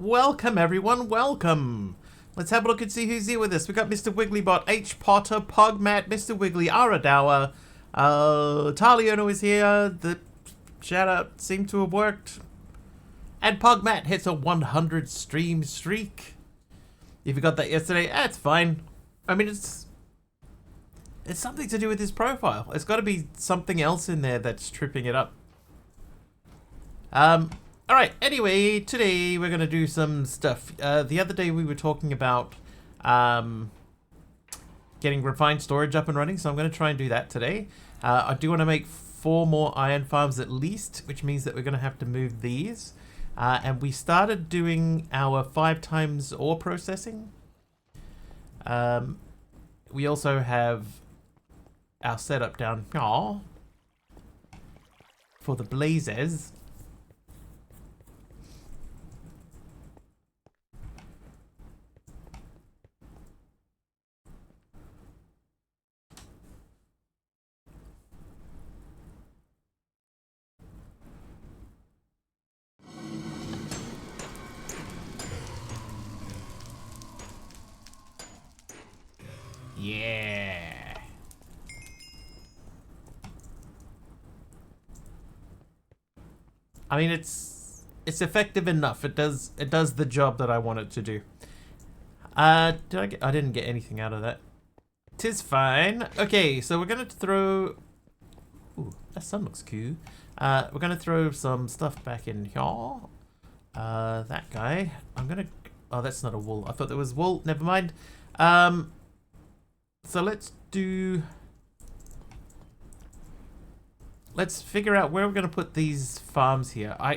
Welcome everyone, welcome! Let's have a look and see who's here with us. We got Mr. Wigglybot, H. Potter, Pogmat, Mr. Wiggly, Aradawa, Taliono is here, the shout out seemed to have worked, and Pogmat hits a 100 stream streak. If you got that yesterday, that's fine. I mean, it's something to do with his profile. It's got to be something else in there that's tripping it up. Alright, anyway, today we're going to do some stuff. The other day we were talking about getting refined storage up and running, so I'm going to try and do that today. I do want to make 4 more iron farms at least, which means that we're going to have to move these. And we started doing our 5 times ore processing. We also have our setup down for the blazes. Yeah. I mean, it's effective enough. It does the job that I want it to do. I didn't get anything out of that. 'Tis fine. Okay, so we're gonna throw. Ooh, that sun looks cool. We're gonna throw some stuff back in here. That guy. I'm gonna. Oh, that's not a wool. I thought there was wool. Never mind. So let's figure out where we're going to put these farms here. I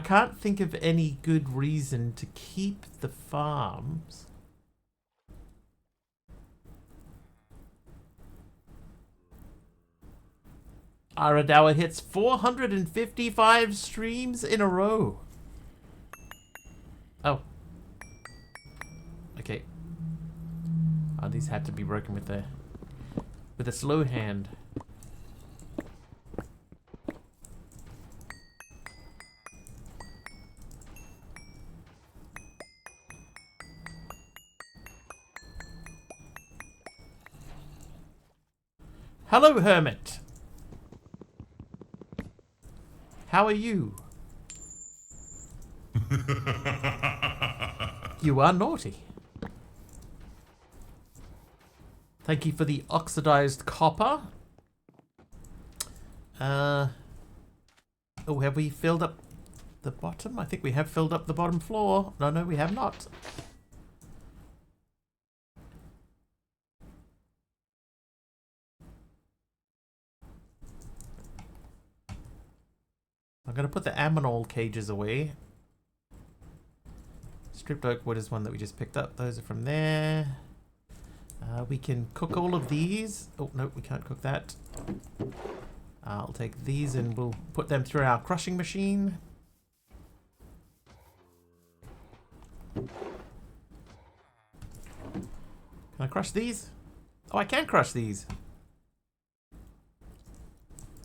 can't think of any good reason to keep the farms. Aradawa hits 455 streams in a row. Oh. Okay. Oh, these had to be broken with a slow hand. Hello, Hermit. How are you? You are naughty. Thank you for the oxidized copper. Oh, have we filled up the bottom? I think we have filled up the bottom floor. No, we have not. I'm going to put the ammonol cages away. Stripped oak wood is one that we just picked up. Those are from there. We can cook all of these. Oh, no, we can't cook that. I'll take these and we'll put them through our crushing machine. Can I crush these? Oh, I can crush these.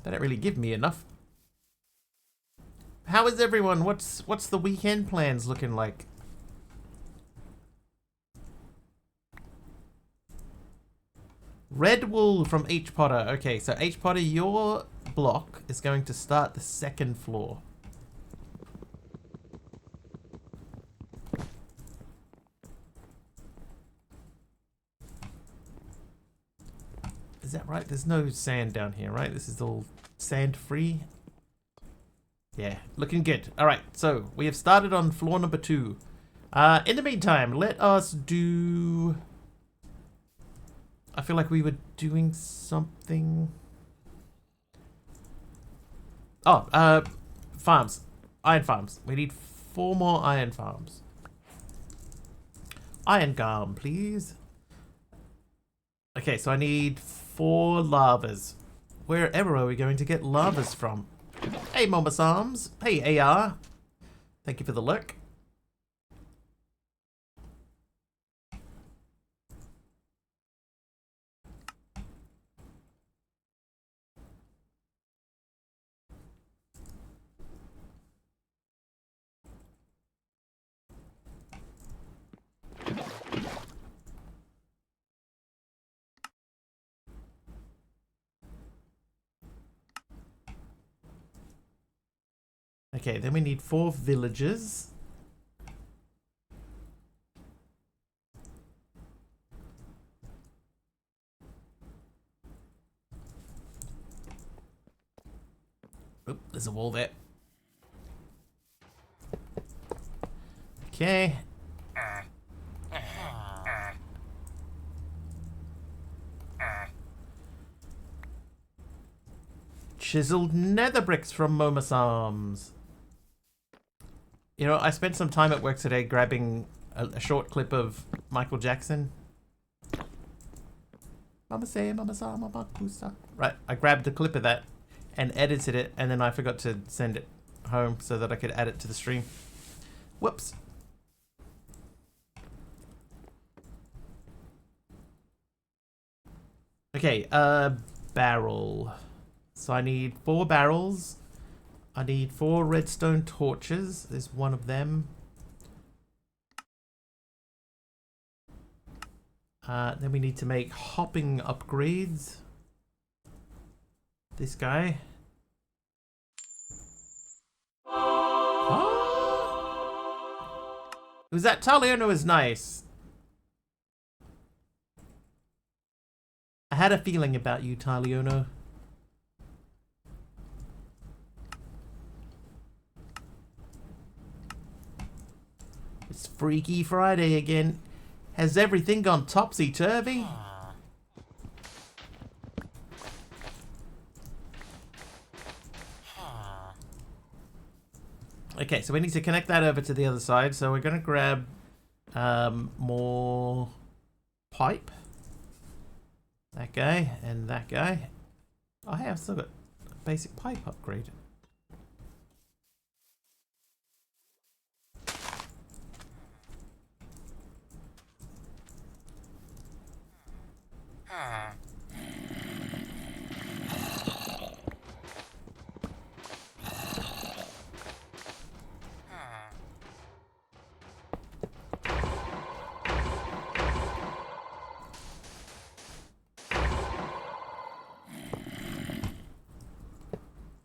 They don't really give me enough. How is everyone? What's the weekend plans looking like? Red wool from H. Potter. Okay, so H. Potter, your block is going to start the 2nd floor. Is that right? There's no sand down here, right? This is all sand free. Yeah, looking good. Alright, so we have started on floor number 2. In the meantime, let us do... I feel like we were doing something. Oh, farms. Iron farms. We need 4 more iron farms. Iron garm, please. Okay, so I need 4 lavas. Wherever are we going to get lavas from? Hey, Momasams. Hey, AR. Thank you for the lurk. Okay, then we need 4 villagers. Oop, there's a wall there. Okay. Chiseled nether bricks from Momus Arms. You know, I spent some time at work today grabbing a short clip of Michael Jackson. Mama say, Mama sa, Mama kusa. Right, I grabbed a clip of that and edited it, and then I forgot to send it home so that I could add it to the stream. Whoops. Okay, barrel. So I need 4 barrels. I need 4 redstone torches. There's one of them. Then we need to make hopping upgrades. This guy. Oh! It was that Taliono was nice. I had a feeling about you, Taliono. It's Freaky Friday again. Has everything gone topsy-turvy? Okay, so we need to connect that over to the other side. So we're going to grab more pipe. That guy and that guy. Oh, hey, I've still got a basic pipe upgrade.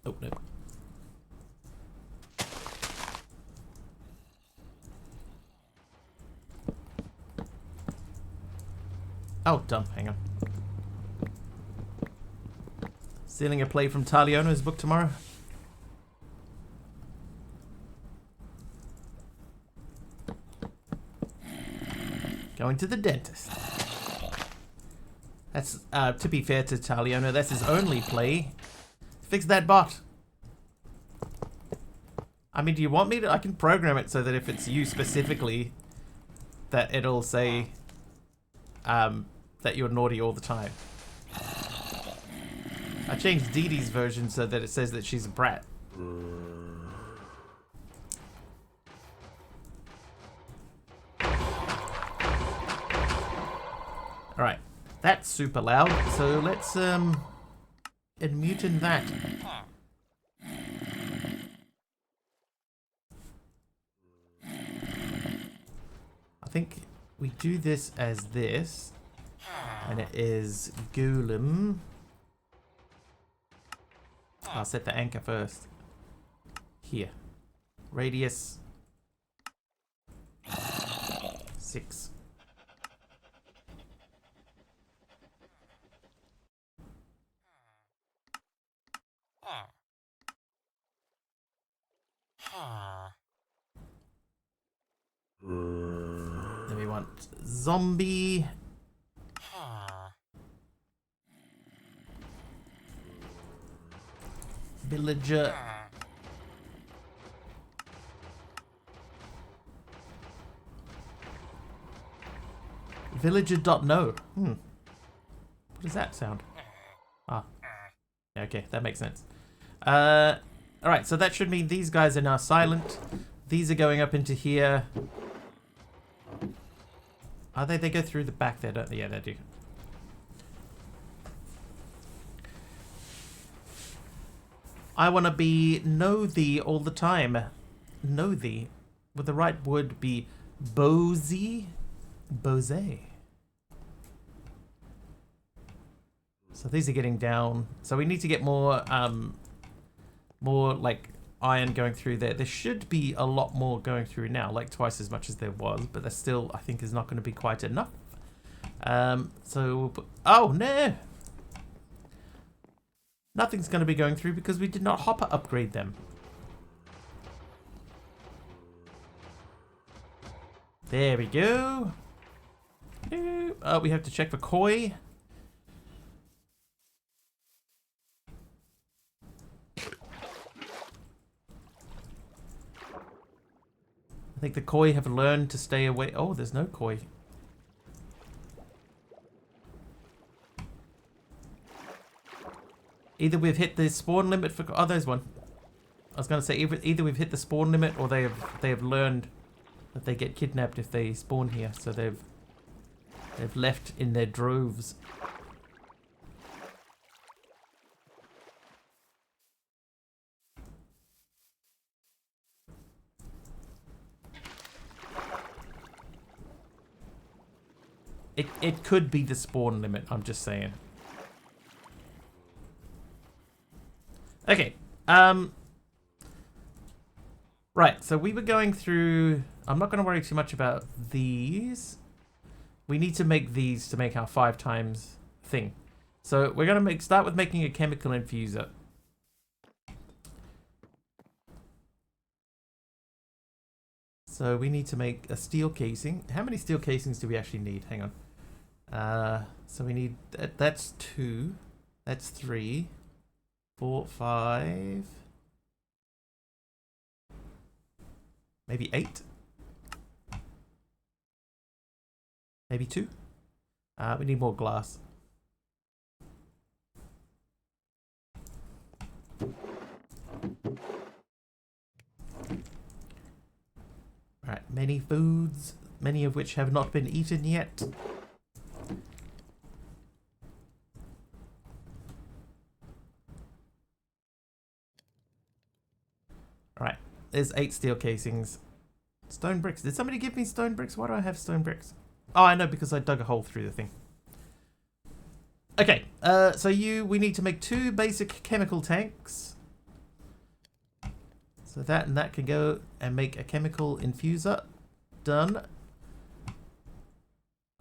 Oh, no. Oh, dumb. Hang on. Stealing a play from Taliono's book tomorrow. Going to the dentist. That's, to be fair to Taliono, that's his only play. Fix that bot. I mean, do you want me to? I can program it so that if it's you specifically, that it'll say that you're naughty all the time. I changed Dee Dee's version so that it says that she's a brat. Alright, that's super loud, so let's unmute that. I think we do this as this, and it is Golem. I'll set the anchor first. Here. Radius 6. Then we want zombie. Villager. Villager.no. What does that sound? Ah. Okay, that makes sense. Alright, so that should mean these guys are now silent. These are going up into here. Are they? They go through the back there, don't they? Yeah, they do. I want to be know thee all the time. Know thee. Would the right word be Bosey? Bose. So these are getting down. So we need to get more, more like iron going through there. There should be a lot more going through now, like twice as much as there was, but there still, I think, is not going to be quite enough. So we'll put, oh no! Nothing's going to be going through because we did not hopper upgrade them. There we go. We have to check for koi. I think the koi have learned to stay away. Oh, there's no koi. Either we've hit the spawn limit for... Oh, there's one. I was going to say either we've hit the spawn limit or they have learned that they get kidnapped if they spawn here. So they've left in their droves. It could be the spawn limit, I'm just saying. Okay. Right, so we were going through... I'm not going to worry too much about these. We need to make these to make our 5 times thing. So we're going to start with making a chemical infuser. So we need to make a steel casing. How many steel casings do we actually need? Hang on. So we need... That's 2. That's 3. 4, 5... Maybe 8? Maybe 2? We need more glass. Right, many foods, many of which have not been eaten yet. Right, there's 8 steel casings. Stone bricks. Did somebody give me stone bricks? Why do I have stone bricks? Oh, I know, because I dug a hole through the thing. Okay, so we need to make 2 basic chemical tanks. So that and that can go and make a chemical infuser. Done.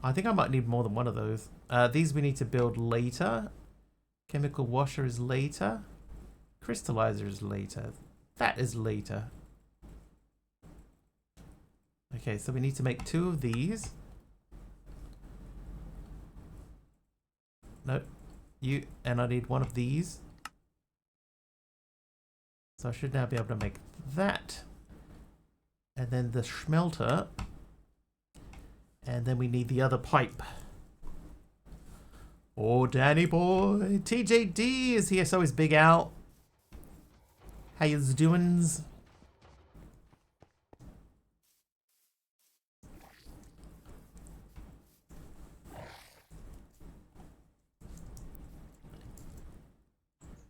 I think I might need more than one of those. These we need to build later. Chemical washer is later. Crystallizer is later. That is later. Okay, so we need to make 2 of these. Nope. And I need 1 of these. So I should now be able to make that. And then the smelter. And then we need the other pipe. Oh, Danny boy. TJD is here, so is Big Al. How yous doings?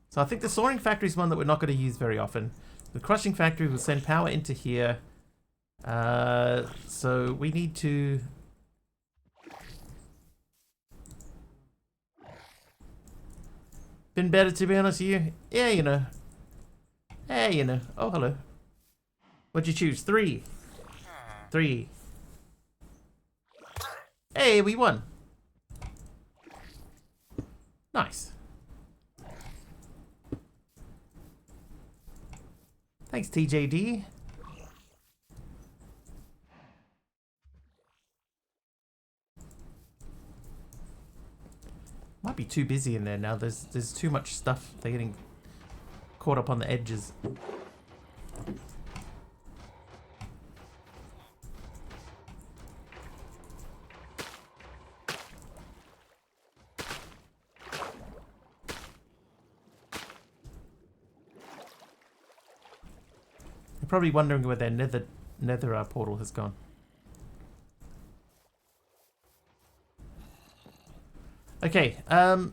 So I think the soaring factory is one that we're not going to use very often. The crushing factory will send power into here. So we need to... Been better, to be honest with you. Yeah, you know. Hey, you know. Oh, hello. What'd you choose? 3. 3. Hey, we won. Nice. Thanks, TJD. Might be too busy in there now. There's too much stuff. They're getting caught up on the edges. You're probably wondering where their nether portal has gone. Okay, I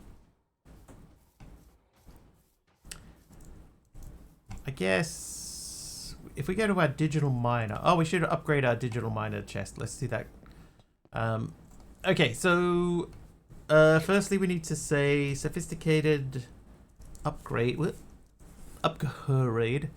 guess if we go to our digital miner... Oh, we should upgrade our digital miner chest. Let's do that. Okay, so firstly we need to say sophisticated upgrade. What? Upgrade.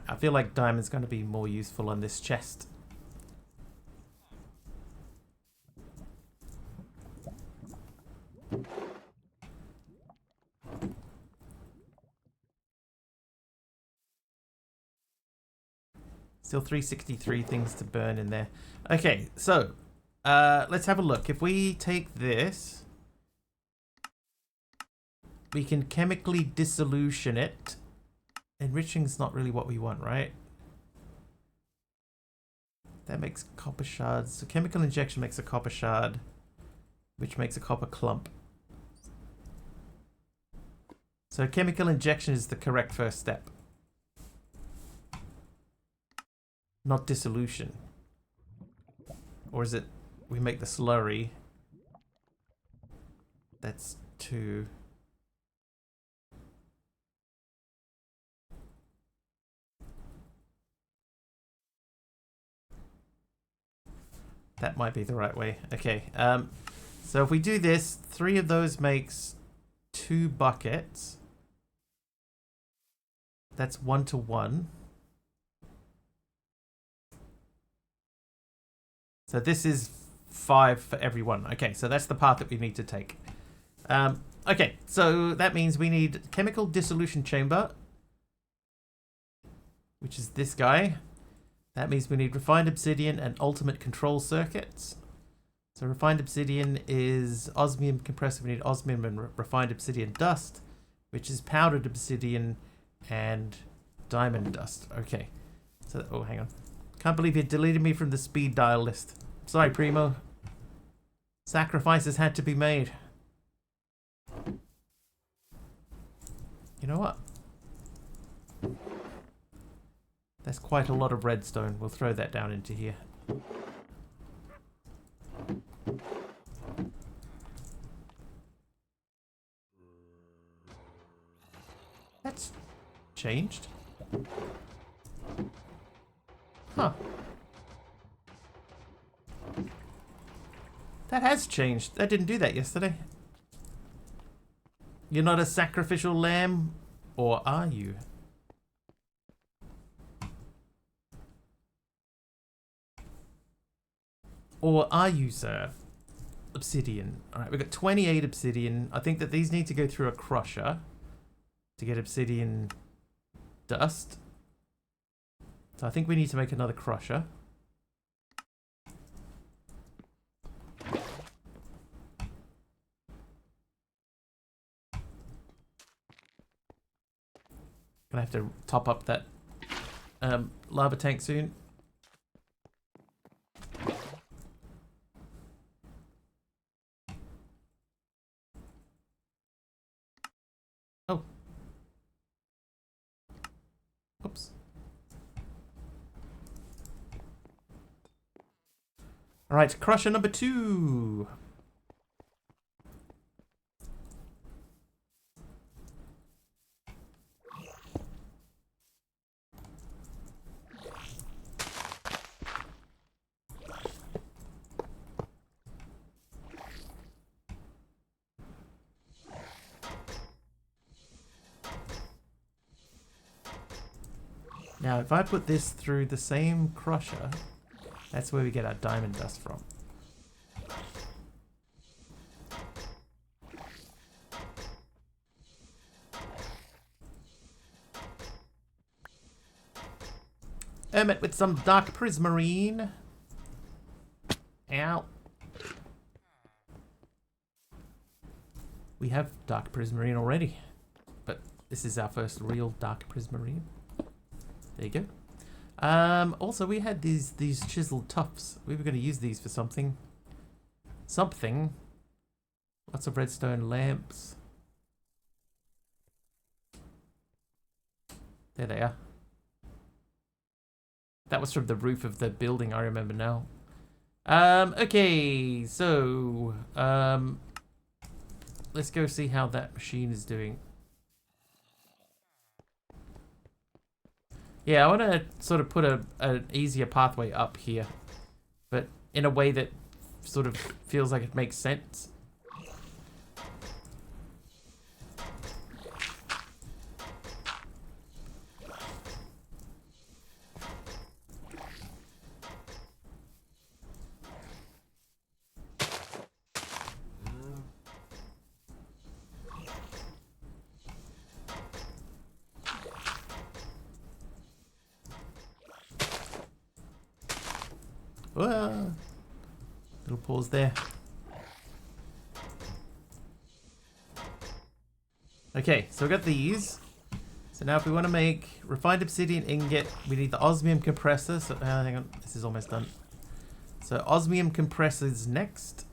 I feel like diamond's going to be more useful on this chest. Still 363 things to burn in there. Okay, so let's have a look. If we take this, we can chemically dissolution it. Enriching's not really what we want, right? That makes copper shards. So chemical injection makes a copper shard, which makes a copper clump. So chemical injection is the correct first step. Not dissolution. Or is it we make the slurry? That's 2. That might be the right way. Okay. So if we do this, 3 of those makes 2 buckets. That's 1 to 1. So this is 5 for everyone. Okay, so that's the path that we need to take. Okay, so that means we need chemical dissolution chamber, which is this guy. That means we need refined obsidian and ultimate control circuits. So refined obsidian is osmium compressor. We need osmium and refined obsidian dust, which is powdered obsidian and diamond dust. Okay. So, oh, hang on. Can't believe you deleted me from the speed dial list. Sorry, Primo. Sacrifices had to be made. You know what? That's quite a lot of redstone. We'll throw that down into here. That's changed. Huh. That has changed. That didn't do that yesterday. You're not a sacrificial lamb, or are you? Or are you, sir? Obsidian. Alright, we've got 28 obsidian. I think that these need to go through a crusher to get obsidian dust. So I think we need to make another crusher. Gonna have to top up that lava tank soon. Oh. Oops. Alright, crusher number 2. Now, if I put this through the same crusher, that's where we get our diamond dust from. Hermit with some dark prismarine. Ow. We have dark prismarine already, but this is our first real dark prismarine. There you go. Also, we had these chiseled tufts. We were going to use these for something. Something. Lots of redstone lamps. There they are. That was from the roof of the building, I remember now. Okay, so let's go see how that machine is doing. Yeah, I want to sort of put an easier pathway up here, but in a way that sort of feels like it makes sense. Little pause there. Okay, so we got these. So now if we want to make refined obsidian ingot, we need the osmium compressor. So hang on, this is almost done. So osmium compressors next.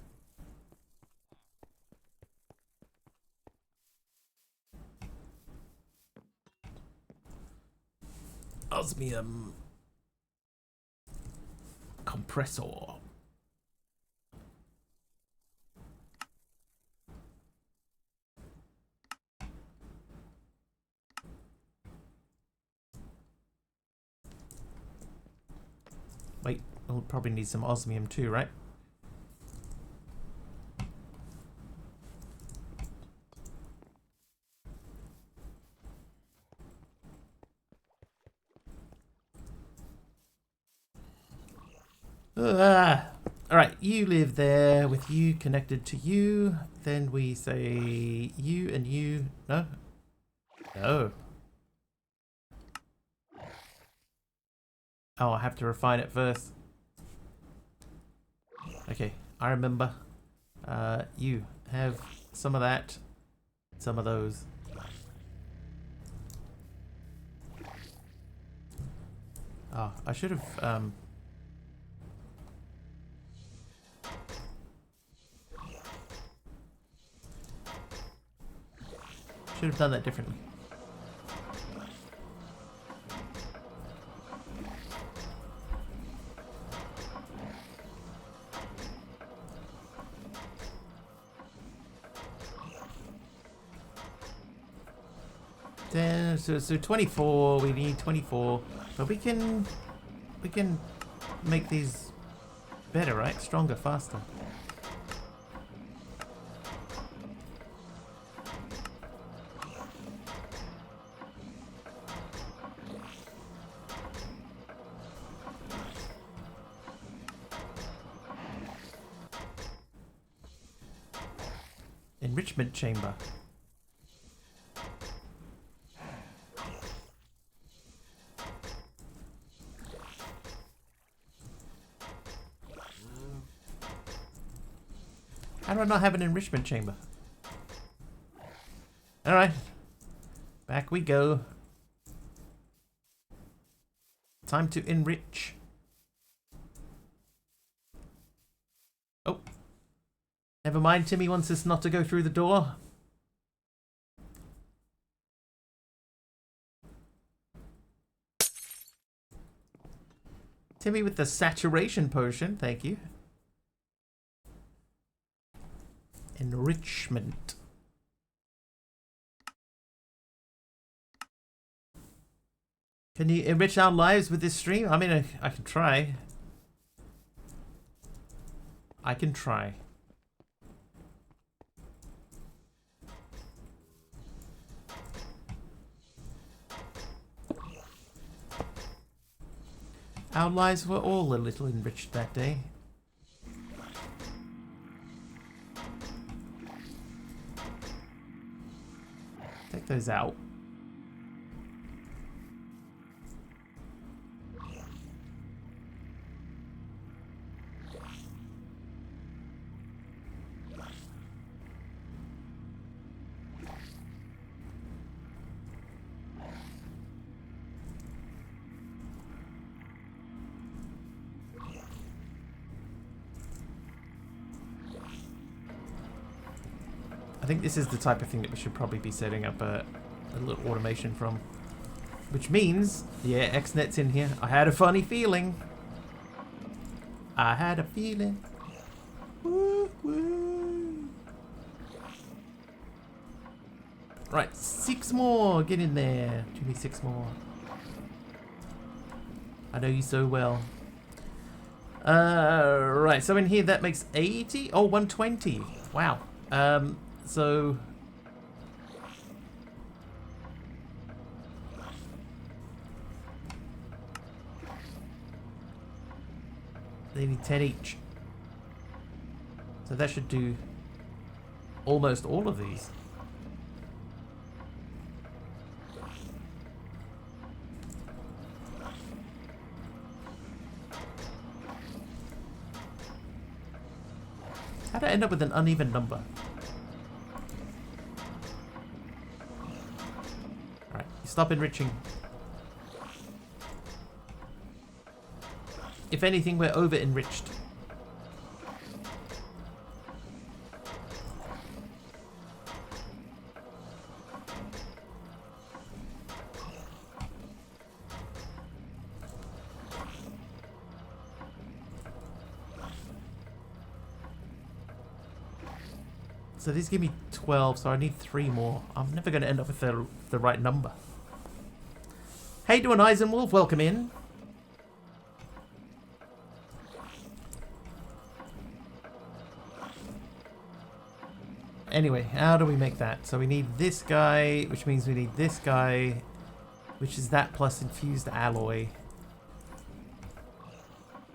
Osmium compressor. Wait, we'll probably need some osmium too, right? Alright, you live there with you connected to you. Then we say you and you. No? No. Oh, I have to refine it first. Okay, I remember. You have some of that, some of those. Oh, I should have, should have done that differently. Then, so 24, we need 24, but we can make these better, right? Stronger, faster. Enrichment chamber. How do I not have an enrichment chamber? Alright. Back we go. Time to enrich. Oh. Never mind, Timmy wants us not to go through the door. Timmy with the saturation potion, thank you. Enrichment. Can you enrich our lives with this stream? I mean, I can try. I can try. Our lives were all a little enriched that day. Take those out. I think this is the type of thing that we should probably be setting up a little automation from. Which means, yeah, XNet's in here. I had a funny feeling. I had a feeling. Woo, woo. Right, 6 more. Get in there. Give me 6 more. I know you so well. Right, so in here that makes 80. Oh, 120. Wow. So they need 10 each. So that should do almost all of these. How'd I end up with an uneven number? Alright, stop enriching. If anything, we're over-enriched. So these give me 12, so I need 3 more. I'm never going to end up with the right number. Hey, doing Eisenwolf, welcome in. Anyway, how do we make that? So we need this guy, which means we need this guy, which is that plus infused alloy.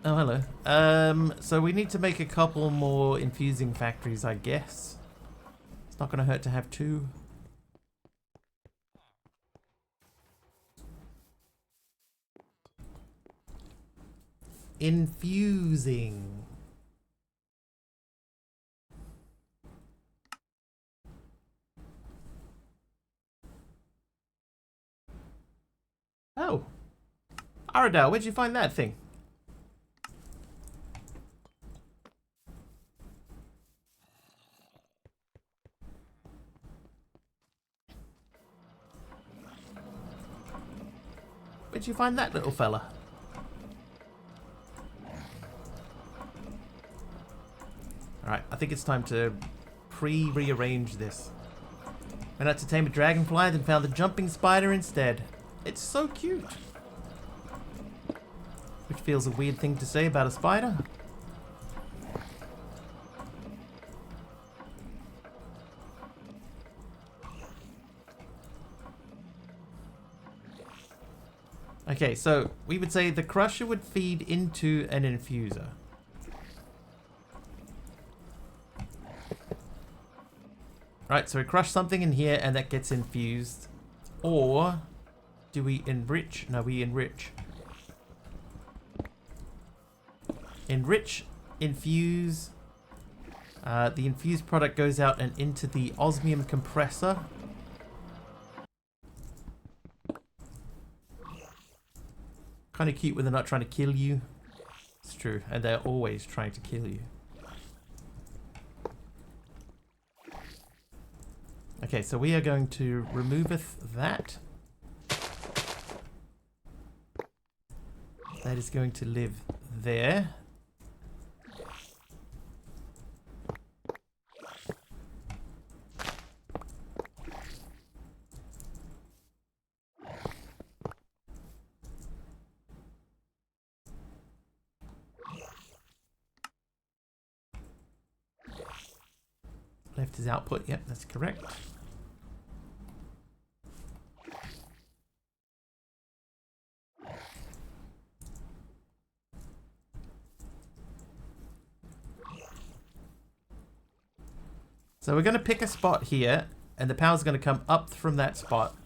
Oh, hello. So we need to make a couple more infusing factories, I guess. It's not going to hurt to have 2. Infusing. Oh. Aradal, where'd you find that thing? Where'd you find that little fella? Alright, I think it's time to rearrange this. Went out to tame a dragonfly, then found the jumping spider instead. It's so cute. Which feels a weird thing to say about a spider. Okay, so we would say the crusher would feed into an infuser. Right, so we crush something in here and that gets infused. Or do we enrich? No, we enrich. Enrich, infuse. The infused product goes out and into the osmium compressor. Kind of cute when they're not trying to kill you. It's true, and they're always trying to kill you. Okay, so we are going to removeth that. That is going to live there. Left is output, yep, that's correct. So we're going to pick a spot here, and the power's going to come up from that spot,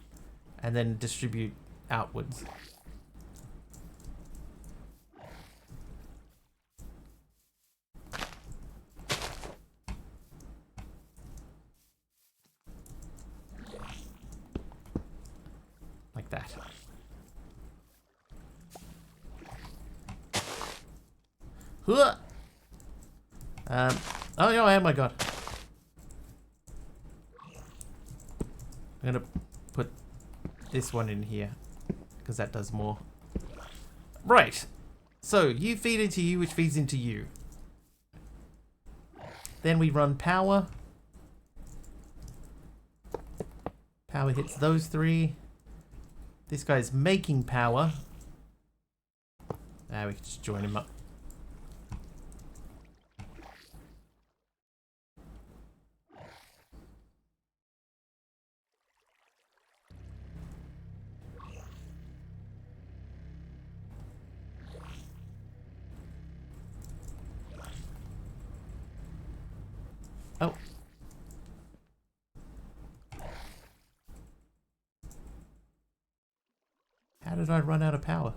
and then distribute outwards. Like that. Oh no, oh my god. I'm gonna put this one in here because that does more. Right. So you feed into you, which feeds into you. Then we run power. Power hits those 3. This guy's making power. Ah, we can just join him up. Oh. How did I run out of power?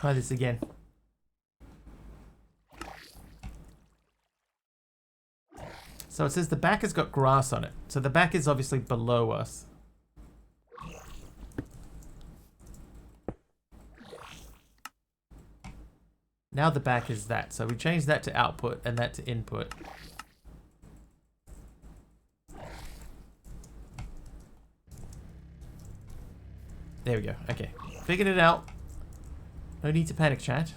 Try this again. So it says the back has got grass on it. So the back is obviously below us. Now the back is that. So we change that to output and that to input. There we go. Okay. Figured it out. No need to panic, chat.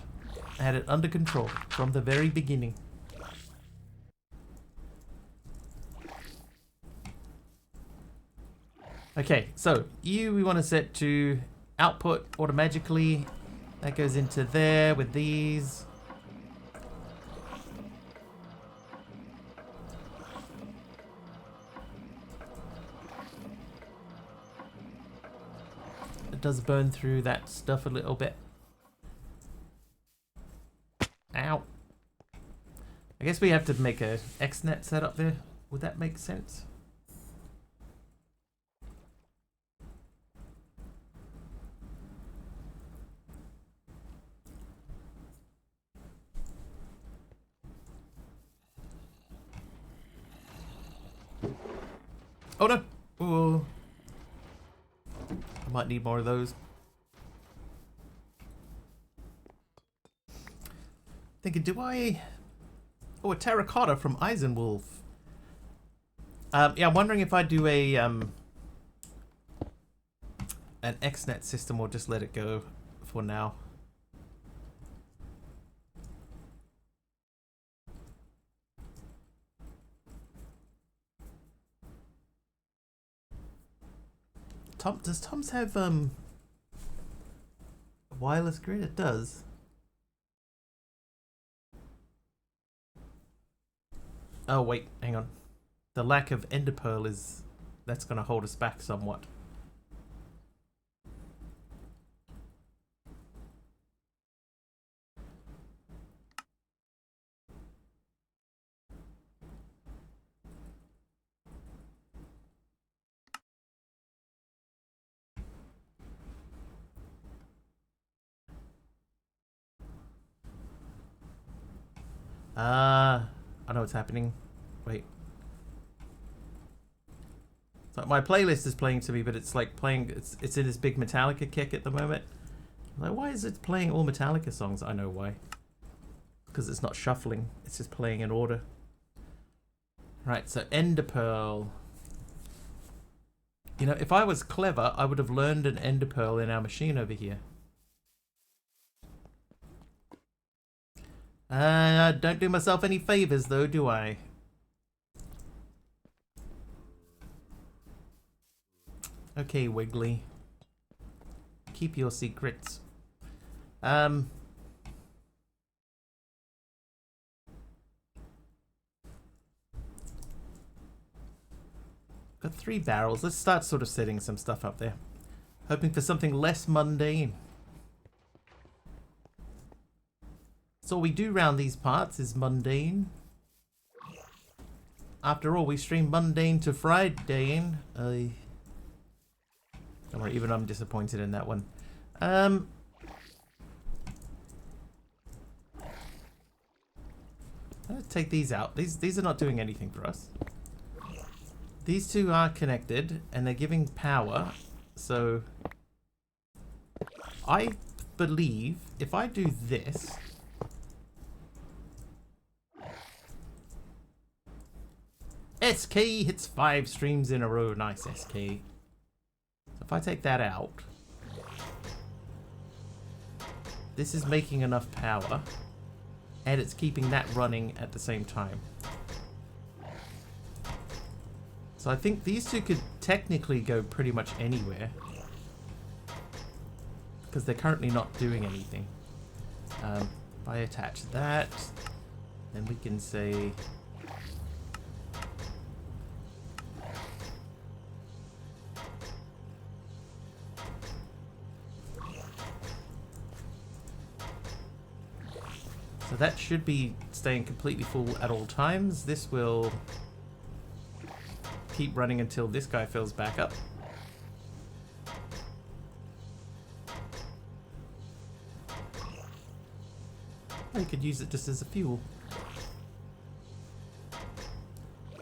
I had it under control from the very beginning. Okay, so we want to set to output automatically. That goes into there with these. It does burn through that stuff a little bit. Ow. I guess we have to make a XNet setup there. Would that make sense? Oh no! Ooh. I might need more of those. Thinking, do I... Oh, a terracotta from Eisenwolf. Yeah, I'm wondering if I do a an XNet system or just let it go for now. Does Tom's have a wireless grid? It does. Oh wait, hang on. The lack of ender pearl that's going to hold us back somewhat. I know what's happening. Wait. So my playlist is playing to me, but it's like playing, it's in this big Metallica kick at the moment. I'm like, why is it playing all Metallica songs? I know why. Because it's not shuffling, it's just playing in order. Right, so ender pearl. You know, if I was clever, I would have learned an ender pearl in our machine over here. Don't do myself any favors though, do I? Okay, Wiggly. Keep your secrets. Got 3 barrels. Let's start sort of setting some stuff up there. Hoping for something less mundane. So all we do round these parts is mundane. After all, we stream mundane to Friday. Don't worry, even I'm disappointed in that one. Let's take these out. These are not doing anything for us. These two are connected and they're giving power. So I believe if I do this, SK hits 5 streams in a row. Nice, SK. So if I take that out, this is making enough power, and it's keeping that running at the same time. So I think these two could technically go pretty much anywhere, because they're currently not doing anything. If I attach that, then we can say... So that should be staying completely full at all times. This will keep running until this guy fills back up. Or you could use it just as a fuel.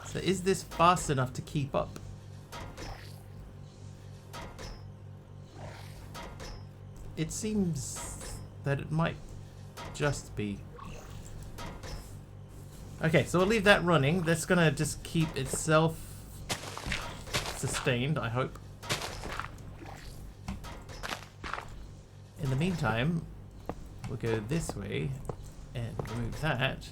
So is this fast enough to keep up? It seems that it might just be. Okay, so we'll leave that running. That's gonna just keep itself sustained, I hope. In the meantime, we'll go this way and remove that.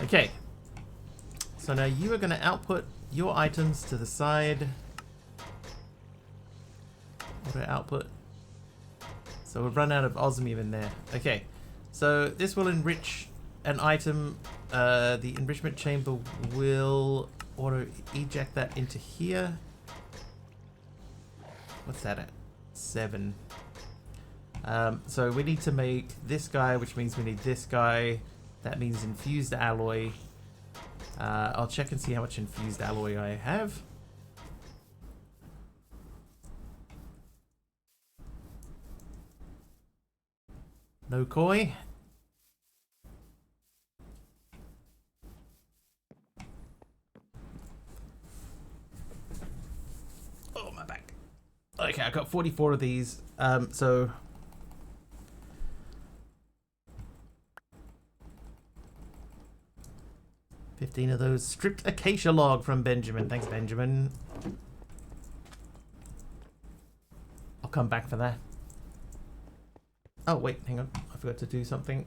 Okay. So now you are going to output your items to the side. Auto output. So we've run out of osmium in there. Okay. So this will enrich an item. The enrichment chamber will auto eject that into here. What's that at? 7. So we need to make this guy, which means we need this guy. That means infused alloy. I'll check and see how much infused alloy I have. No koi. Oh, my back. Okay, I got 44 of these. So 15 of those. Stripped acacia log from Benjamin. Thanks, Benjamin. I'll come back for that. Oh, wait, hang on. I forgot to do something.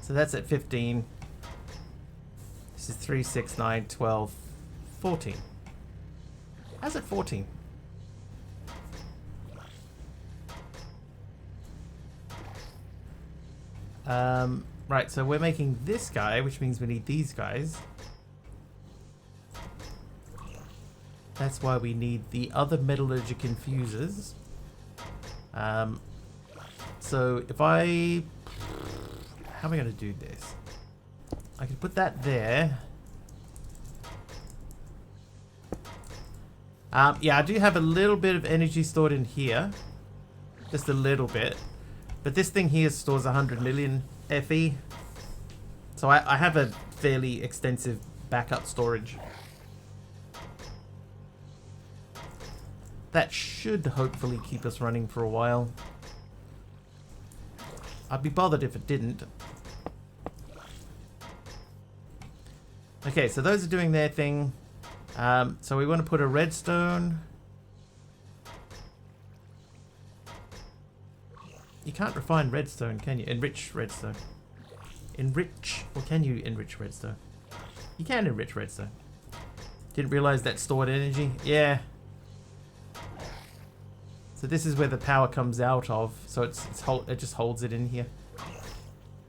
So that's at 15. This is 3, 6, 9, 12, 14. How's it 14? Right, so we're making this guy, which means we need these guys. That's why we need the other metallurgic infusers. So if I... How am I going to do this? I can put that there. Yeah, I do have a little bit of energy stored in here. Just a little bit. But this thing here stores 100 million FE. So I have a fairly extensive backup storage. That should hopefully keep us running for a while. I'd be bothered if it didn't. Okay, so those are doing their thing. So we want to put a redstone. You can't refine redstone, can you? Enrich redstone. Enrich, or can you enrich redstone? You can enrich redstone. Didn't realize that stored energy. Yeah. So this is where the power comes out of. So it just holds it in here.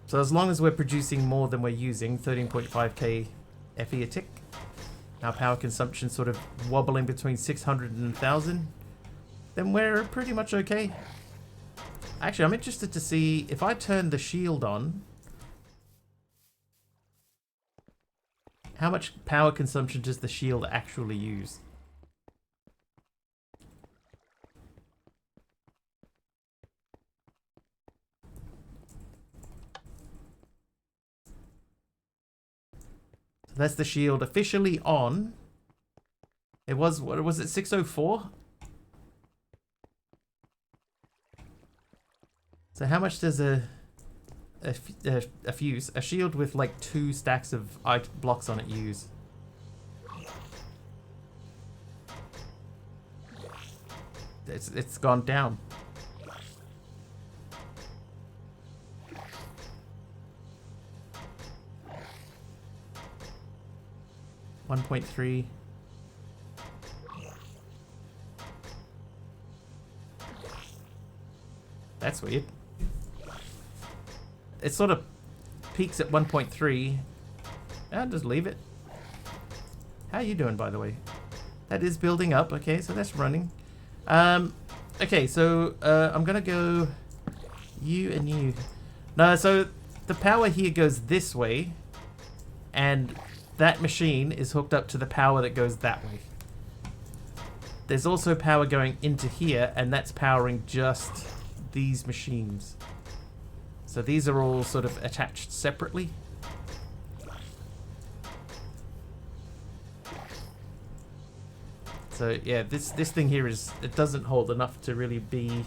So as long as we're producing more than we're using, 13.5k FE a tick. Our power consumption sort of wobbling between 600 and 1000. Then we're pretty much okay. Actually, I'm interested to see if I turn the shield on, how much power consumption does the shield actually use? So that's the shield officially on. It was, what was it, 604? So how much does a fuse, a shield with like 2 stacks of blocks on it use? It's gone down. $1.3. That's weird. It sort of peaks at 1.3. I'll just leave it. How you doing, by the way? That is building up. Okay, so that's running. Okay, so I'm gonna go you and you. No, so the power here goes this way, and that machine is hooked up to the power that goes that way. There's also power going into here, and that's powering just these machines. So these are all sort of attached separately. So yeah, this thing here it doesn't hold enough to really be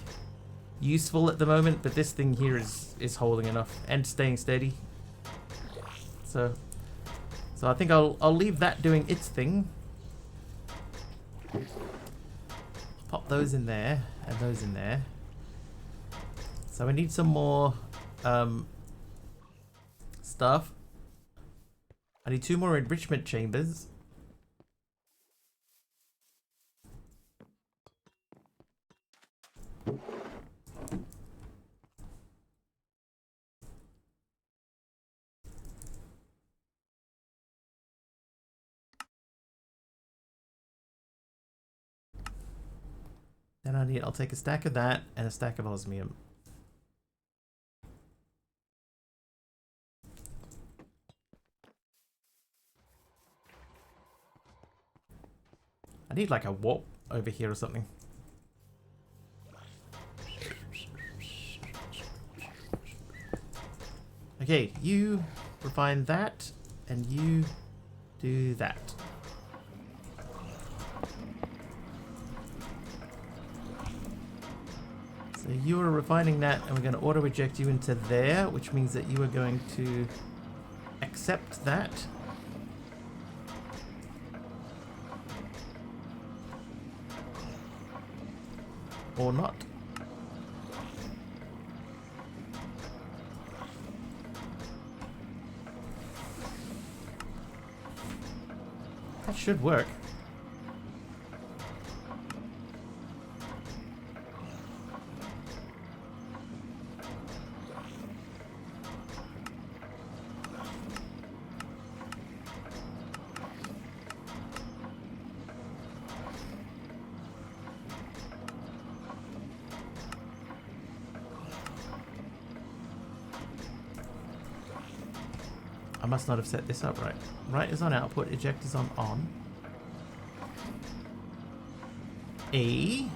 useful at the moment, but this thing here is holding enough and staying steady. So I think I'll leave that doing its thing. Pop those in there and those in there. So we need some more stuff. I need 2 more enrichment chambers. Then I'll take a stack of that and a stack of osmium. I need like a warp over here or something. Okay, you refine that and you do that. So you are refining that, and we're going to auto eject you into there, which means that you are going to accept that. Or not. That should work. I must not have set this up right. Right is on output, eject is on on. A.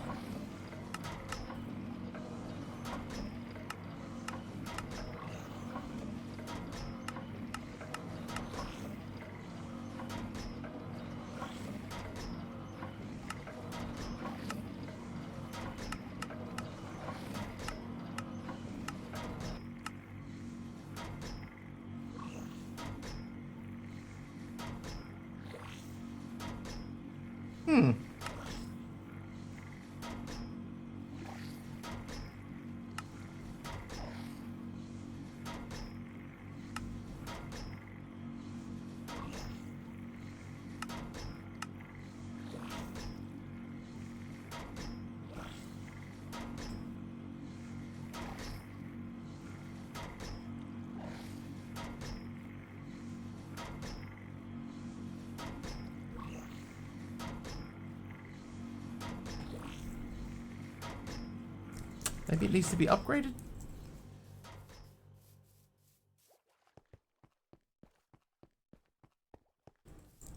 Maybe it needs to be upgraded?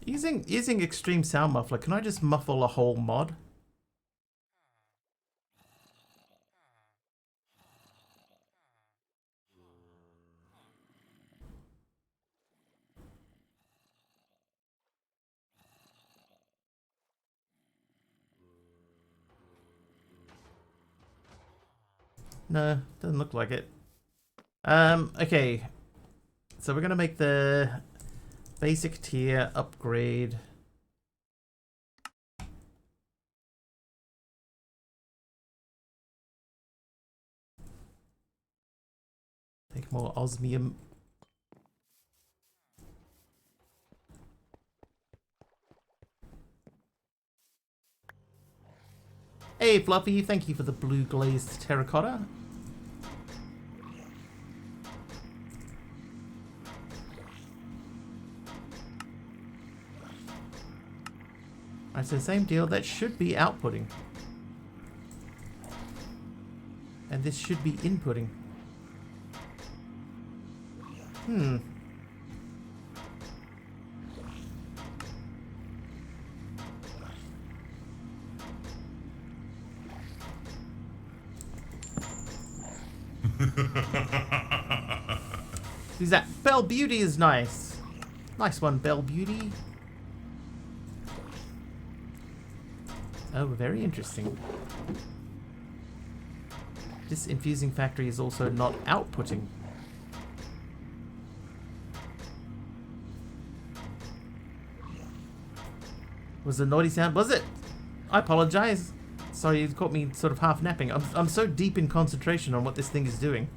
Using extreme sound muffler, can I just muffle a whole mod? No, doesn't look like it. Okay. So we're gonna make the basic tier upgrade. Take more osmium. Hey Fluffy, thank you for the blue glazed terracotta. Alright, so same deal. That should be outputting. And this should be inputting. Hmm. Who's that? Belle Beauty is nice. Nice one, Belle Beauty. Oh, very interesting. This infusing factory is also not outputting. Was it a naughty sound? Was it? I apologize. Sorry, it caught me sort of half napping. I'm so deep in concentration on what this thing is doing.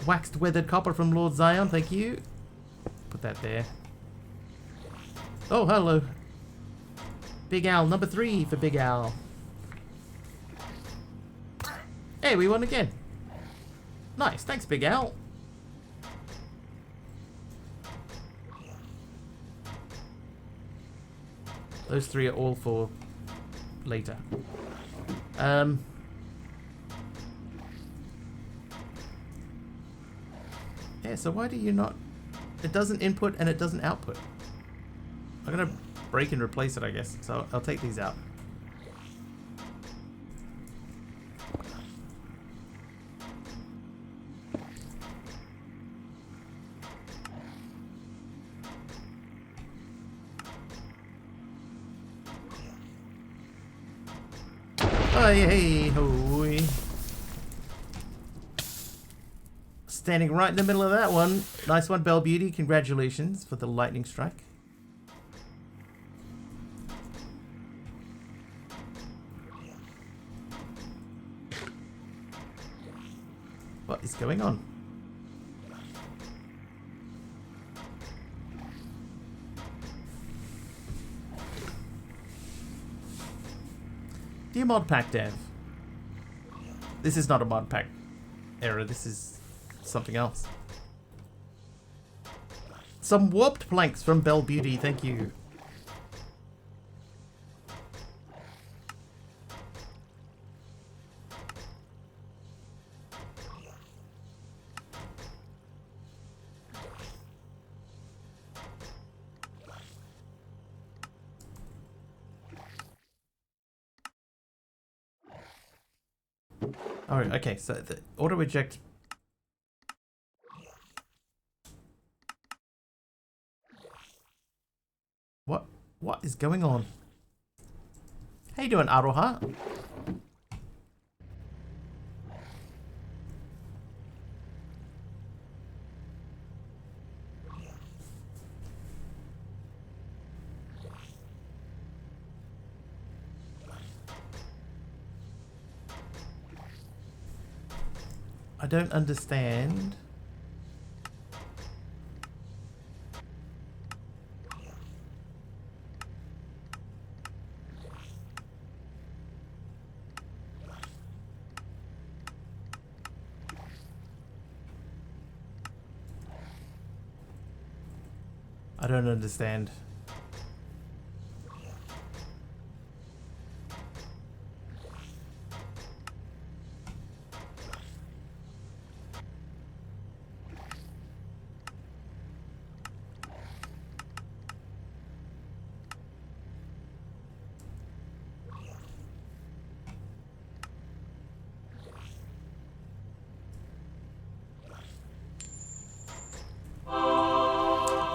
Waxed weathered copper from Lord Zion, thank you. Put that there. Oh, hello. Big Al, number 3 for Big Al. Hey, we won again. Nice, thanks Big Al. Those 3 are all for later. Yeah, so why do you not... It doesn't input and it doesn't output. I'm gonna break and replace it, I guess. So I'll take these out. Oh, hey, hoy. Standing right in the middle of that one. Nice one, Belle Beauty. Congratulations for the lightning strike. What is going on? Dear mod pack dev, this is not a mod pack error, this is something else. Some warped planks from Belle Beauty, thank you. Alright, okay, so the auto eject. What is going on? How you doing, Aroha? I don't understand. I don't understand.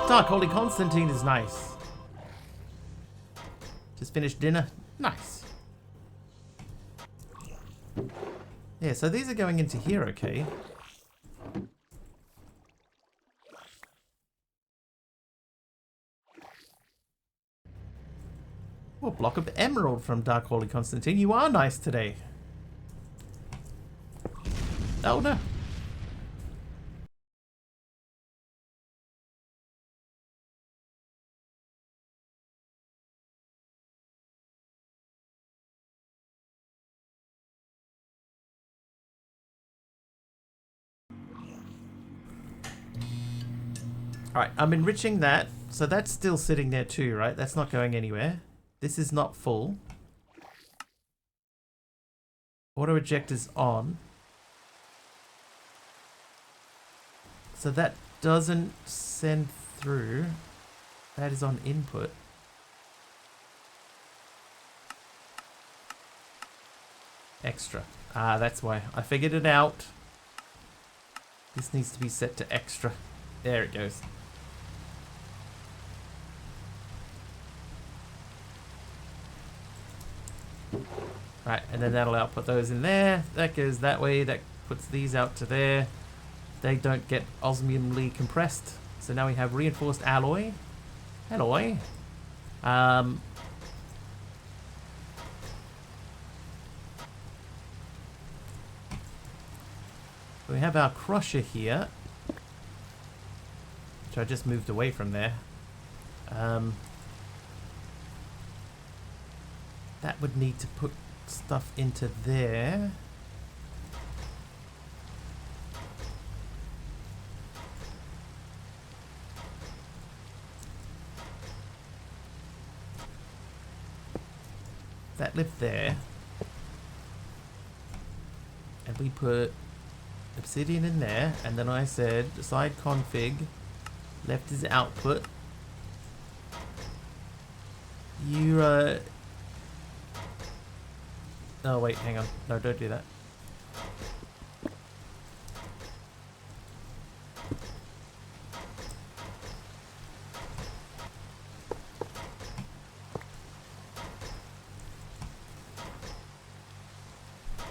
Dark Holy Constantine is nice. Just finished dinner. Nice. Yeah, so these are going into here, okay. Oh, block of emerald from Dark Holy Constantine. You are nice today. Oh no. Alright, I'm enriching that. So that's still sitting there too, right? That's not going anywhere. This is not full. Auto ejector's on. So that doesn't send through. That is on input. Extra. Ah, that's why. I figured it out. This needs to be set to extra. There it goes. Right, and then that'll output those in there. That goes that way. That puts these out to there. They don't get osmiumly compressed. So now we have reinforced alloy. Alloy. We have our crusher here, which I just moved away from there. That would need to put stuff into there. That lived there. And we put obsidian in there, and then I said side config, left is output. You oh wait, hang on. No, don't do that.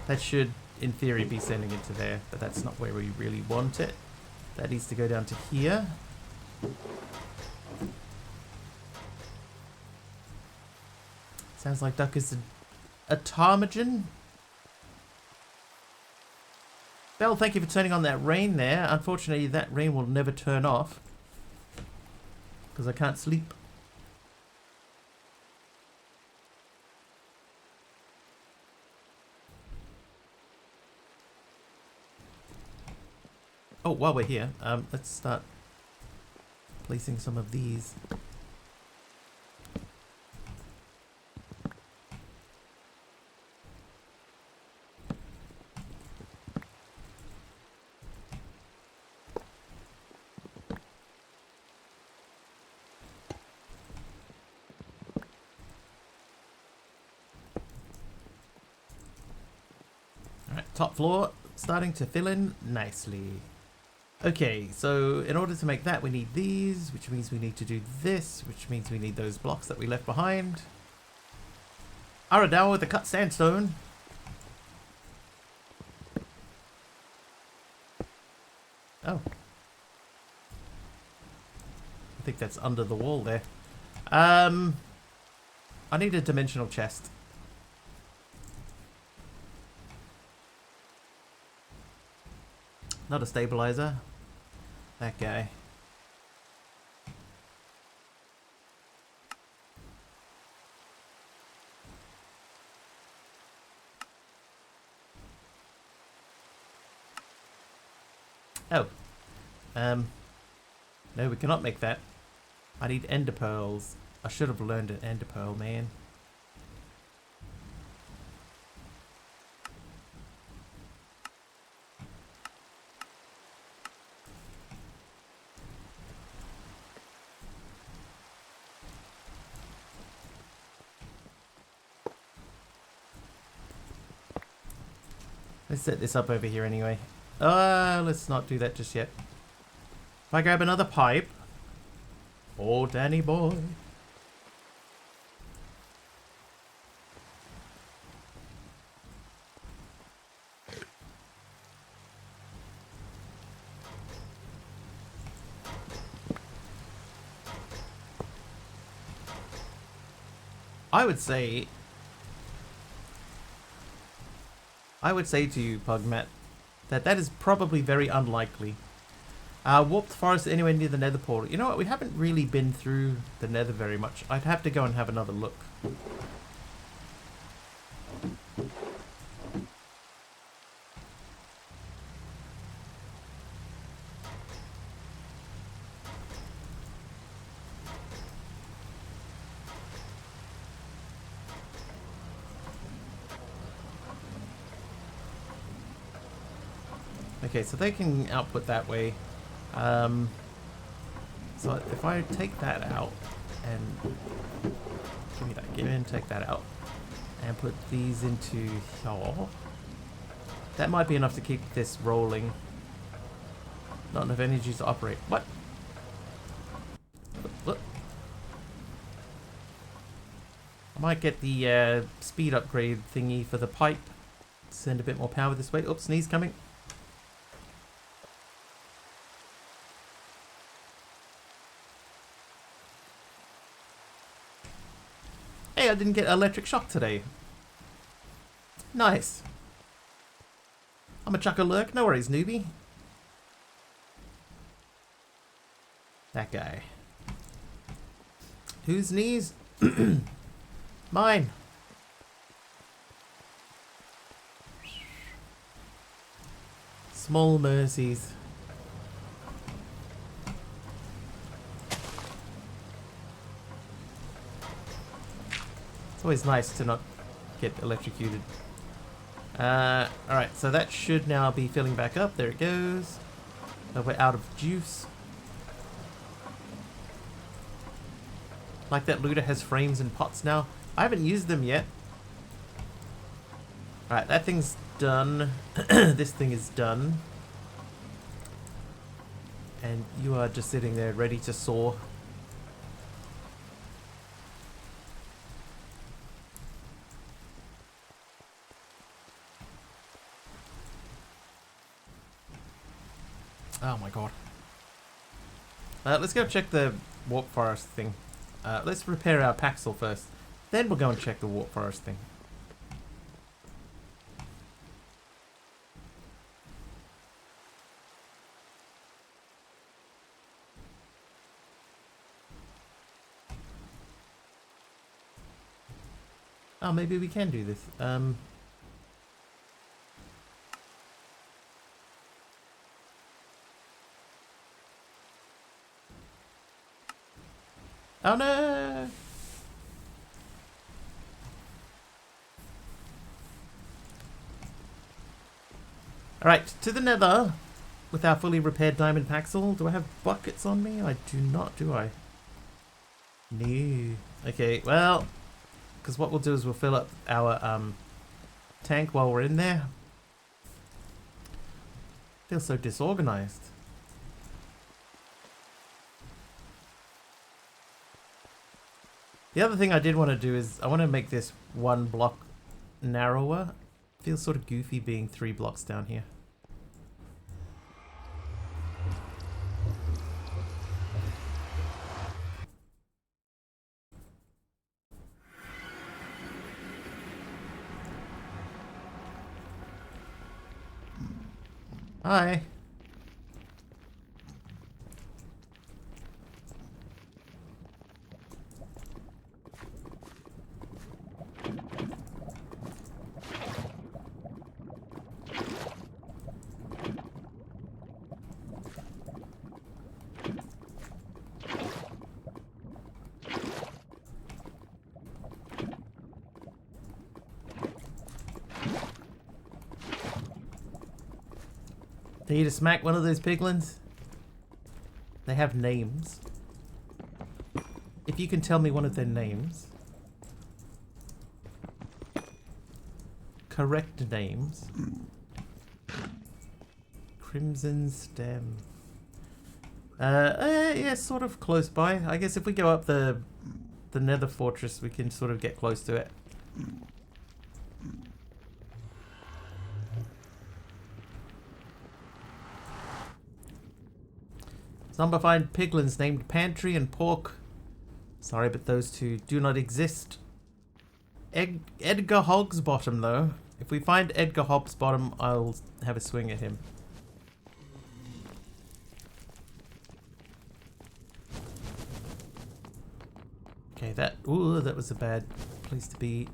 That should, in theory, be sending it to there, but that's not where we really want it. That needs to go down to here. Sounds like Duck is a ptarmigan. Bell, thank you for turning on that rain there. Unfortunately, that rain will never turn off because I can't sleep. Oh, while we're here, let's start placing some of these. Alright, top floor starting to fill in nicely. Okay, so in order to make that, we need these, which means we need to do this, which means we need those blocks that we left behind. Aradawa with the cut sandstone. Oh. I think that's under the wall there. I need a dimensional chest. Not a stabilizer. That guy. Oh. No, we cannot make that. I need ender pearls. I should have learned an ender pearl, man. Let's set this up over here anyway. Let's not do that just yet. If I grab another pipe. Oh, Danny boy. I would say to you, Pugmat, that is probably very unlikely. Warped forest anywhere near the nether portal. You know what? We haven't really been through the nether very much. I'd have to go and have another look. Okay, so they can output that way. So if I take that out and give me that, give in, take that out, and put these into here, that might be enough to keep this rolling. Not enough energy to operate. What? Look. I might get the speed upgrade thingy for the pipe. Send a bit more power this way. Oops, sneeze coming. Hey, I didn't get electric shock today. Nice. I'm a chuck-a-lurk. No worries, newbie. That guy. Whose knees? Mine. Small mercies. It's always nice to not get electrocuted. Alright, so that should now be filling back up. There it goes. We're out of juice. Like that looter has frames and pots now. I haven't used them yet. Alright, that thing's done. This thing is done. And you are just sitting there ready to soar. Oh my god. Let's go check the warp forest thing. Let's repair our Paxel first. Then we'll go and check the warp forest thing. Oh, maybe we can do this. Oh no! Alright, to the nether with our fully repaired diamond Paxel. Do I have buckets on me? I do not, do I? No. Okay, well, because what we'll do is we'll fill up our tank while we're in there. Feels so disorganized. The other thing I did want to do is I want to make this one block narrower. Feels sort of goofy being 3 blocks down here. Hi. Need you to smack one of those piglins? They have names. If you can tell me one of their names. Correct names. Crimson Stem. Yeah, sort of close by. I guess if we go up the Nether Fortress, we can sort of get close to it. Zombified piglins named Pantry and Pork. Sorry, but those two do not exist. Edgar Hogsbottom, though. If we find Edgar Hogsbottom, I'll have a swing at him. Okay, that was a bad place to be.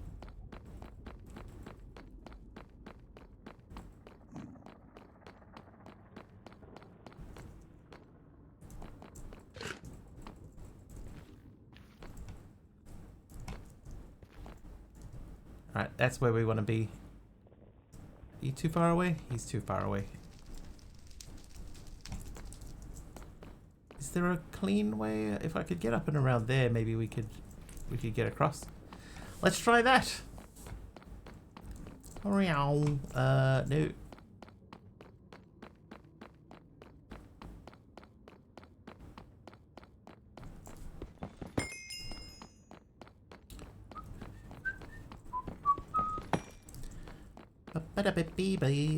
Alright, that's where we want to be. Are you too far away? He's too far away. Is there a clean way? If I could get up and around there, maybe we could get across. Let's try that. No.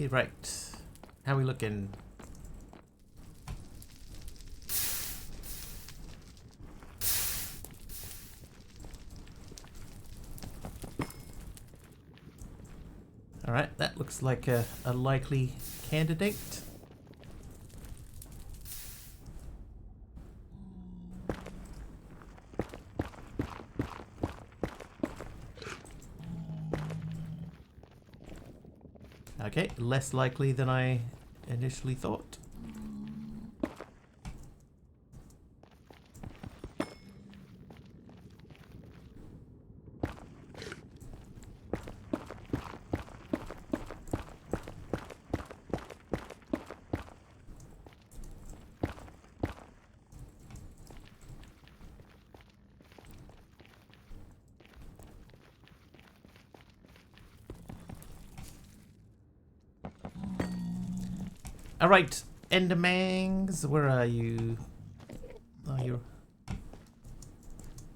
Right. How are we looking? Alright, that looks like a likely candidate. Okay, less likely than I initially thought. Alright, Endermangs, where are you? Oh, you're...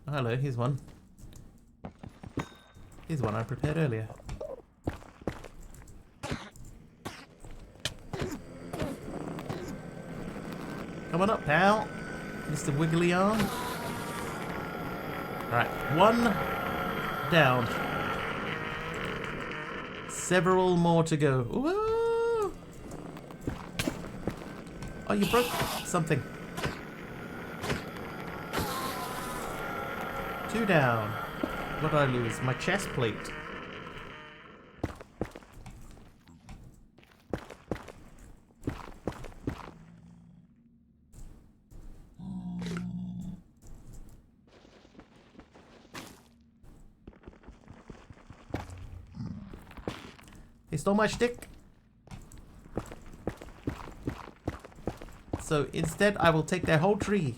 Oh, hello, here's one. Here's one I prepared earlier. Come on up, pal. Mr. Wiggly Arm. Alright, one down. Several more to go. Whoa! Oh, you broke something. 2 down. What did I lose? My chest plate. They stole my stick. So instead, I will take their whole tree.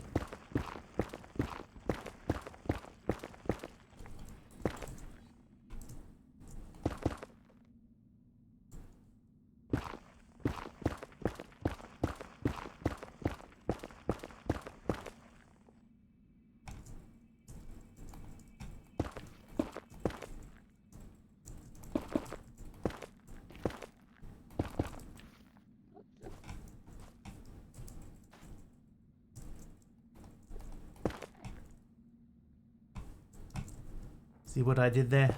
See what I did there?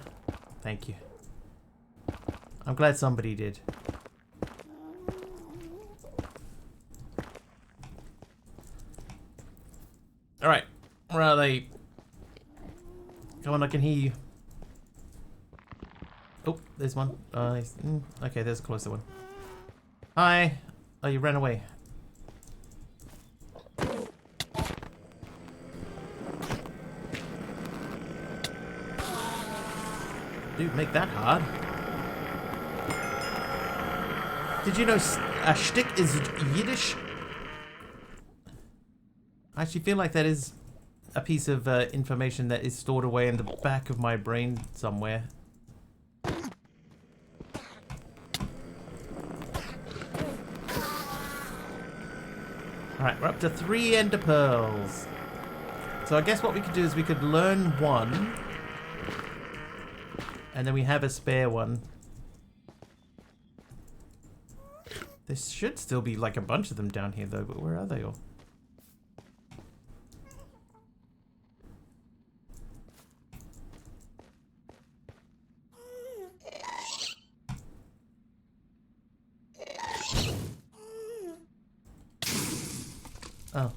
Thank you. I'm glad somebody did. Alright. Where are they? Come on, I can hear you. Oh, there's one. Okay, there's a closer one. Hi. Oh, you ran away. Dude, make that hard. Did you know a shtick is Yiddish? I actually feel like that is a piece of information that is stored away in the back of my brain somewhere. Alright, we're up to 3 ender pearls. So I guess what we could do is we could learn one. And then we have a spare one. There should still be like a bunch of them down here though, but where are they all? Oh.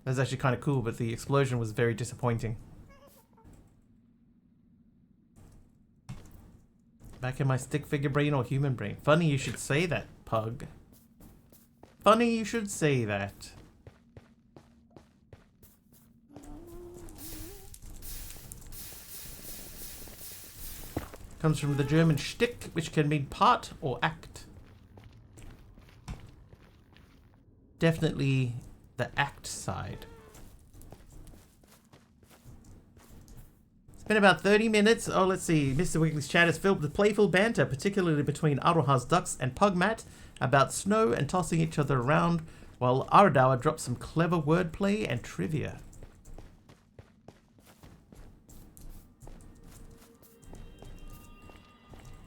That's actually kind of cool, but the explosion was very disappointing. Back in my stick figure brain or human brain? Funny you should say that, Pug. Funny you should say that. Comes from the German Stück, which can mean part or act. Definitely the act side. It's been about 30 minutes. Oh, let's see. Mr. Wiggly's chat is filled with playful banter, particularly between Aroha's ducks and Pugmat about snow and tossing each other around, while Aradawa drops some clever wordplay and trivia.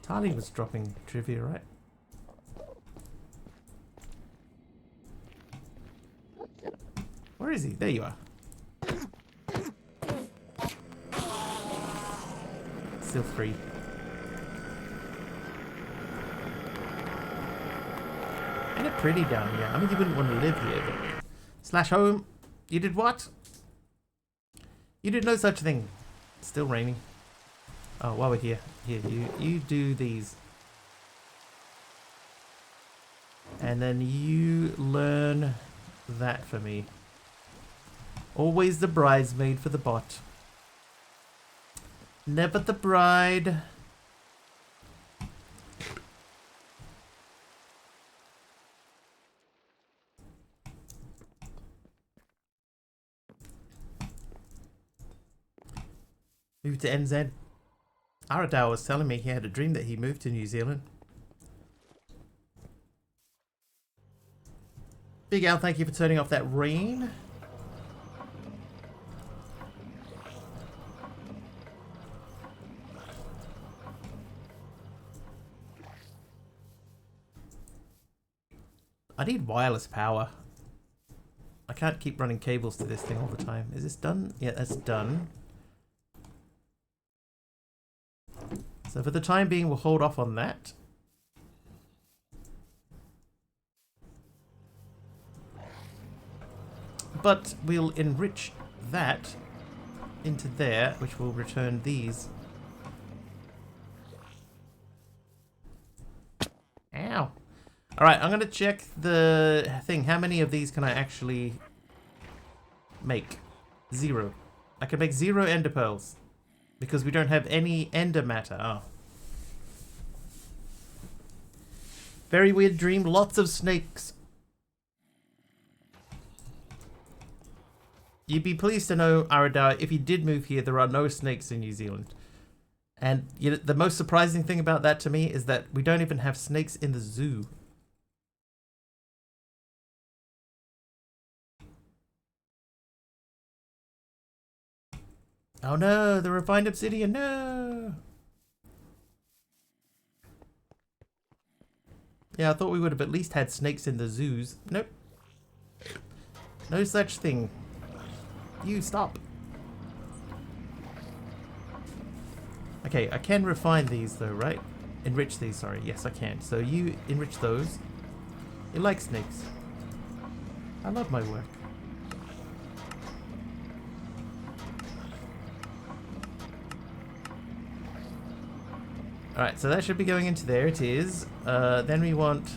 Tali was dropping trivia, right? Where is he? There you are. Still free. Ain't it pretty down here? I mean, you wouldn't want to live here, but... Slash home. You did what? You did no such thing. It's still raining. Oh, while we're here. Here, you do these. And then you learn that for me. Always the bridesmaid for the bot. Never the bride. Moved to NZ. Aradawa was telling me he had a dream that he moved to New Zealand. Big Al, thank you for turning off that rain. I need wireless power. I can't keep running cables to this thing all the time. Is this done? Yeah, that's done. So for the time being, we'll hold off on that. But we'll enrich that into there, which will return these. Ow. Alright, I'm going to check the thing. How many of these can I actually make? 0. I can make 0 ender pearls. Because we don't have any ender matter. Oh. Very weird dream. Lots of snakes. You'd be pleased to know, Aradawa, if you did move here, there are no snakes in New Zealand. And you know, the most surprising thing about that to me is that we don't even have snakes in the zoo. Oh no, the refined obsidian, no! Yeah, I thought we would have at least had snakes in the zoos. Nope. No such thing. You stop. Okay, I can refine these though, right? Enrich these, sorry. Yes, I can. So you enrich those. You like snakes. I love my work. Alright, so that should be going into there. It is. Then we want...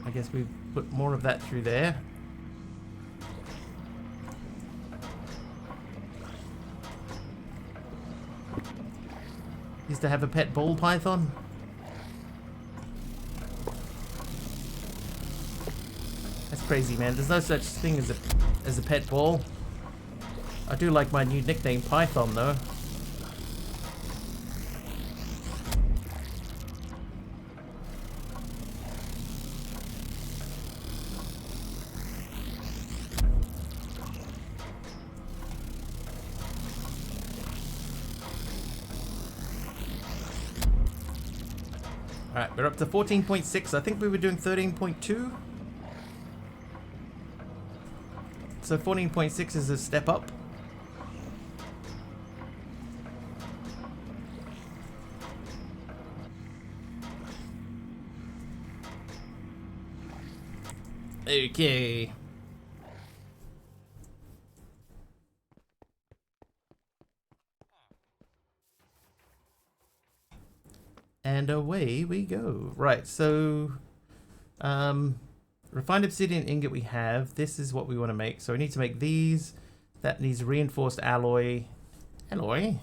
I guess we put more of that through there. Used to have a pet ball python. That's crazy, man. There's no such thing as a pet ball. I do like my new nickname, Python, though. Alright, we're up to 14.6. I think we were doing 13.2. So 14.6 is a step up. Okay. And away we go. Right, so refined obsidian ingot we have. This is what we want to make. So we need to make these. That needs reinforced alloy. Alloy?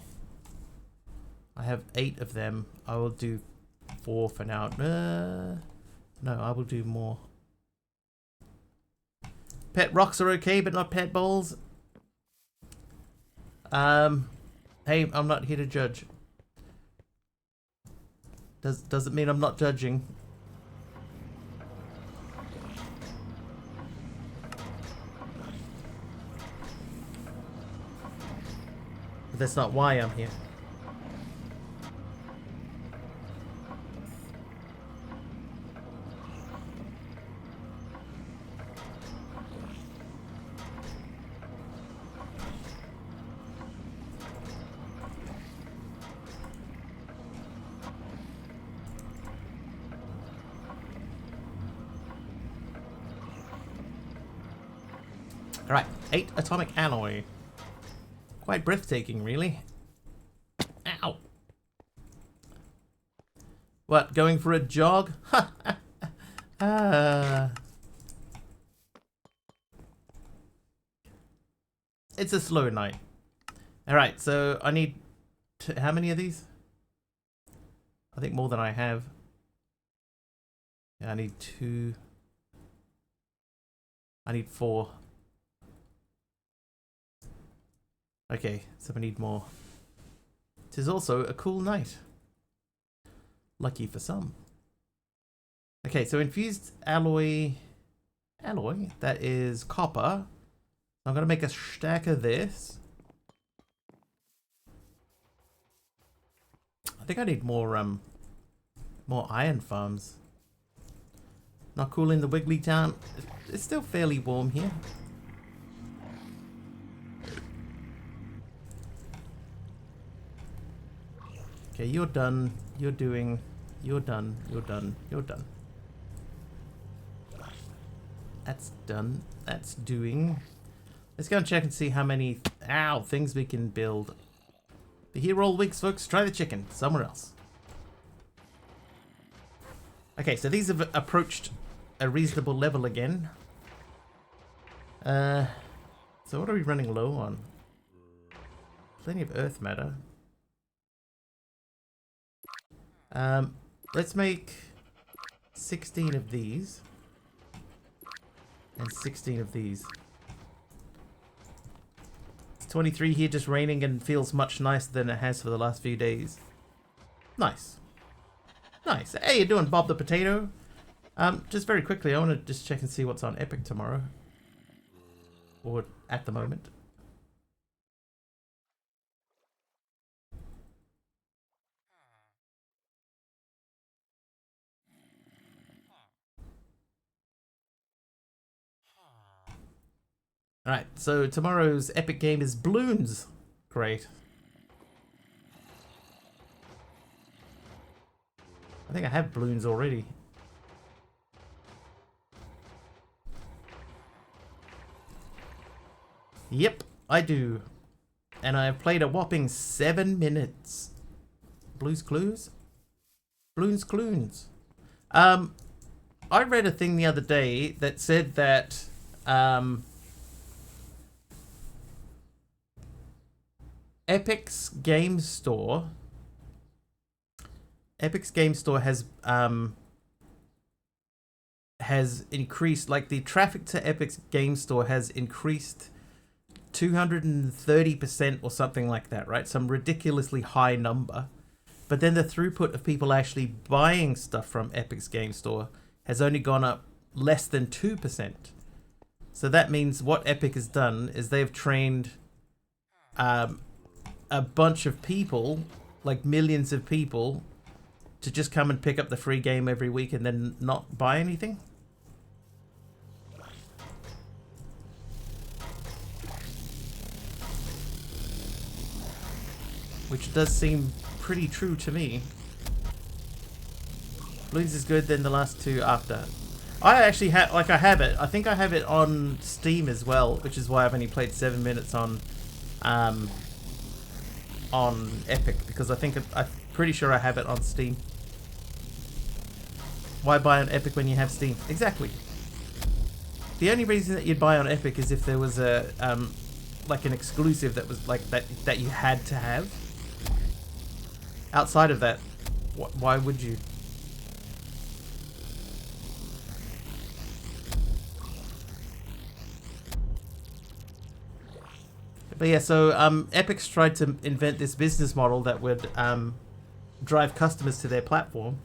I have 8 of them. I will do 4 for now. No, I will do more. Pet rocks are okay, but not pet balls. Hey, I'm not here to judge. Doesn't mean I'm not judging. But that's not why I'm here. Alright, 8 atomic alloy. Quite breathtaking, really. Ow! What, going for a jog? It's a slow night. Alright, so I need... how many of these? I think more than I have. Yeah, I need 2. I need 4. Okay, so we need more. It is also a cool night. Lucky for some. Okay, so infused alloy. That is copper. I'm gonna make a stack of this. I think I need more iron farms. Not cool in the Wiggly Town. It's still fairly warm here. Okay, you're done. You're doing. You're done. You're done. You're done. That's done. That's doing. Let's go and check and see how many things we can build. Be here all weeks, folks. Try the chicken somewhere else. Okay, so these have approached a reasonable level again. So what are we running low on? Plenty of earth matter. Let's make 16 of these and 16 of these. It's 23 here, just raining, and feels much nicer than it has for the last few days. Nice. Nice. Hey, you doing, Bob the Potato? Just very quickly, I want to just check and see what's on Epic tomorrow. Or at the moment. Alright, so tomorrow's epic game is Bloons. Great. I think I have Bloons already. Yep, I do. And I have played a whopping 7 minutes. Blues Clues? Bloons Clunes. I read a thing the other day that said that Epic's Game Store has increased, like the traffic to Epic's Game Store has increased 230% or something like that, right? Some ridiculously high number. But then the throughput of people actually buying stuff from Epic's Game Store has only gone up less than 2%. So that means what Epic has done is they've trained a bunch of people, like millions of people, to just come and pick up the free game every week and then not buy anything. Which does seem pretty true to me. Bloons is good, then the last two after. I actually have, like, I have it. I think I have it on Steam as well, which is why I've only played 7 minutes on Epic, because I'm pretty sure I have it on Steam. Why buy on Epic when you have Steam? Exactly. The only reason that you'd buy on Epic is if there was a like an exclusive that was like that you had to have. Outside of that, why would you? But yeah, so Epic's tried to invent this business model that would drive customers to their platform,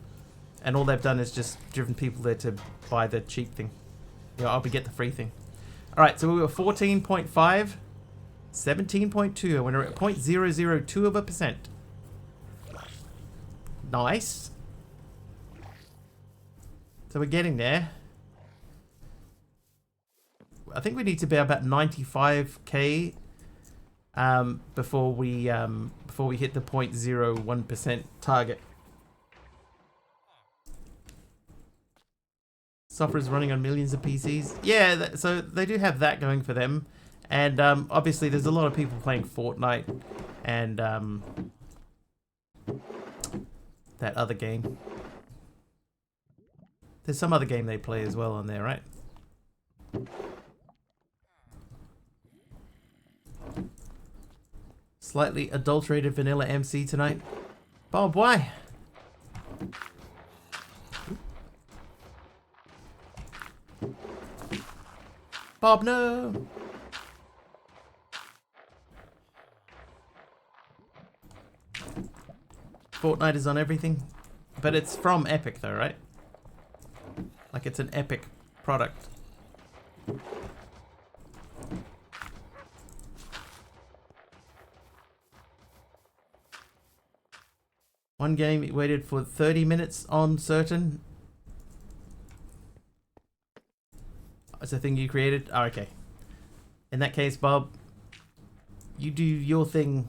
and all they've done is just driven people there to buy the cheap thing. You know, I'll be get the free thing. All right, so we were 14.5, 17.2, and we're at 0.002%. Nice. So we're getting there. I think we need to be about 95k before we hit the 0.01% target. Software is running on millions of PCs. Yeah, so they do have that going for them, and obviously there's a lot of people playing Fortnite and that other game. There's some other game they play as well on there, right? Slightly adulterated vanilla MC tonight. Bob, why? Bob, no! Fortnite is on everything. But it's from Epic though, right? Like it's an Epic product. One game it waited for 30 minutes on certain. It's a thing you created? Oh, okay. In that case, Bob, you do your thing.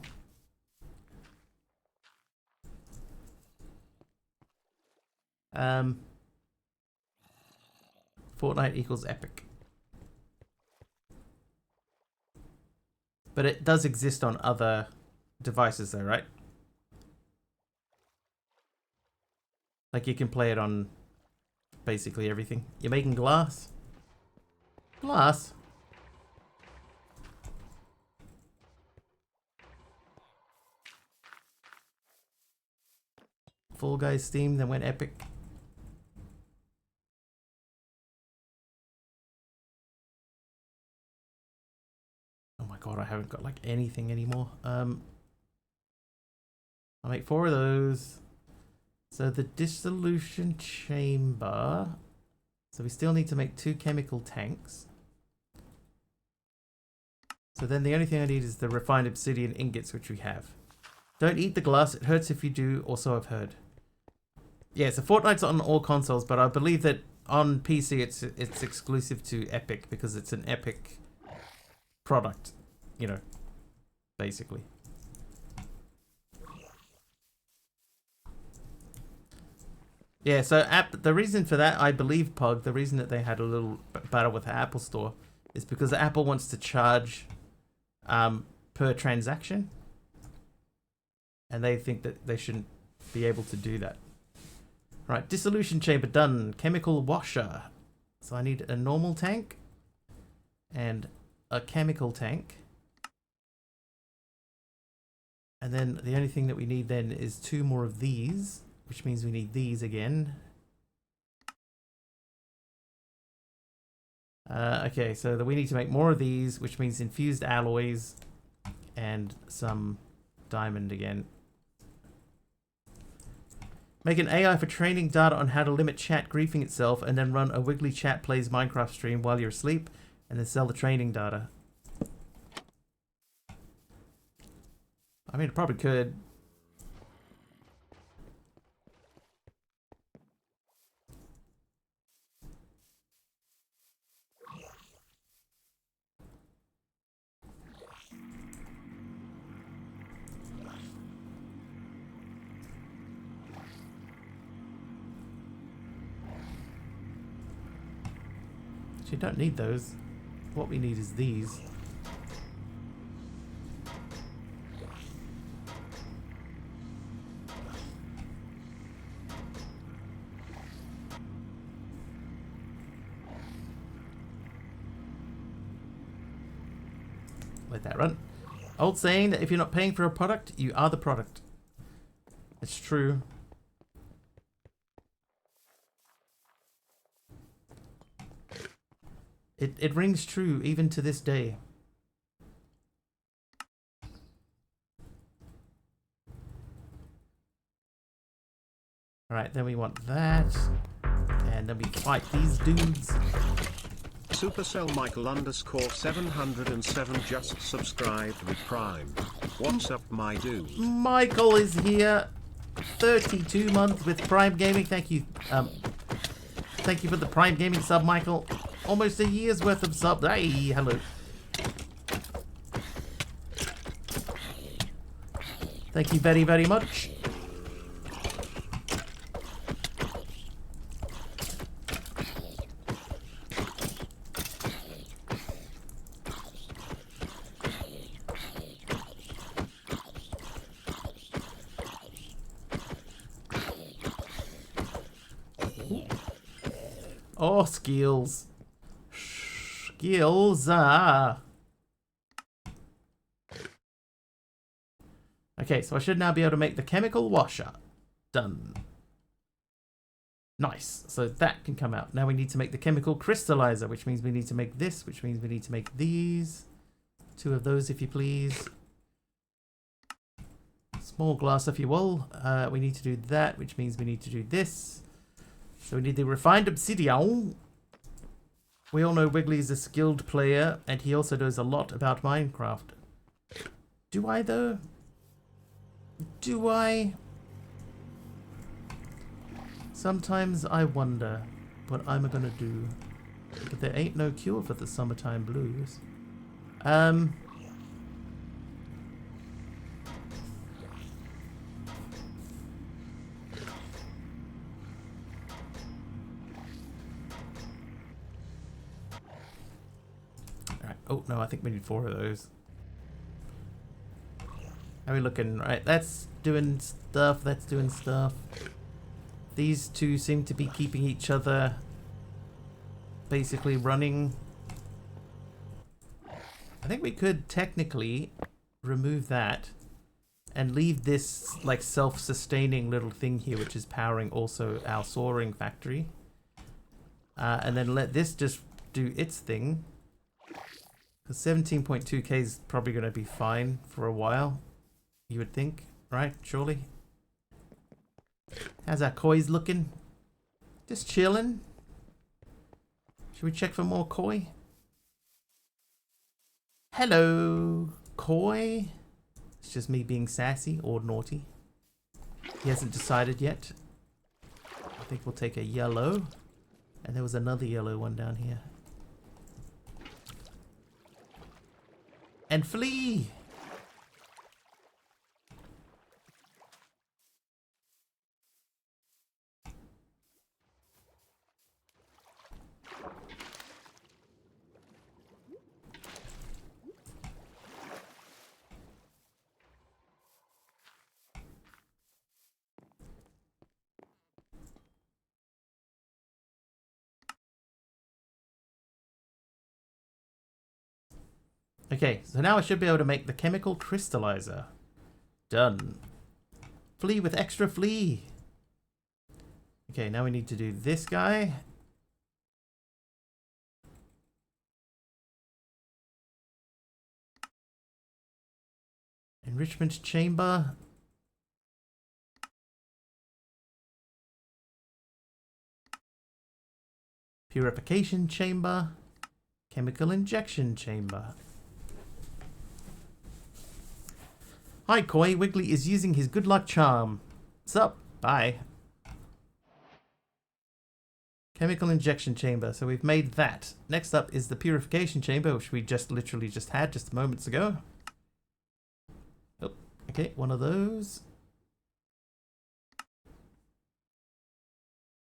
Fortnite equals Epic. But it does exist on other devices though, right? Like you can play it on basically everything. You're making glass? Glass? Fall Guys Steam, then went Epic. Oh my god, I haven't got like anything anymore. I'll make 4 of those. So the dissolution chamber. So we still need to make 2 chemical tanks. So then the only thing I need is the refined obsidian ingots, which we have. Don't eat the glass, it hurts if you do, also I've heard. Yeah, so Fortnite's on all consoles, but I believe that on PC it's exclusive to Epic because it's an Epic product, you know, basically. Yeah, so the reason for that, I believe, Pug, the reason that they had a little battle with the Apple Store is because Apple wants to charge per transaction. And they think that they shouldn't be able to do that. Right, dissolution chamber done. Chemical washer. So I need a normal tank and a chemical tank. And then the only thing that we need then is 2 more of these, which means we need these again. Okay, so we need to make more of these, which means infused alloys and some diamond again. Make an AI for training data on how to limit chat griefing itself, and then run a Wiggly Chat Plays Minecraft stream while you're asleep, and then sell the training data. I mean, it probably could. So you don't need those. What we need is these. Let that run. Old saying that if you're not paying for a product, you are the product. It's true. It rings true even to this day. Right, then we want that. And then we fight these dudes. Supercell Michael _707 just subscribed with Prime. What's up, my dude? Michael is here. 32 months with Prime Gaming. Thank you. Thank you for the Prime Gaming sub, Michael. Almost a year's worth of sub. Hey, hello. Thank you very, very much. Oh, skills. Skills. Okay, so I should now be able to make the chemical washer. Done. Nice. So that can come out. Now we need to make the chemical crystallizer, which means we need to make this, which means we need to make these. 2 of those, if you please. Small glass, if you will. We need to do that, which means we need to do this. So we need the refined obsidian. We all know Wiggly is a skilled player, and he also knows a lot about Minecraft. Do I, though? Do I? Sometimes I wonder what I'm gonna do. But there ain't no cure for the summertime blues. Alright. Oh, no, I think we need 4 of those. How are we looking? Right, that's doing stuff, that's doing stuff. These 2 seem to be keeping each other basically running. I think we could technically remove that and leave this like self-sustaining little thing here, which is powering also our soaring factory. And then let this just do its thing. Because 17.2k is probably going to be fine for a while. You would think, right? Surely. How's our koi's looking? Just chilling. Should we check for more koi? Hello, koi. It's just me being sassy or naughty. He hasn't decided yet. I think we'll take a yellow. And there was another yellow one down here. And flee! Okay, so now I should be able to make the chemical crystallizer. Done. Flee with extra flee. Okay, now we need to do this guy. Enrichment chamber. Purification chamber. Chemical injection chamber. Hi, Koi. Wiggly is using his good luck charm. What's up? Bye. Chemical injection chamber. So we've made that. Next up is the purification chamber, which we just literally just had just moments ago. Oh, okay, one of those.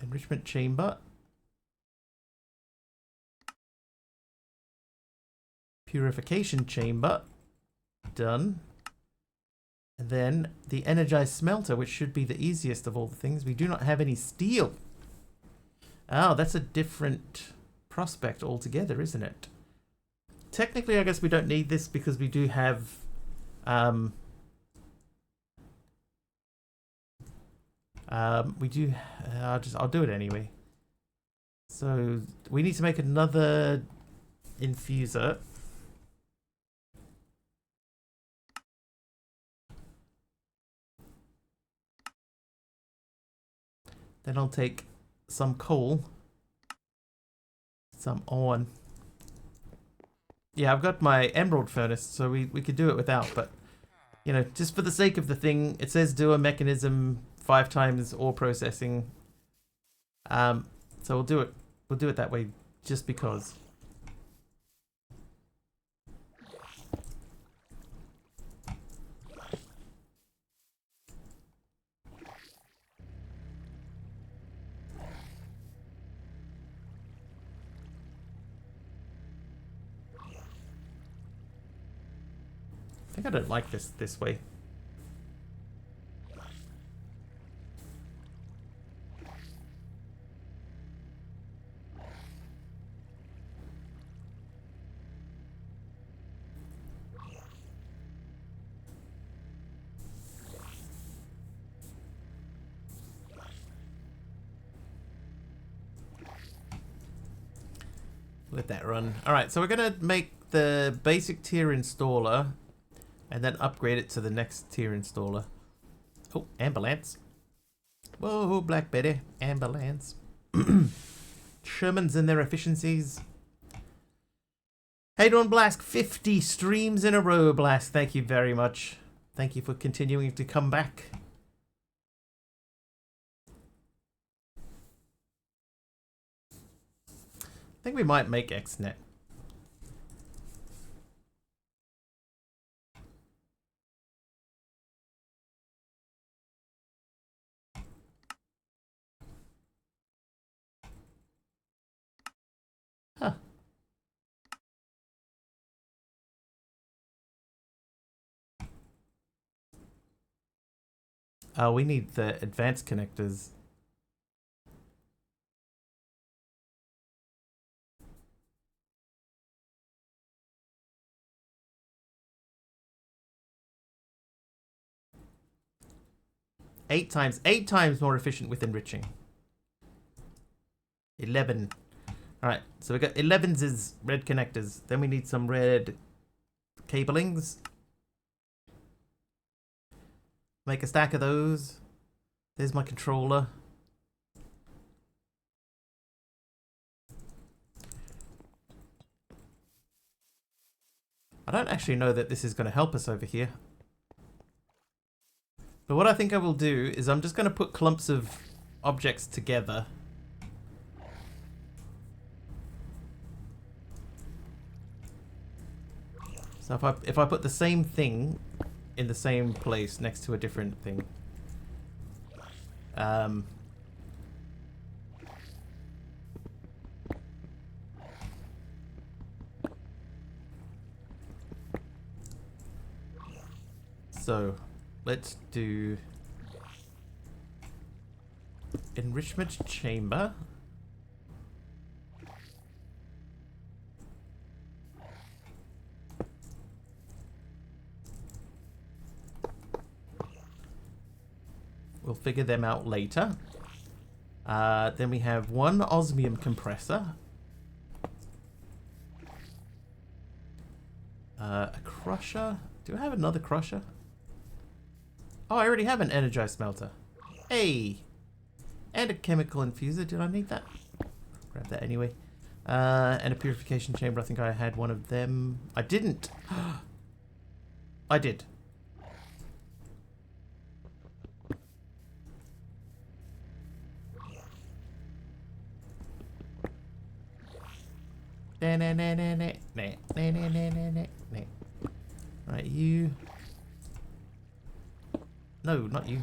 Enrichment chamber. Purification chamber. Done. And then the energized smelter, which should be the easiest of all the things. We do not have any steel. Oh, that's a different prospect altogether, isn't it? Technically, I guess we don't need this because we do have I'll do it anyway. So we need to make another infuser. Then I'll take some coal, some iron. Yeah, I've got my emerald furnace, so we could do it without, but, you know, just for the sake of the thing, it says do a mechanism 5 times ore processing. So we'll do it. We'll do it that way, just because. I think I don't like this way. Let that run. Alright, so we're gonna make the basic tier installer and then upgrade it to the next tier installer. Oh, ambulance. Whoa, Black Betty. Ambulance. Shermans and their efficiencies. Hey, Dawn Blask, 50 streams in a row, Blask. Thank you very much. Thank you for continuing to come back. I think we might make XNet. Huh. Oh, we need the advanced connectors. Eight times more efficient with enriching. 11. Alright, so we got 11s is red connectors. Then we need some red cablings. Make a stack of those. There's my controller. I don't actually know that this is going to help us over here. But what I think I will do is I'm just going to put clumps of objects together. So if I put the same thing in the same place next to a different thing. So let's do enrichment chamber. We'll figure them out later. Then we have one osmium compressor. A crusher. Do I have another crusher? Oh, I already have an energized smelter. Hey! And a chemical infuser. Did I need that? Grab that anyway. And a purification chamber. I think I had one of them. I didn't. I did. Right, you. No, not you.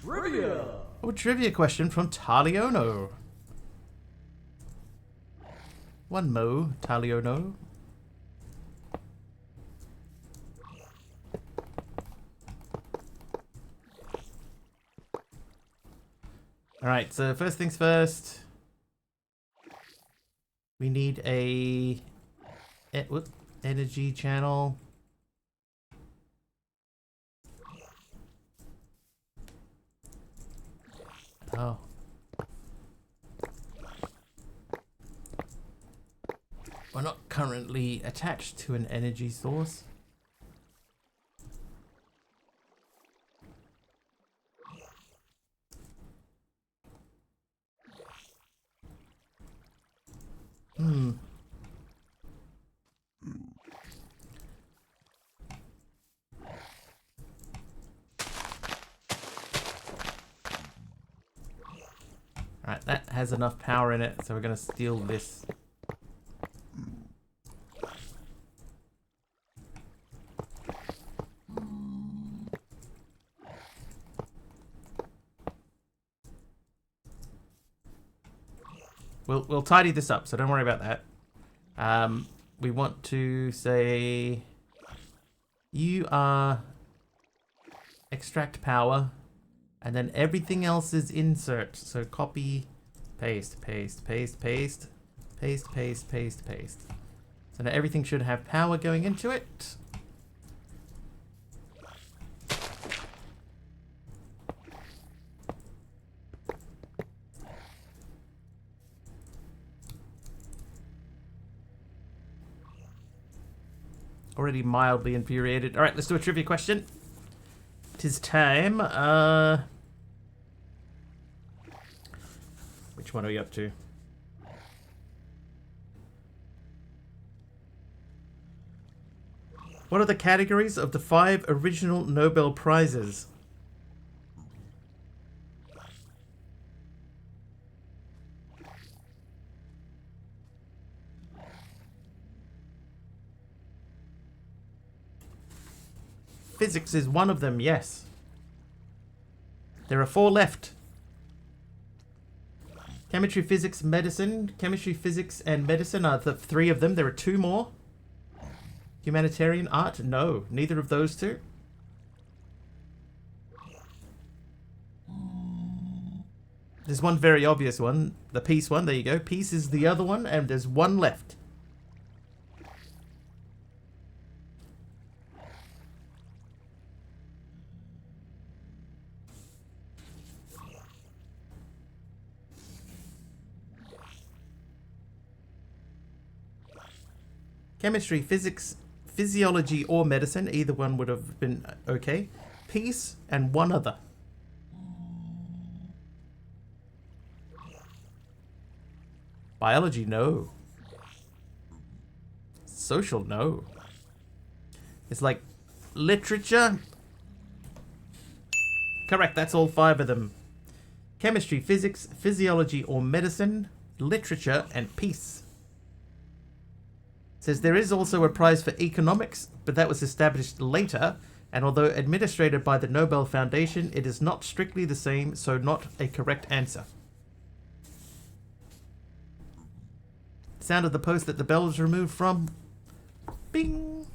Trivia! Oh, trivia question from Taliono. One mo, Taliono. Alright, so first things first. We need a energy channel. Oh. We're not currently attached to an energy source. Alright, that has enough power in it, so we're going to steal this. We'll tidy this up, so don't worry about that. We want to say you are extract power, and then everything else is insert. So copy, paste, paste, paste, paste, paste, paste, paste, paste. So now everything should have power going into it. Already mildly infuriated. Alright, let's do a trivia question. 'Tis time. Which one are we up to? What are the categories of the 5 original Nobel Prizes? Physics is one of them, yes. There are 4 left. Chemistry, physics, medicine. Chemistry, physics, and medicine are the 3 of them. There are 2 more. Humanitarian art? No, neither of those 2. There's one very obvious one. The peace one, there you go. Peace is the other one, and there's 1 left. Chemistry, physics, physiology, or medicine. Either one would have been okay. Peace and 1 other. Biology, no. Social, no. It's like literature. Correct, that's all 5 of them. Chemistry, physics, physiology, or medicine, literature, and peace. Says there is also a prize for economics, but that was established later, and although administered by the Nobel Foundation, it is not strictly the same, so not a correct answer. Sound of the post that the bell was removed from. Bing!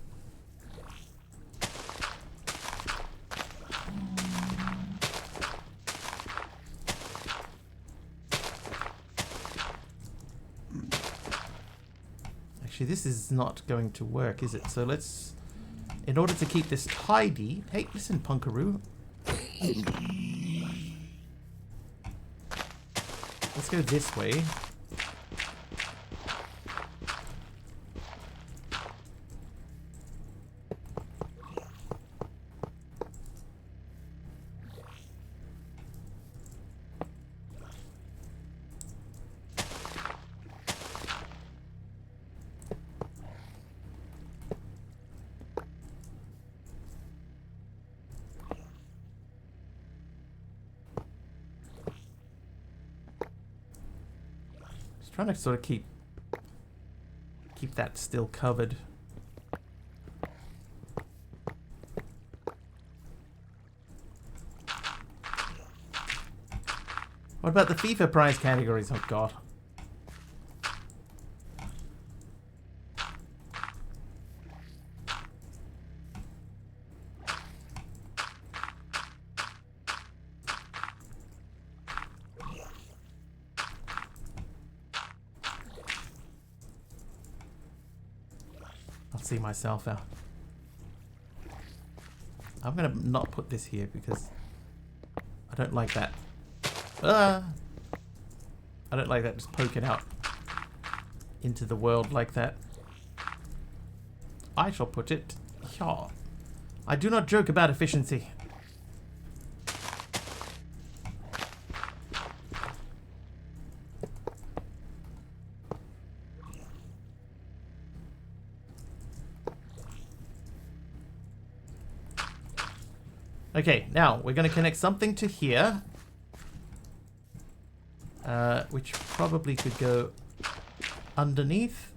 Actually, this is not going to work, is it? So let's... In order to keep this tidy... Hey, listen, Punkaroo. Let's go this way. Trying to sort of keep that still covered. What about the FIFA prize categories? Oh god. see myself out. I'm gonna not put this here because I don't like that. I don't like that just poking out into the world like that. I shall put it here. I do not joke about efficiency. Okay, now we're going to connect something to here. Which probably could go underneath.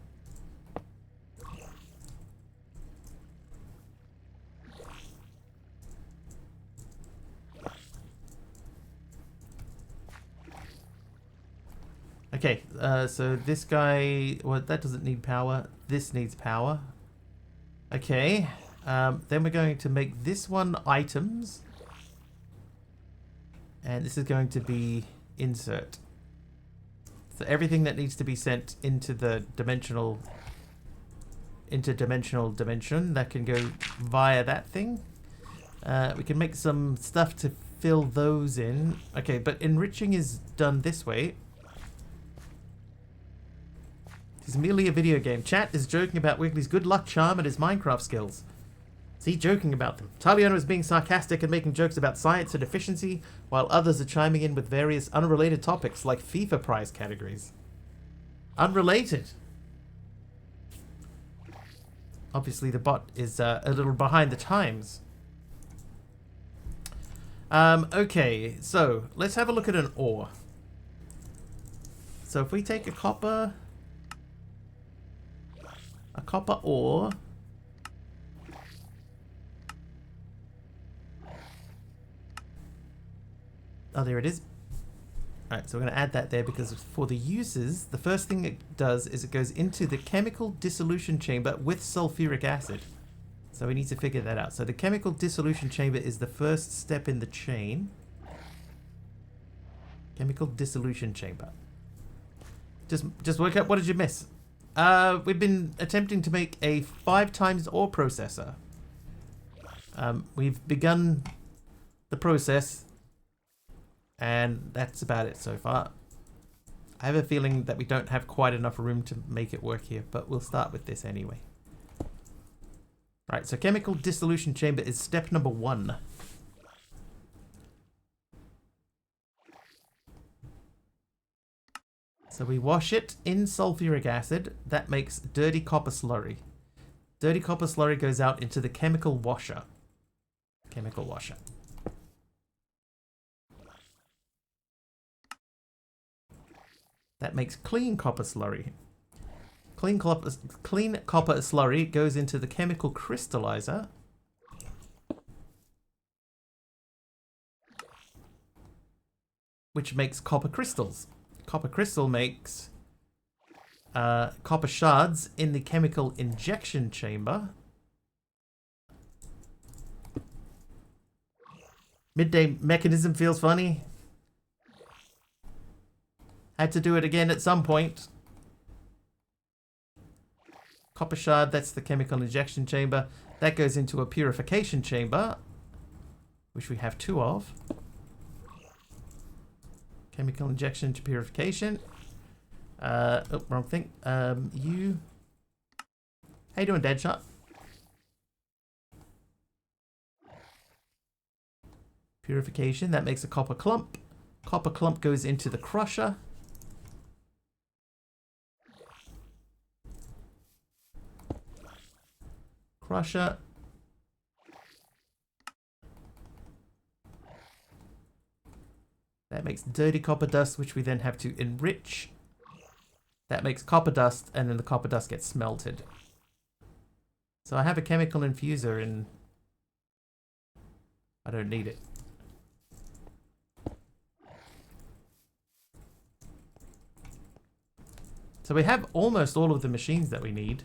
Okay, so this guy, well, that doesn't need power. This needs power. Okay, then we're going to make this one items. And this is going to be insert. So everything that needs to be sent into the dimensional dimension, that can go via that thing. We can make some stuff to fill those in. Okay, but enriching is done this way. It's merely a video game. Chat is joking about Wiggly's good luck charm and his Minecraft skills. See, joking about them. Taliano is being sarcastic and making jokes about science and efficiency, while others are chiming in with various unrelated topics like FIFA prize categories. Unrelated. Obviously, the bot is a little behind the times. Okay, so let's have a look at an ore. So if we take a copper ore. Oh, there it is. Alright, so we're going to add that there because for the uses, the first thing it does is it goes into the chemical dissolution chamber with sulfuric acid. So we need to figure that out. So the chemical dissolution chamber is the first step in the chain. Chemical dissolution chamber. Just work out, what did you miss? We've been attempting to make a 5 times ore processor. We've begun the process. And that's about it so far. I have a feeling that we don't have quite enough room to make it work here, but we'll start with this anyway. Right, so chemical dissolution chamber is step number 1. So we wash it in sulfuric acid. That makes dirty copper slurry. Dirty copper slurry goes out into the chemical washer. Chemical washer. That makes clean copper slurry. Clean copper slurry goes into the chemical crystallizer. Which makes copper crystals. Copper crystal makes copper shards in the chemical injection chamber. Midday mechanism feels funny. Had to do it again at some point. Copper shard, that's the chemical injection chamber. That goes into a purification chamber, which we have 2 of. Chemical injection to purification. Oh, wrong thing. You. How you doing, Deadshot? Purification, that makes a copper clump. Copper clump goes into the crusher. Crusher. That makes dirty copper dust, which we then have to enrich. That makes copper dust, and then the copper dust gets smelted. So I have a chemical infuser and I don't need it. So we have almost all of the machines that we need.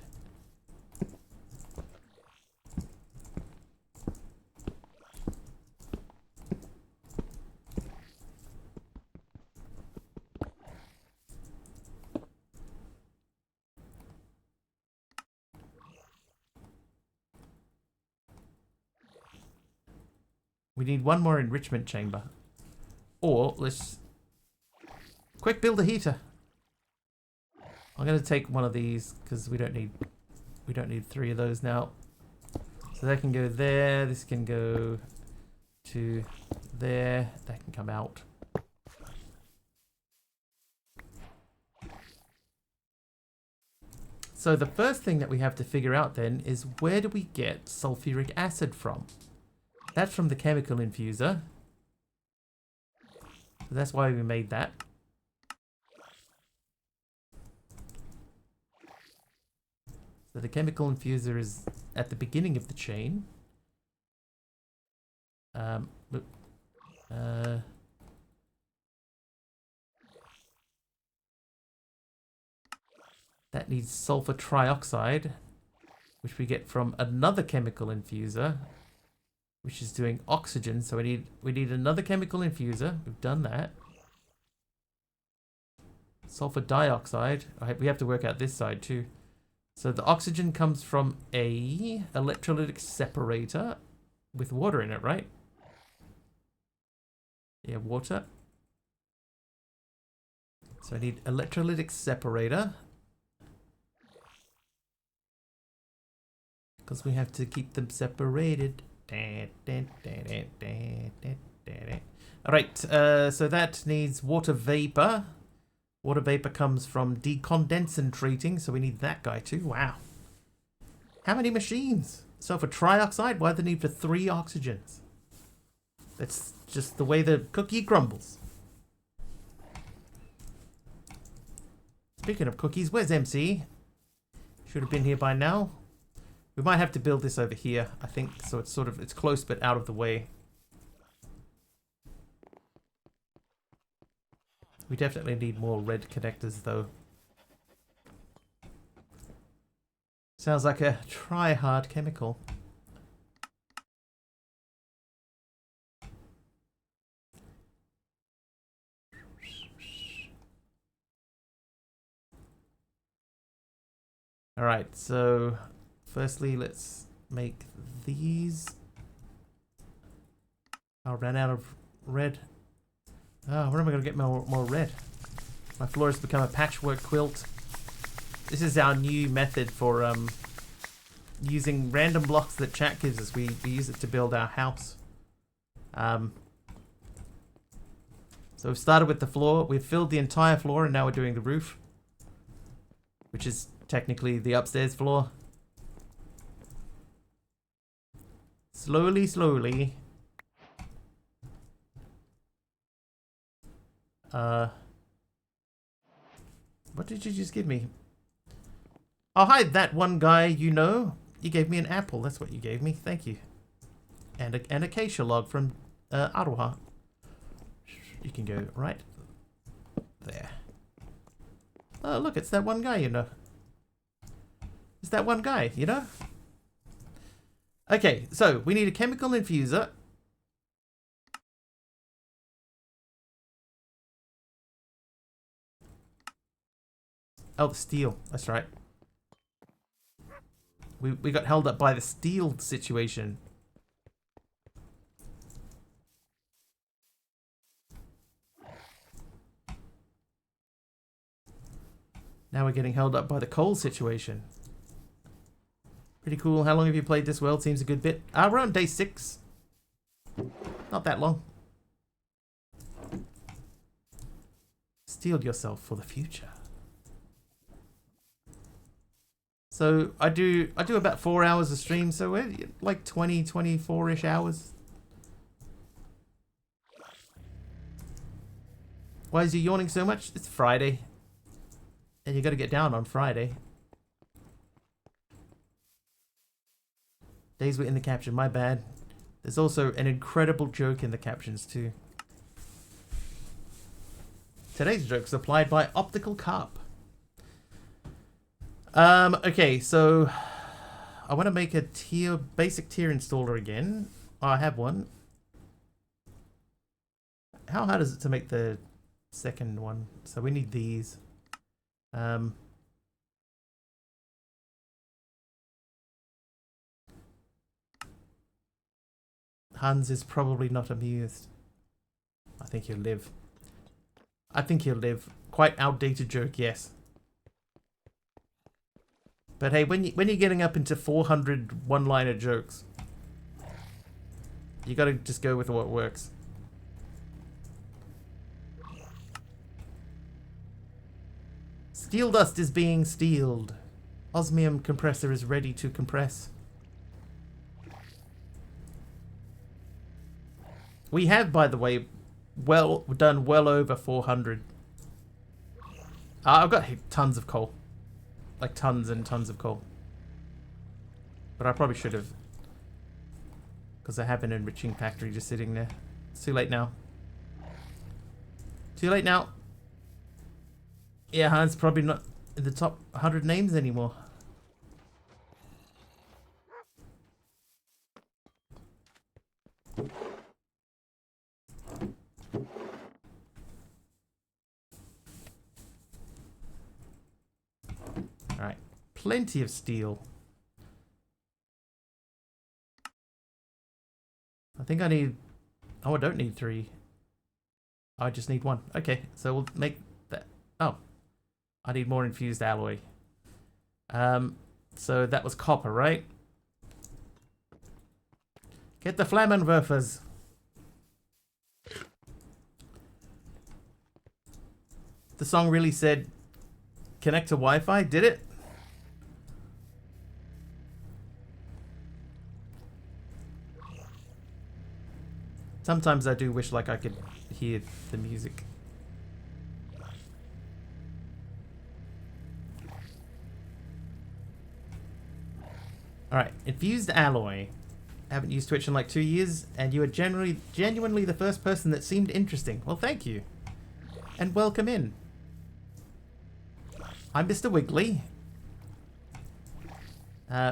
We need one more enrichment chamber. Or let's quick build a heater. I'm gonna take one of these because we don't need 3 of those now. So that can go there. This can go to there. That can come out. So the first thing that we have to figure out then is where do we get sulfuric acid from? That's from the chemical infuser. So that's why we made that. So the chemical infuser is at the beginning of the chain. That needs sulfur trioxide, which we get from another chemical infuser, which is doing oxygen. So we need another chemical infuser. We've done that. Sulfur dioxide. We have to work out this side too. So the oxygen comes from a electrolytic separator with water in it, right? Yeah, water. So I need electrolytic separator. Because we have to keep them separated. Alright, so that needs water vapor. Water vapor comes from decondensating, so we need that guy too. Wow. How many machines? Sulfur trioxide? Why the need for 3 oxygens? That's just the way the cookie crumbles. Speaking of cookies, where's MC? Should have been here by now. We might have to build this over here, I think, so it's close but out of the way. We definitely need more red connectors though. Sounds like a try-hard chemical. Alright, so firstly let's make these. I ran out of red. Oh, where am I going to get more red? My floor has become a patchwork quilt. This is our new method for using random blocks that chat gives us. We use it to build our house. So we've started with the floor. We've filled the entire floor and now we're doing the roof, which is technically the upstairs floor. Slowly, slowly. What did you just give me? Oh, hi, that one guy you know. You gave me an apple. That's what you gave me. Thank you. And an acacia log from Aroha. You can go right there. Oh, look, it's that one guy you know. It's that one guy, you know? Okay, so we need a chemical infuser. Oh, the steel. That's right. We got held up by the steel situation. Now we're getting held up by the coal situation. Pretty cool. How long have you played this world? Seems a good bit. We're on day 6. Not that long. Steel yourself for the future. So I do about 4 hours of stream, so we're like 24-ish hours. Why is he yawning so much? It's Friday. And you gotta get down on Friday. Days were in the caption, my bad. There's also an incredible joke in the captions too. Today's joke is applied by Optical Carp. Okay, so I want to make a basic tier installer again. Oh, I have one. How hard is it to make the second one? So we need these. Hans is probably not amused. I think he'll live. I think he'll live. Quite outdated joke, yes. But hey, when you're getting up into 400 one-liner jokes, you gotta just go with what works. Steel dust is being steeled. Osmium compressor is ready to compress. We have, by the way, done well over 400. I've got tons of coal. Like tons and tons of coal. But I probably should have. Because I have an enriching factory just sitting there. It's too late now. Too late now. Yeah, Hans probably not in the top 100 names anymore. Alright, plenty of steel. I think I need... Oh, I don't need 3. I just need 1. Okay, so we'll make that... Oh, I need more infused alloy. So that was copper, right? Get the Flammenwerfers. The song really said connect to Wi-Fi, did it? Sometimes I do wish like I could hear the music. Alright, infused alloy. Haven't used Twitch in like 2 years, and you are genuinely the first person that seemed interesting. Well, thank you. And welcome in. I'm Mr. Wiggly.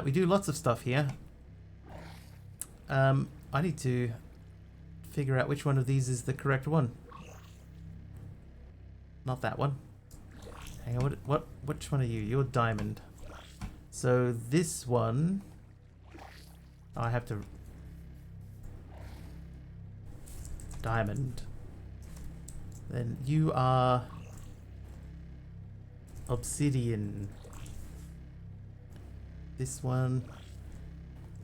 We do lots of stuff here. I need to figure out which one of these is the correct one. Not that one. Hang on, which one are you? You're diamond. So this one, I have to... Diamond. Then you are... Obsidian. This one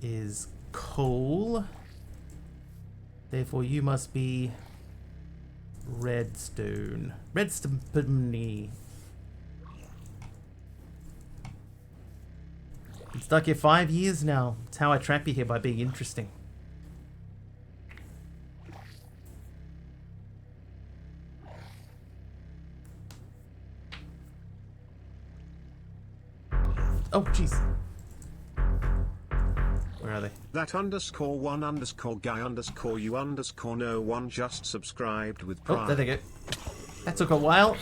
is coal. Therefore you must be redstone. Redstone. I'm stuck here 5 years now. It's how I trap you here, by being interesting. Oh, jeez. Where are they? That _1_guy_you_no1 just subscribed with Prime. Oh, there they go. That took a while.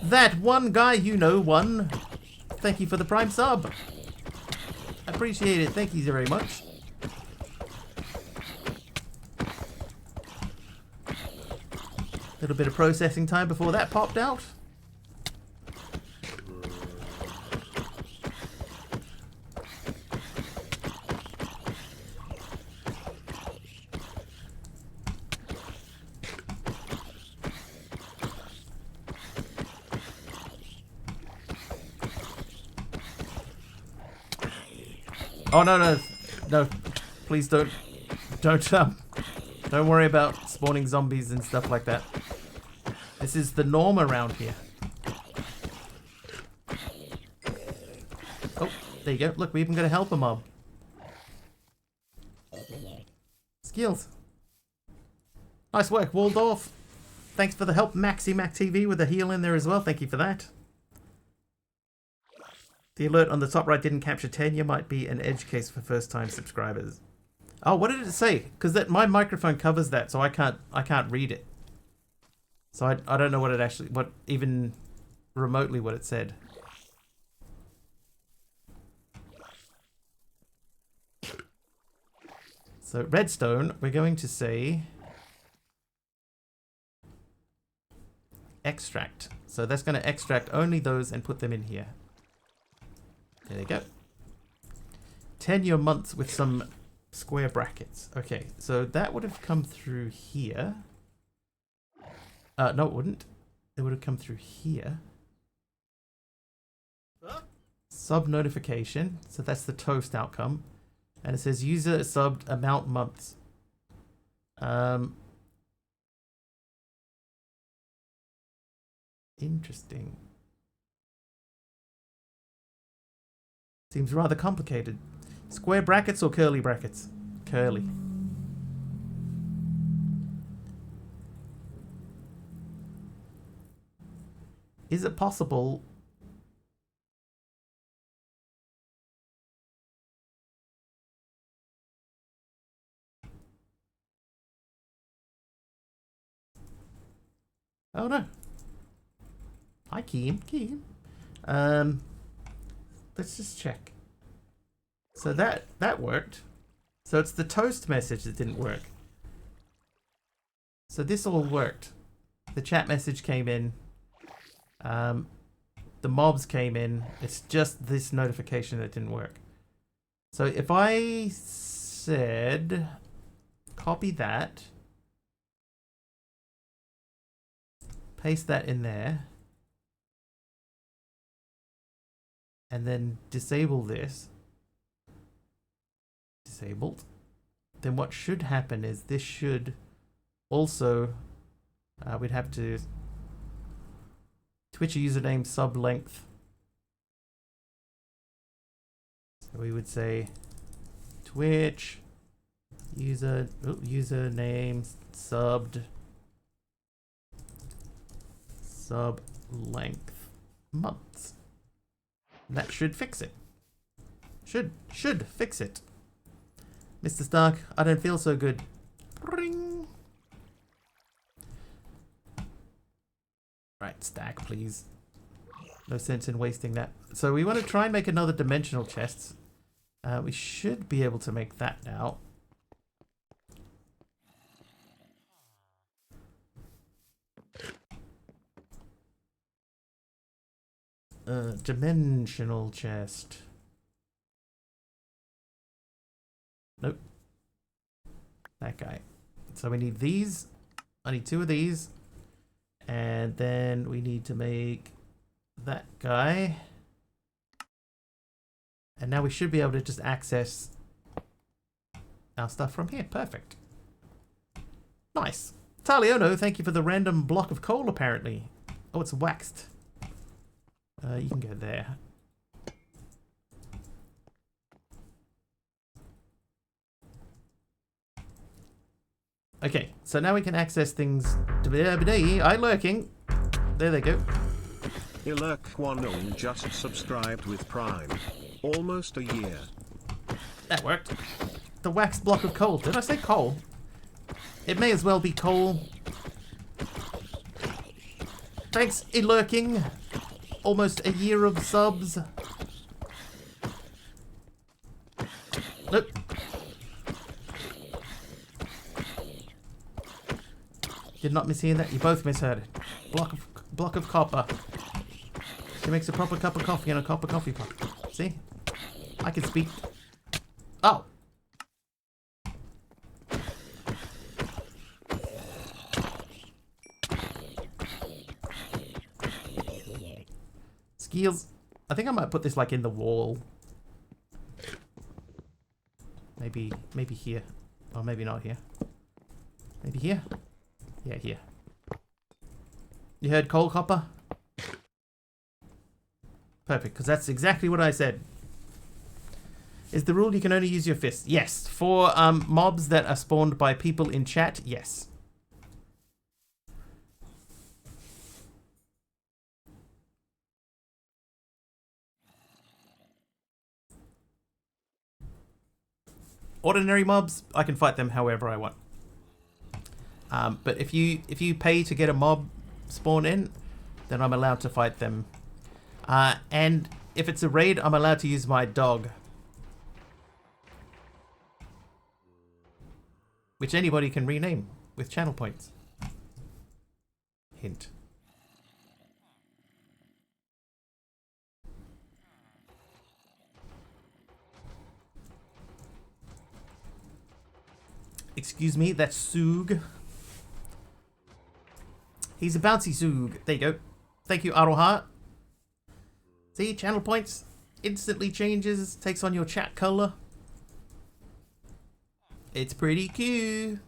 That one guy you know won. Thank you for the Prime sub. Appreciate it. Thank you very much. Little bit of processing time before that popped out. Oh no, please don't worry about spawning zombies and stuff like that. This is the norm around here. Oh, there you go. Look, we even got to help a mob. Skills. Nice work, Waldorf. Thanks for the help, Maxi Mac TV, with the heal in there as well. Thank you for that. The alert on the top right didn't capture tenure. Might be an edge case for first-time subscribers. Oh, what did it say? Because my microphone covers that, so I can't read it. So I don't know what it actually, even remotely what it said. So redstone, we're going to say extract. So that's going to extract only those and put them in here. There you go. Tenure months with some square brackets. Okay, so that would have come through here. No, it wouldn't. It would have come through here. Sub notification. So that's the toast outcome. And it says user subbed amount months. Interesting. Seems rather complicated. Square brackets or curly brackets? Curly. Is it possible? Oh no. Hi, Keem. Let's just check. So that worked. So it's the toast message that didn't work. So this all worked. The chat message came in. The mobs came in. It's just this notification that didn't work. So if I said copy that, paste that in there, and then disable this, disabled, then what should happen is this should also, we'd have to Twitch username sub length. So we would say Twitch username sub length months. And that should fix it. Should fix it. Mr. Stark, I don't feel so good. Ring. Right, stack, please. No sense in wasting that. So we want to try and make another dimensional chest. We should be able to make that now. Dimensional chest. Nope. That guy. So we need these. I need 2 of these. And then we need to make that guy. And now we should be able to just access our stuff from here. Perfect. Nice. Taliono, thank you for the random block of coal, apparently. Oh, it's waxed. You can go there. Okay, so now we can access things. I lurking. There they go. Ilurk10 just subscribed with Prime. Almost a year. That worked. The waxed block of coal. Did I say coal? It may as well be coal. Thanks, Ilurking. Almost a year of subs. Nope. Did not mishear that. You both misheard it. Block of copper. She makes a proper cup of coffee in a copper coffee pot. See? I can speak. Oh. Skills. I think I might put this like in the wall. Maybe here. Or maybe not here. Maybe here? Yeah, here. You heard coal copper? Perfect, because that's exactly what I said. Is the rule you can only use your fists? Yes. For mobs that are spawned by people in chat, yes. Ordinary mobs, I can fight them however I want. But if you pay to get a mob spawn in, then I'm allowed to fight them. And if it's a raid, I'm allowed to use my dog. Which anybody can rename with channel points. Hint. Excuse me, that's Soog. He's a bouncy Zoog. There you go. Thank you, Aroha. See, channel points instantly changes, takes on your chat color. It's pretty cute.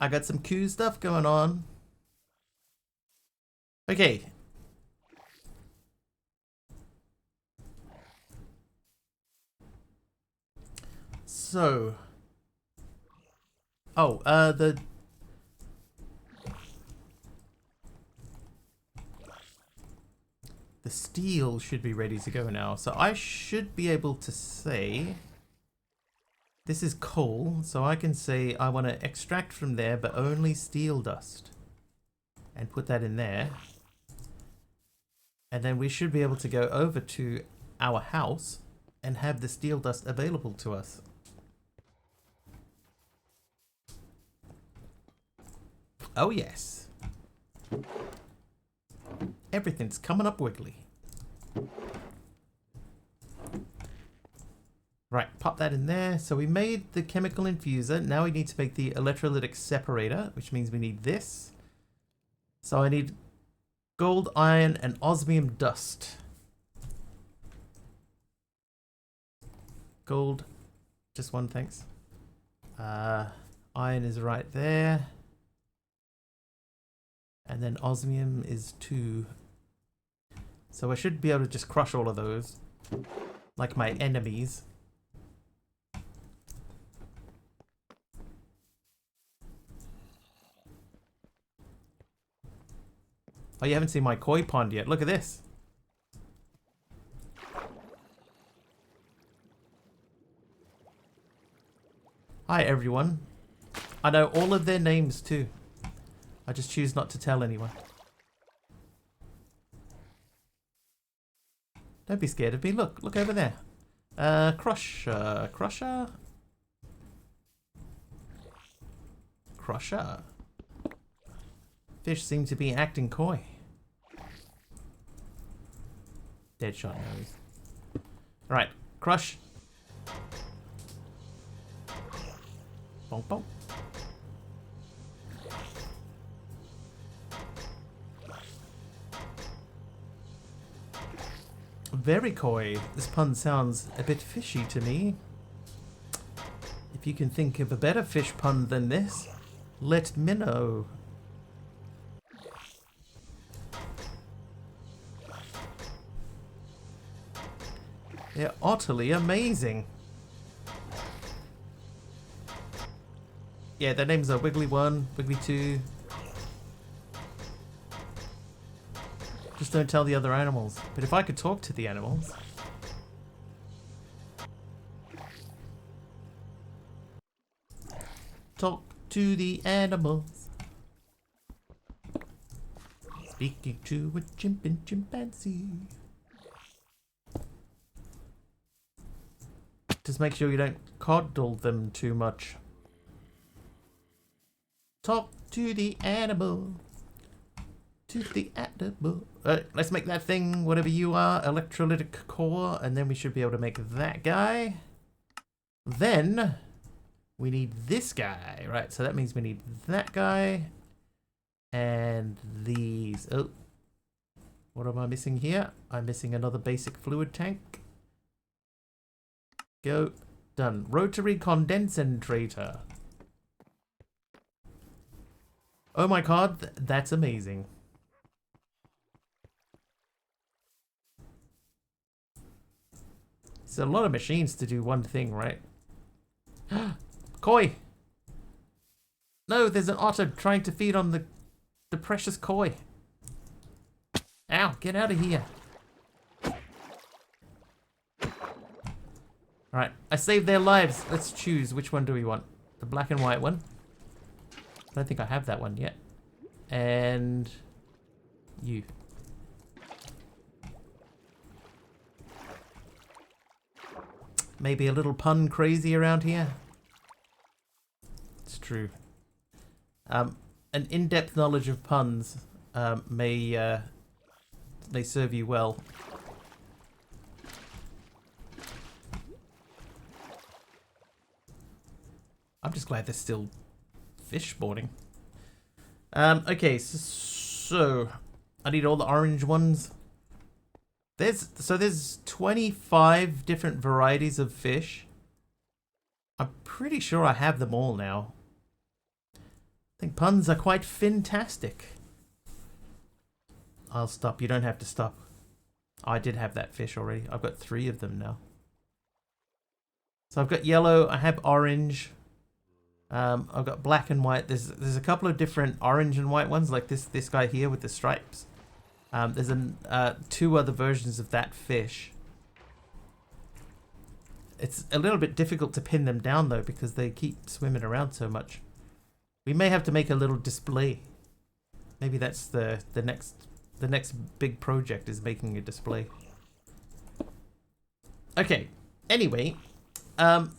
I got some cool stuff going on. Okay. So. Oh, the steel should be ready to go now. So I should be able to say this is coal, so I can say I want to extract from there, but only steel dust, and put that in there. And then we should be able to go over to our house and have the steel dust available to us. Oh yes. Everything's coming up wiggly. Right, pop that in there. So we made the chemical infuser. Now we need to make the electrolytic separator, which means we need this. So I need gold, iron, and osmium dust. Gold, just one, thanks. Iron is right there. And then osmium is 2. So I should be able to just crush all of those, like my enemies. Oh, you haven't seen my koi pond yet. Look at this. Hi, everyone. I know all of their names, too. I just choose not to tell anyone. Don't be scared of me. Look over there. Crusher. Fish seem to be acting coy. Deadshot knows. Right, crush. Bonk bonk. Very coy. This pun sounds a bit fishy to me. If you can think of a better fish pun than this, let me know. They're utterly amazing. Yeah, their names are Wiggly 1, Wiggly 2. Just don't tell the other animals. But if I could talk to the animals... Talk to the animals. Speaking to a chimpanzee. Just make sure you don't coddle them too much. Talk to the animal. To the animal. Let's make that thing, whatever you are, electrolytic core, and then we should be able to make that guy. Then we need this guy, right? So that means we need that guy and these. Oh, what am I missing here? I'm missing another basic fluid tank. Go. Done. Rotary condensator. Oh my god, that's amazing. It's a lot of machines to do one thing, right? Koi! No, there's an otter trying to feed on the precious koi. Ow, get out of here. Alright, I saved their lives. Let's choose. Which one do we want? The black and white one? I don't think I have that one yet. And you. Maybe a little pun crazy around here. It's true. An in-depth knowledge of puns may serve you well. I'm just glad there's still fish spawning. Okay, so I need all the orange ones. There's 25 different varieties of fish. I'm pretty sure I have them all now. I think puns are quite fantastic. I'll stop. You don't have to stop. I did have that fish already. I've got 3 of them now. So I've got yellow. I have orange. I've got black and white. There's a couple of different orange and white ones, like this guy here with the stripes. There's 2 other versions of that fish. It's a little bit difficult to pin them down though because they keep swimming around so much. We may have to make a little display. Maybe that's the next big project is making a display. Okay. Anyway,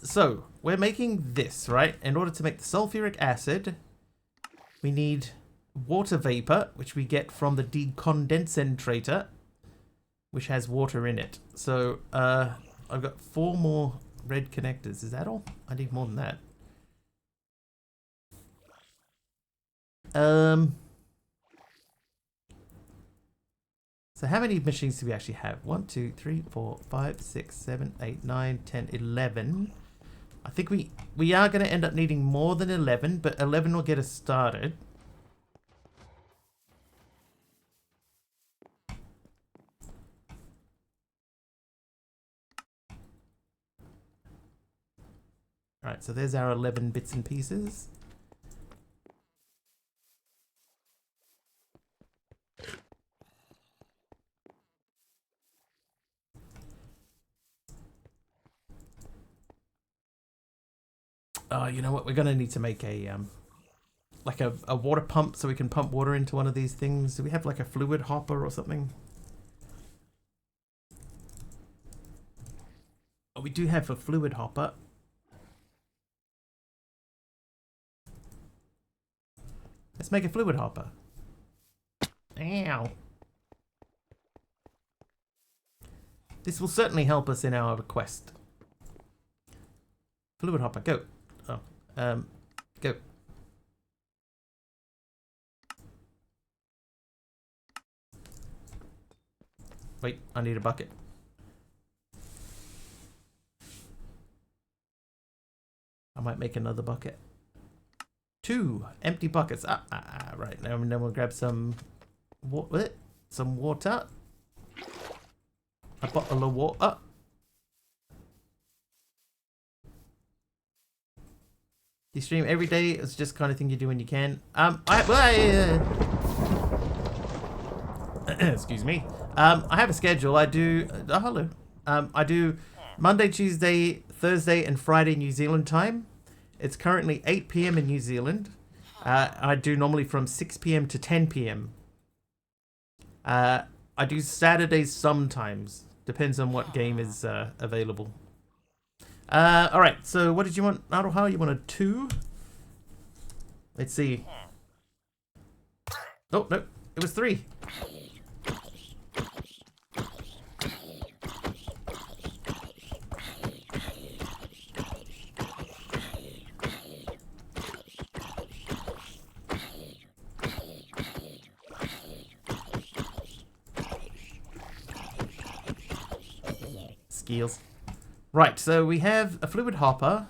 so we're making this, right? In order to make the sulfuric acid, we need water vapor, which we get from the decondensator, which has water in it. So I've got 4 more red connectors. Is that all? I need more than that. So how many machines do we actually have? 1, 2, 3, 4, 5, 6, 7, 8, 9, 10, 11. I think we are going to end up needing more than 11, but 11 will get us started. Alright, so there's our 11 bits and pieces. You know what? We're gonna need to make a like a water pump so we can pump water into one of these things. Do we have like a fluid hopper or something? Oh, we do have a fluid hopper. Let's make a fluid hopper. Ow. This will certainly help us in our quest. Fluid hopper, go. Oh, go. Wait, I need a bucket. I might make another bucket. 2 empty buckets. Right, now we'll grab some water. A bottle of water. You stream every day. It's just kind of thing you do when you can. Excuse me. I have a schedule. I do. Hello. I do Monday, Tuesday, Thursday, and Friday New Zealand time. It's currently 8 p.m. in New Zealand. I do normally from 6 p.m. to 10 p.m. I do Saturdays sometimes. Depends on what game is available. Alright, so what did you want, Naruha? You wanted 2? Let's see. Oh, no. It was 3. Skills. Right, so we have a fluid hopper.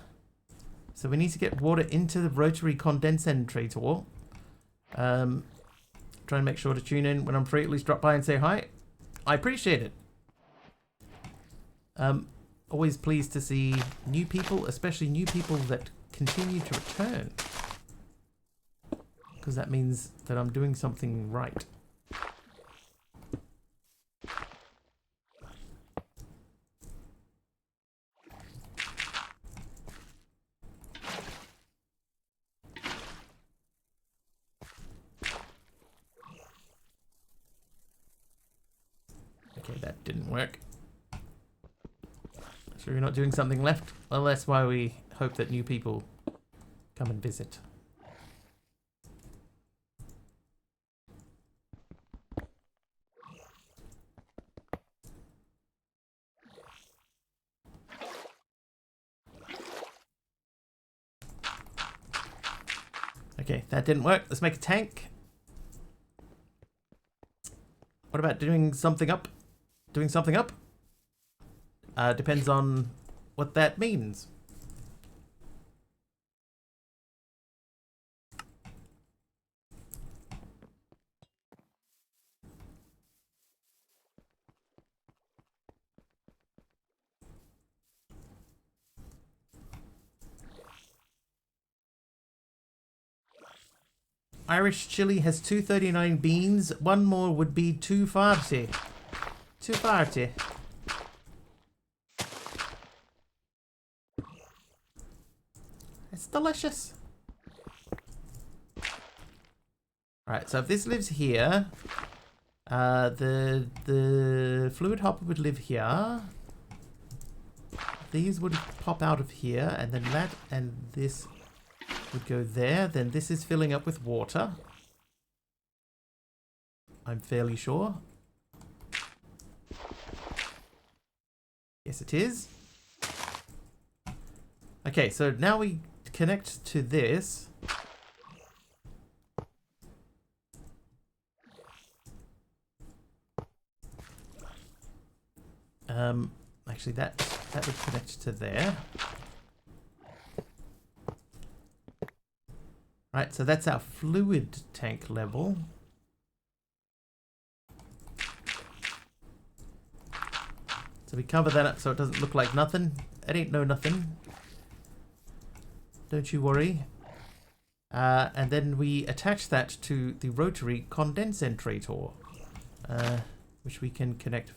So we need to get water into the rotary condensator. Try and make sure to tune in when I'm free. At least drop by and say hi. I appreciate it. Always pleased to see new people, especially new people that continue to return. Because that means that I'm doing something right. Okay, that didn't work. Sure you're not doing something left? Well, that's why we hope that new people come and visit. Okay, that didn't work. Let's make a tank. What about doing something up? Doing something up? Depends on what that means. Irish chili has 239 beans. One more would be 240. 240. It's delicious. Alright, so if this lives here, the fluid hopper would live here. These would pop out of here, and then that and this would go there. Then this is filling up with water. I'm fairly sure. Yes, it is. Okay, so now we connect to this. Actually, that would connect to there. Right, so that's our fluid tank level. So we cover that up so it doesn't look like nothing. It ain't no nothing. Don't you worry. And then we attach that to the rotary condensator, which we can connect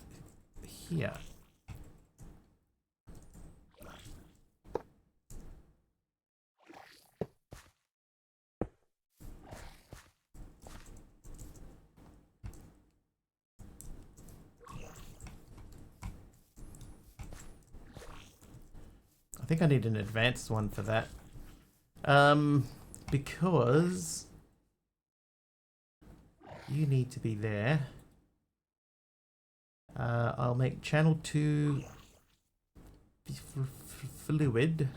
here. I think I need an advanced one for that. Because you need to be there. I'll make channel 2 fluid,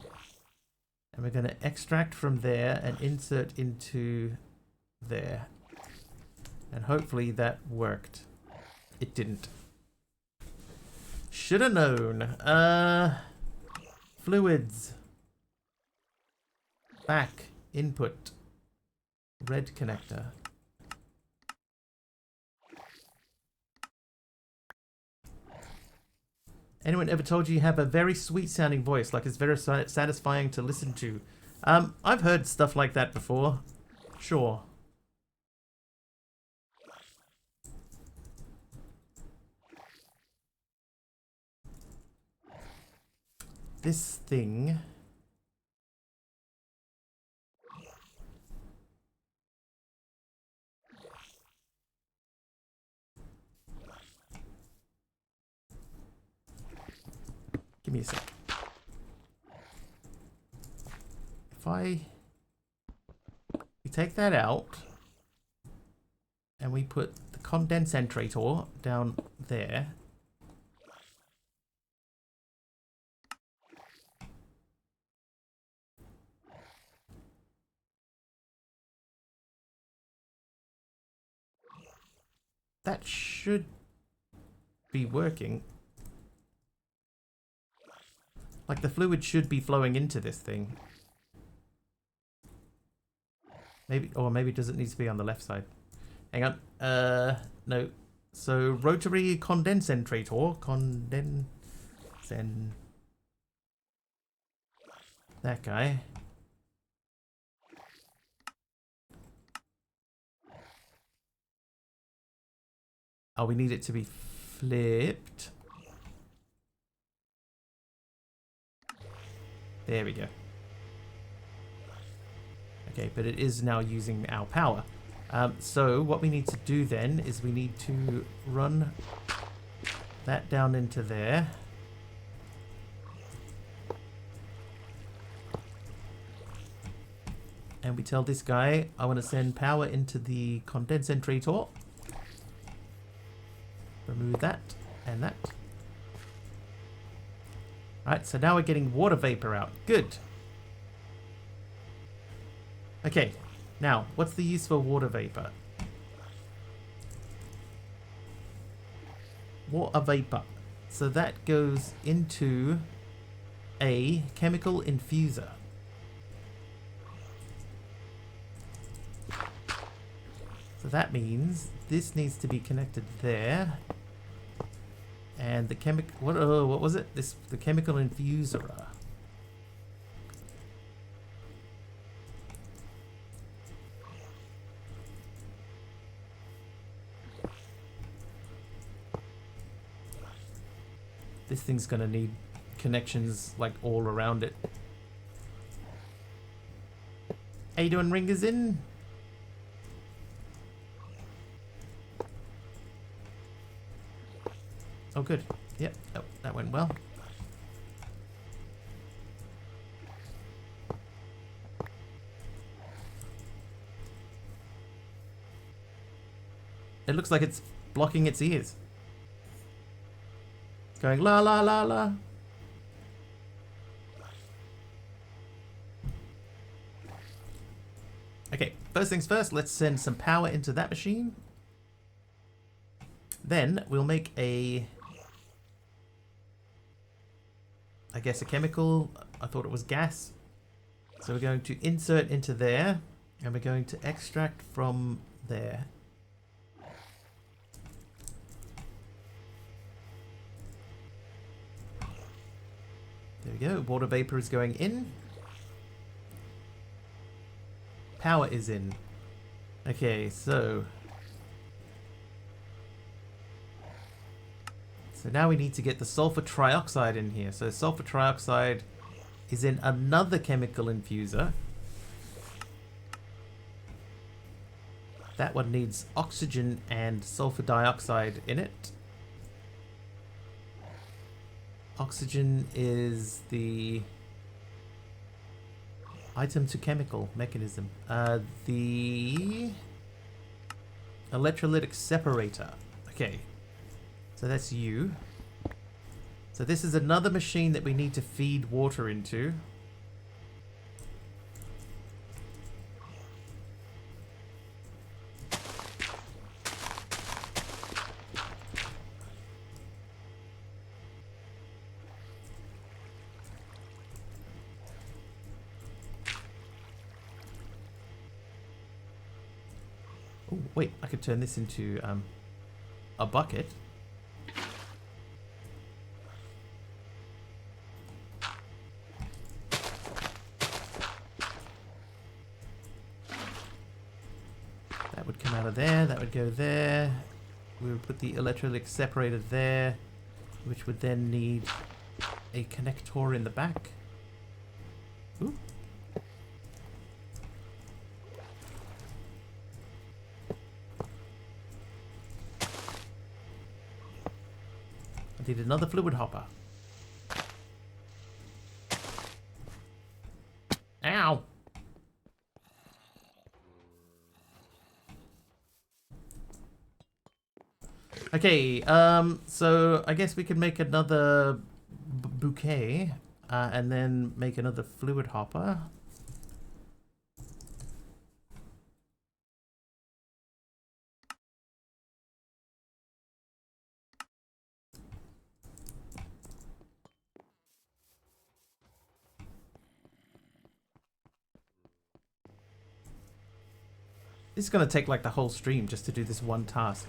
and we're going to extract from there and insert into there. And hopefully that worked. It didn't. Should have known. Fluids. Back. Input. Red connector. Anyone ever told you have a very sweet sounding voice, like it's very satisfying to listen to? I've heard stuff like that before. Sure. This thing... Give me a sec. If we take that out and we put the condensator down there, that should be working. Like, the fluid should be flowing into this thing. Maybe, or maybe does it need to be on the left side? Hang on. No. So, rotary condensator. That guy. Oh, we need it to be flipped. There we go. Okay, but it is now using our power. So what we need to do then is we need to run that down into there. And we tell this guy, I want to send power into the condensator. Remove that and that. Right, so now we're getting water vapor out. Good. Okay, Now, what's the use for water vapor? Water vapor. So that goes into a chemical infuser. So that means this needs to be connected there. And the what was it? The chemical infuser. This thing's gonna need connections like all around it. How you doing, Ringers in? Oh, good. Yep, oh, that went well. It looks like it's blocking its ears. It's going la la la la. Okay, first things first, let's send some power into that machine. Then we'll make a chemical. I thought it was gas. So we're going to insert into there, and we're going to extract from there. There we go. Water vapor is going in. Power is in. Okay, so now we need to get the sulfur trioxide in here. So sulfur trioxide is in another chemical infuser. That one needs oxygen and sulfur dioxide in it. Oxygen is the item to chemical mechanism. The electrolytic separator. Okay. So that's you. So this is another machine that we need to feed water into. Oh, wait, I could turn this into a bucket. That would come out of there, that would go there. We would put the electrolytic separator there, which would then need a connector in the back. Ooh. I need another fluid hopper. Ow! Okay, so I guess we could make another bouquet, and then make another fluid hopper. This is going to take like the whole stream just to do this one task.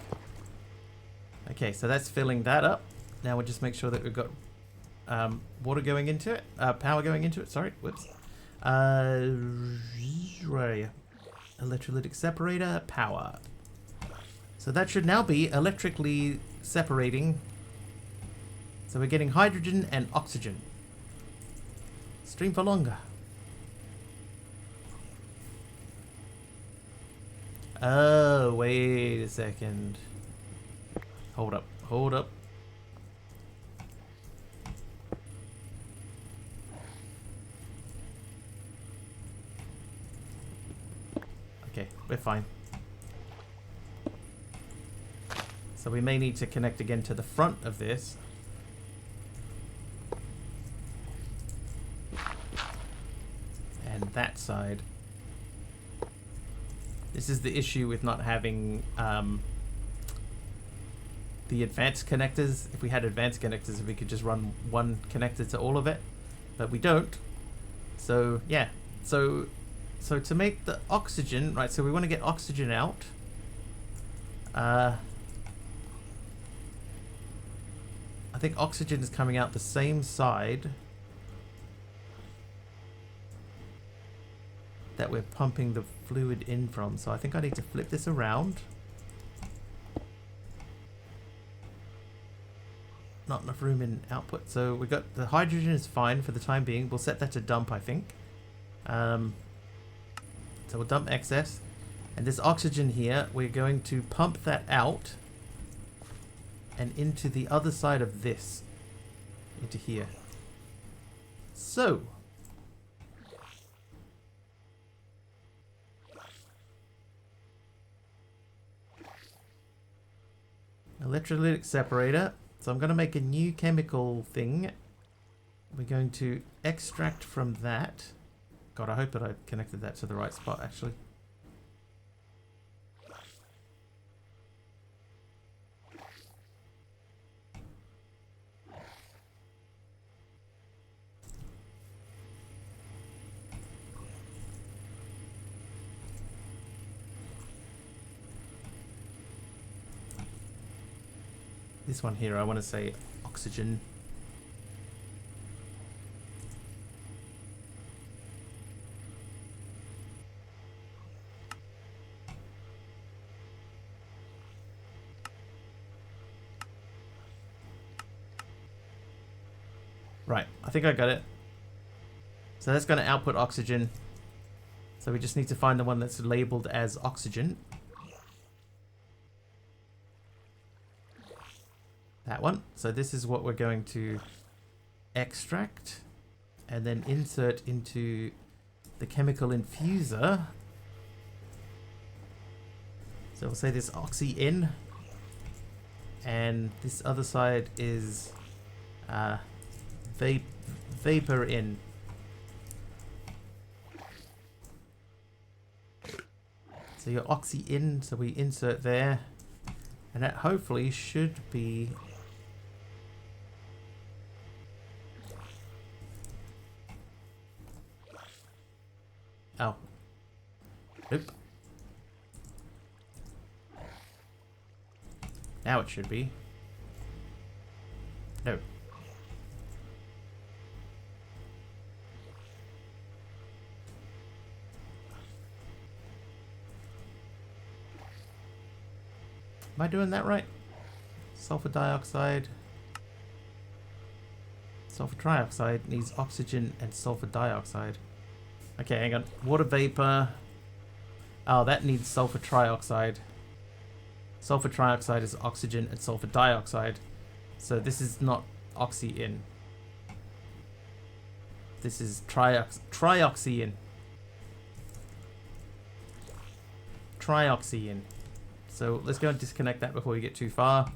Okay, so that's filling that up. Now we'll just make sure that we've got water going into it, power going into it, sorry, whoops. Where are you? Electrolytic separator, power. So that should now be electrically separating. So we're getting hydrogen and oxygen. Stream for longer. Oh, wait a second. Hold up, hold up. Okay, we're fine. So we may need to connect again to the front of this. And that side. This is the issue with not having the advanced connectors. If we had advanced connectors, we could just run one connector to all of it, but we don't. So yeah, so to make the oxygen, right, so we want to get oxygen out. I think oxygen is coming out the same side that we're pumping the fluid in from. So I think I need to flip this around. Not enough room in output. So we got the hydrogen is fine for the time being. We'll set that to dump, I think. So we'll dump excess. And this oxygen here, we're going to pump that out and into the other side of this, into here. So electrolytic separator. So I'm going to make a new chemical thing. We're going to extract from that. God, I hope that I connected that to the right spot, actually. This one here, I want to say oxygen. Right, I think I got it. So that's going to output oxygen. So we just need to find the one that's labeled as oxygen. That one. So this is what we're going to extract and then insert into the chemical infuser. So we'll say this oxy in, and this other side is vapor in. So your oxy in, so we insert there, and that hopefully should be oh. Nope. Now it should be. No. Am I doing that right? Sulfur dioxide. Sulfur trioxide needs oxygen and sulfur dioxide. Okay, hang on. Water vapor. Oh, that needs sulfur trioxide. Sulfur trioxide is oxygen and sulfur dioxide. So this is not oxy in. This is trioxine. Trioxine. So let's go and disconnect that before we get too far.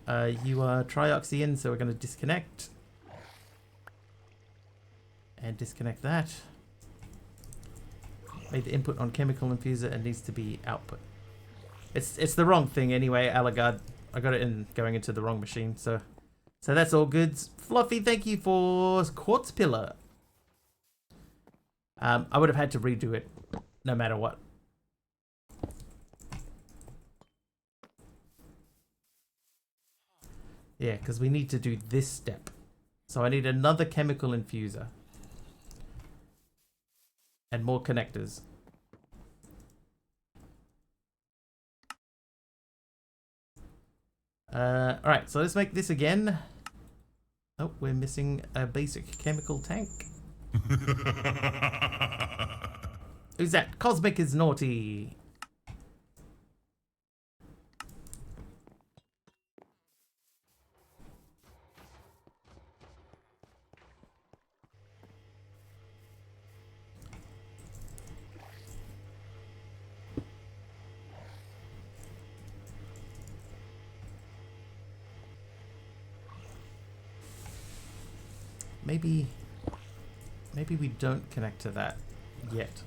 You are trioxine, so we're going to disconnect. And disconnect that. Made the input on chemical infuser and needs to be output. It's the wrong thing anyway, Alagard. I got it in going into the wrong machine, so that's all good. Fluffy, thank you for quartz pillar. I would have had to redo it no matter what. Yeah, because we need to do this step. So I need another chemical infuser. And more connectors. Alright, so let's make this again. Oh, we're missing a basic chemical tank. Who's that? Cosmic is naughty. Maybe we don't connect to that yet.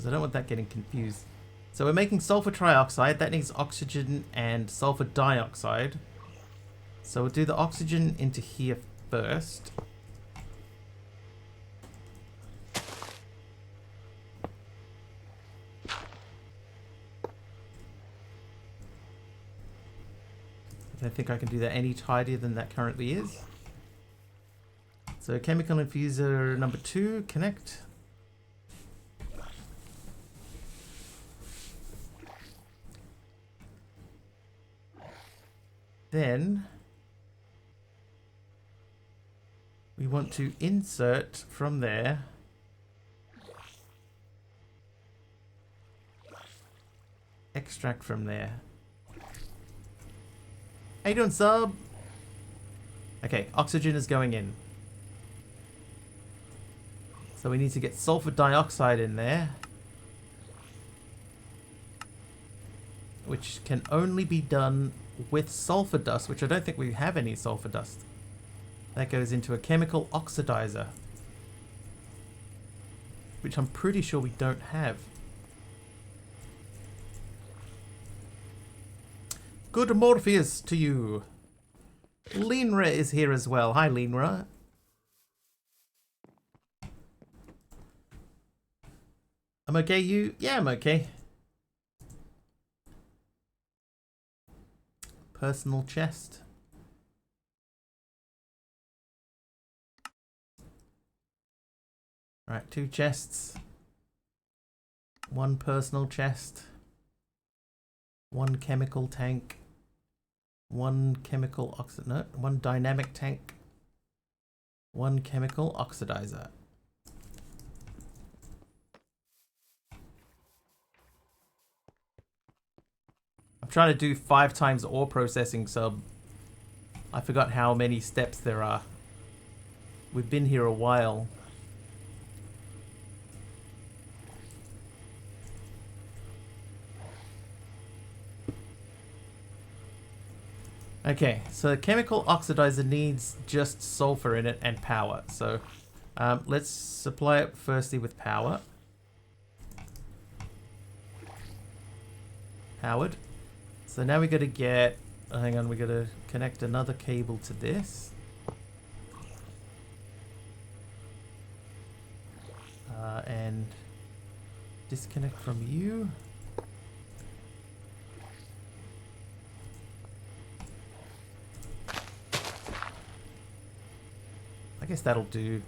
because I don't want that getting confused. So we're making sulfur trioxide. That needs oxygen and sulfur dioxide. So we'll do the oxygen into here first. I don't think I can do that any tidier than that currently is. So chemical infuser number 2, connect. Then we want to insert from there extract from there. How you doing, sub? Okay, oxygen is going in. So we need to get sulfur dioxide in there, which can only be done with sulfur dust, which I don't think we have any sulfur dust. That goes into a chemical oxidizer, which I'm pretty sure we don't have. Good Morpheus to you. Linra is here as well. Hi, Linra. I'm okay, you? Yeah, I'm okay. Personal chest. Alright, 2 chests. 1 personal chest. 1 chemical tank. 1 chemical no, 1 dynamic tank. 1 chemical oxidizer. I'm trying to do 5 times ore processing, so I forgot how many steps there are. We've been here a while. Okay, so the chemical oxidizer needs just sulfur in it and power. So let's supply it firstly with power. Powered. So now we got to get, hang on, we got to connect another cable to this. And disconnect from you. I guess that'll do.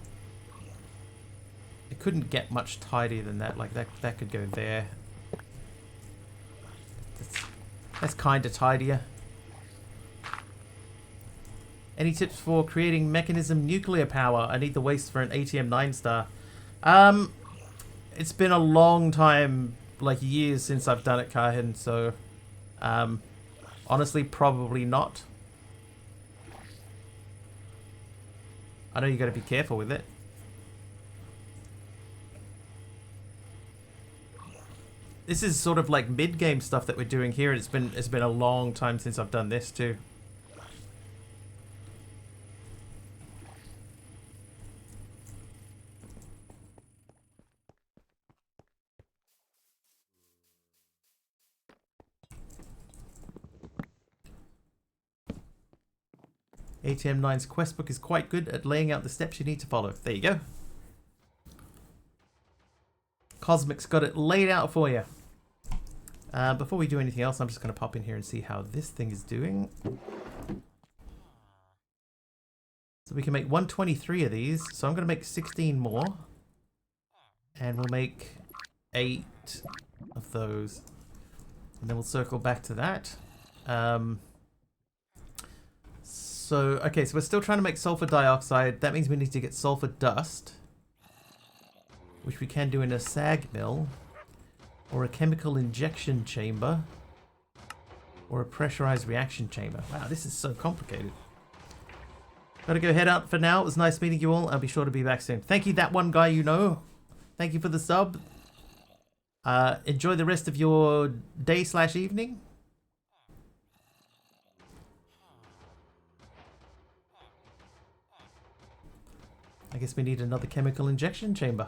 It couldn't get much tidier than that. Like that could go there. That's kind of tidier. Any tips for creating mechanism nuclear power? I need the waste for an ATM 9-star. It's been a long time, like years since I've done it, Kahin, so honestly, probably not. I know you got to be careful with it. This is sort of like mid-game stuff that we're doing here. It's been a long time since I've done this too. ATM 9's quest book is quite good at laying out the steps you need to follow. There you go. Cosmic's got it laid out for you. Before we do anything else, I'm just going to pop in here and see how this thing is doing. So we can make 123 of these. So I'm going to make 16 more. And we'll make 8 of those. And then we'll circle back to that. Okay, so we're still trying to make sulfur dioxide. That means we need to get sulfur dust, which we can do in a SAG mill, or a chemical injection chamber, or a pressurized reaction chamber. Wow, this is so complicated. Gotta go head out for now. It was nice meeting you all. I'll be sure to be back soon. Thank you, that one guy you know. Thank you for the sub. Enjoy the rest of your day/evening. I guess we need another chemical injection chamber.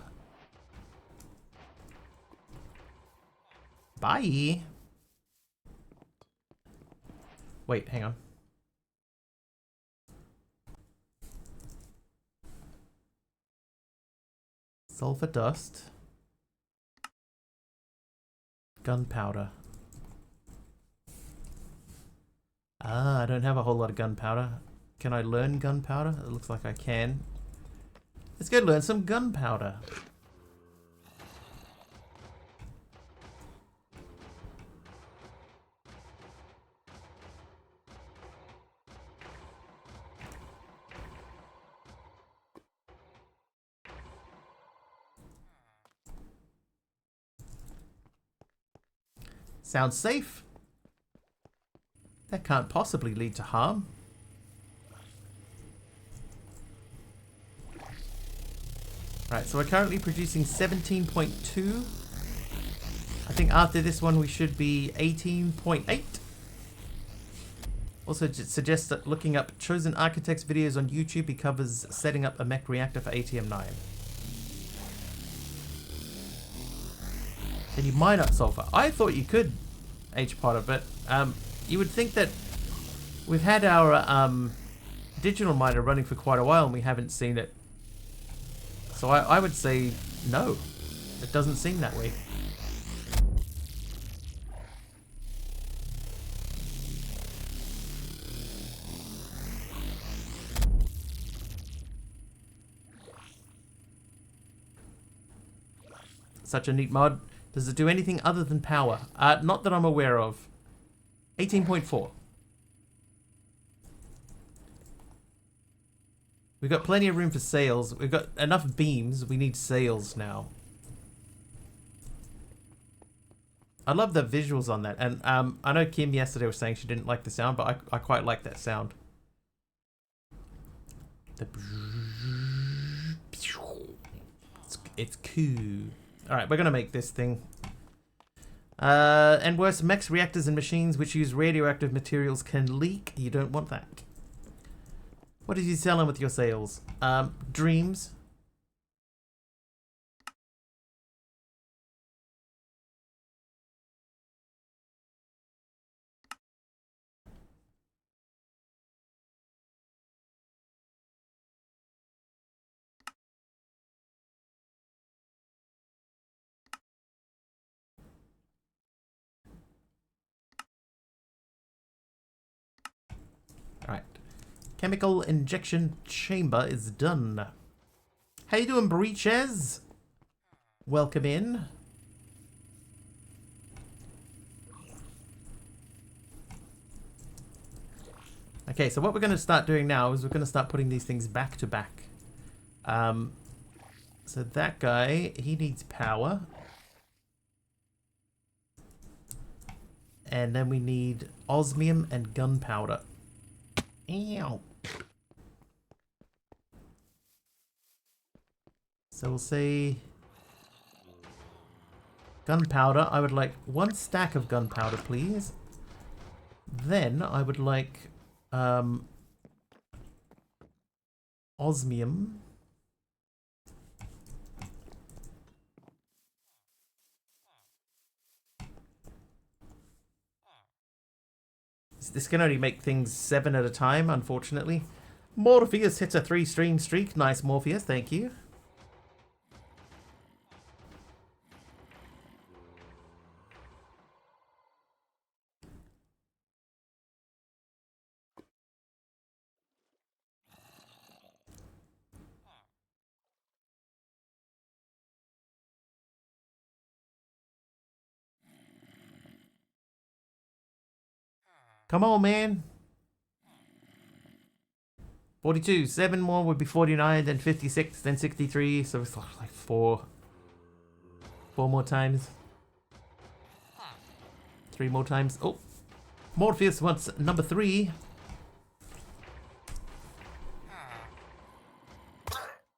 Bye. Wait, hang on. Sulfur dust. Gunpowder. Ah, I don't have a whole lot of gunpowder. Can I learn gunpowder? It looks like I can. Let's go learn some gunpowder. Sounds safe. That can't possibly lead to harm. Right, so we're currently producing 17.2. I think after this one we should be 18.8. Also suggests that looking up Chosen Architects videos on YouTube, he covers setting up a mech reactor for ATM-9. Can you mine up sulfur? I thought you could, H-Potter, but you would think that we've had our digital miner running for quite a while and we haven't seen it. So I would say no. It doesn't seem that way. Such a neat mod. Does it do anything other than power? Not that I'm aware of. 18.4. We've got plenty of room for sails. We've got enough beams. We need sails now. I love the visuals on that. And I know Kim yesterday was saying she didn't like the sound, but I quite like that sound. It's cool. Alright, we're going to make this thing. And worse, mechs, reactors, and machines which use radioactive materials can leak. You don't want that. What did you sell them with your sales? Dreams. Alright. Chemical injection chamber is done. How you doing, Breaches? Welcome in. Okay, so what we're going to start doing now is we're going to start putting these things back to back. So that guy, he needs power. And then we need osmium and gunpowder. Ew. So we'll say gunpowder. I would like 1 stack of gunpowder, please. Then I would like osmium. This can only make things 7 at a time, unfortunately. Morpheus hits a 3-stream streak. Nice, Morpheus. Thank you. Come on, man. 42. 7 more would be 49, then 56, then 63. So it's like 4 more times. 3 more times. Oh. Morpheus wants number 3.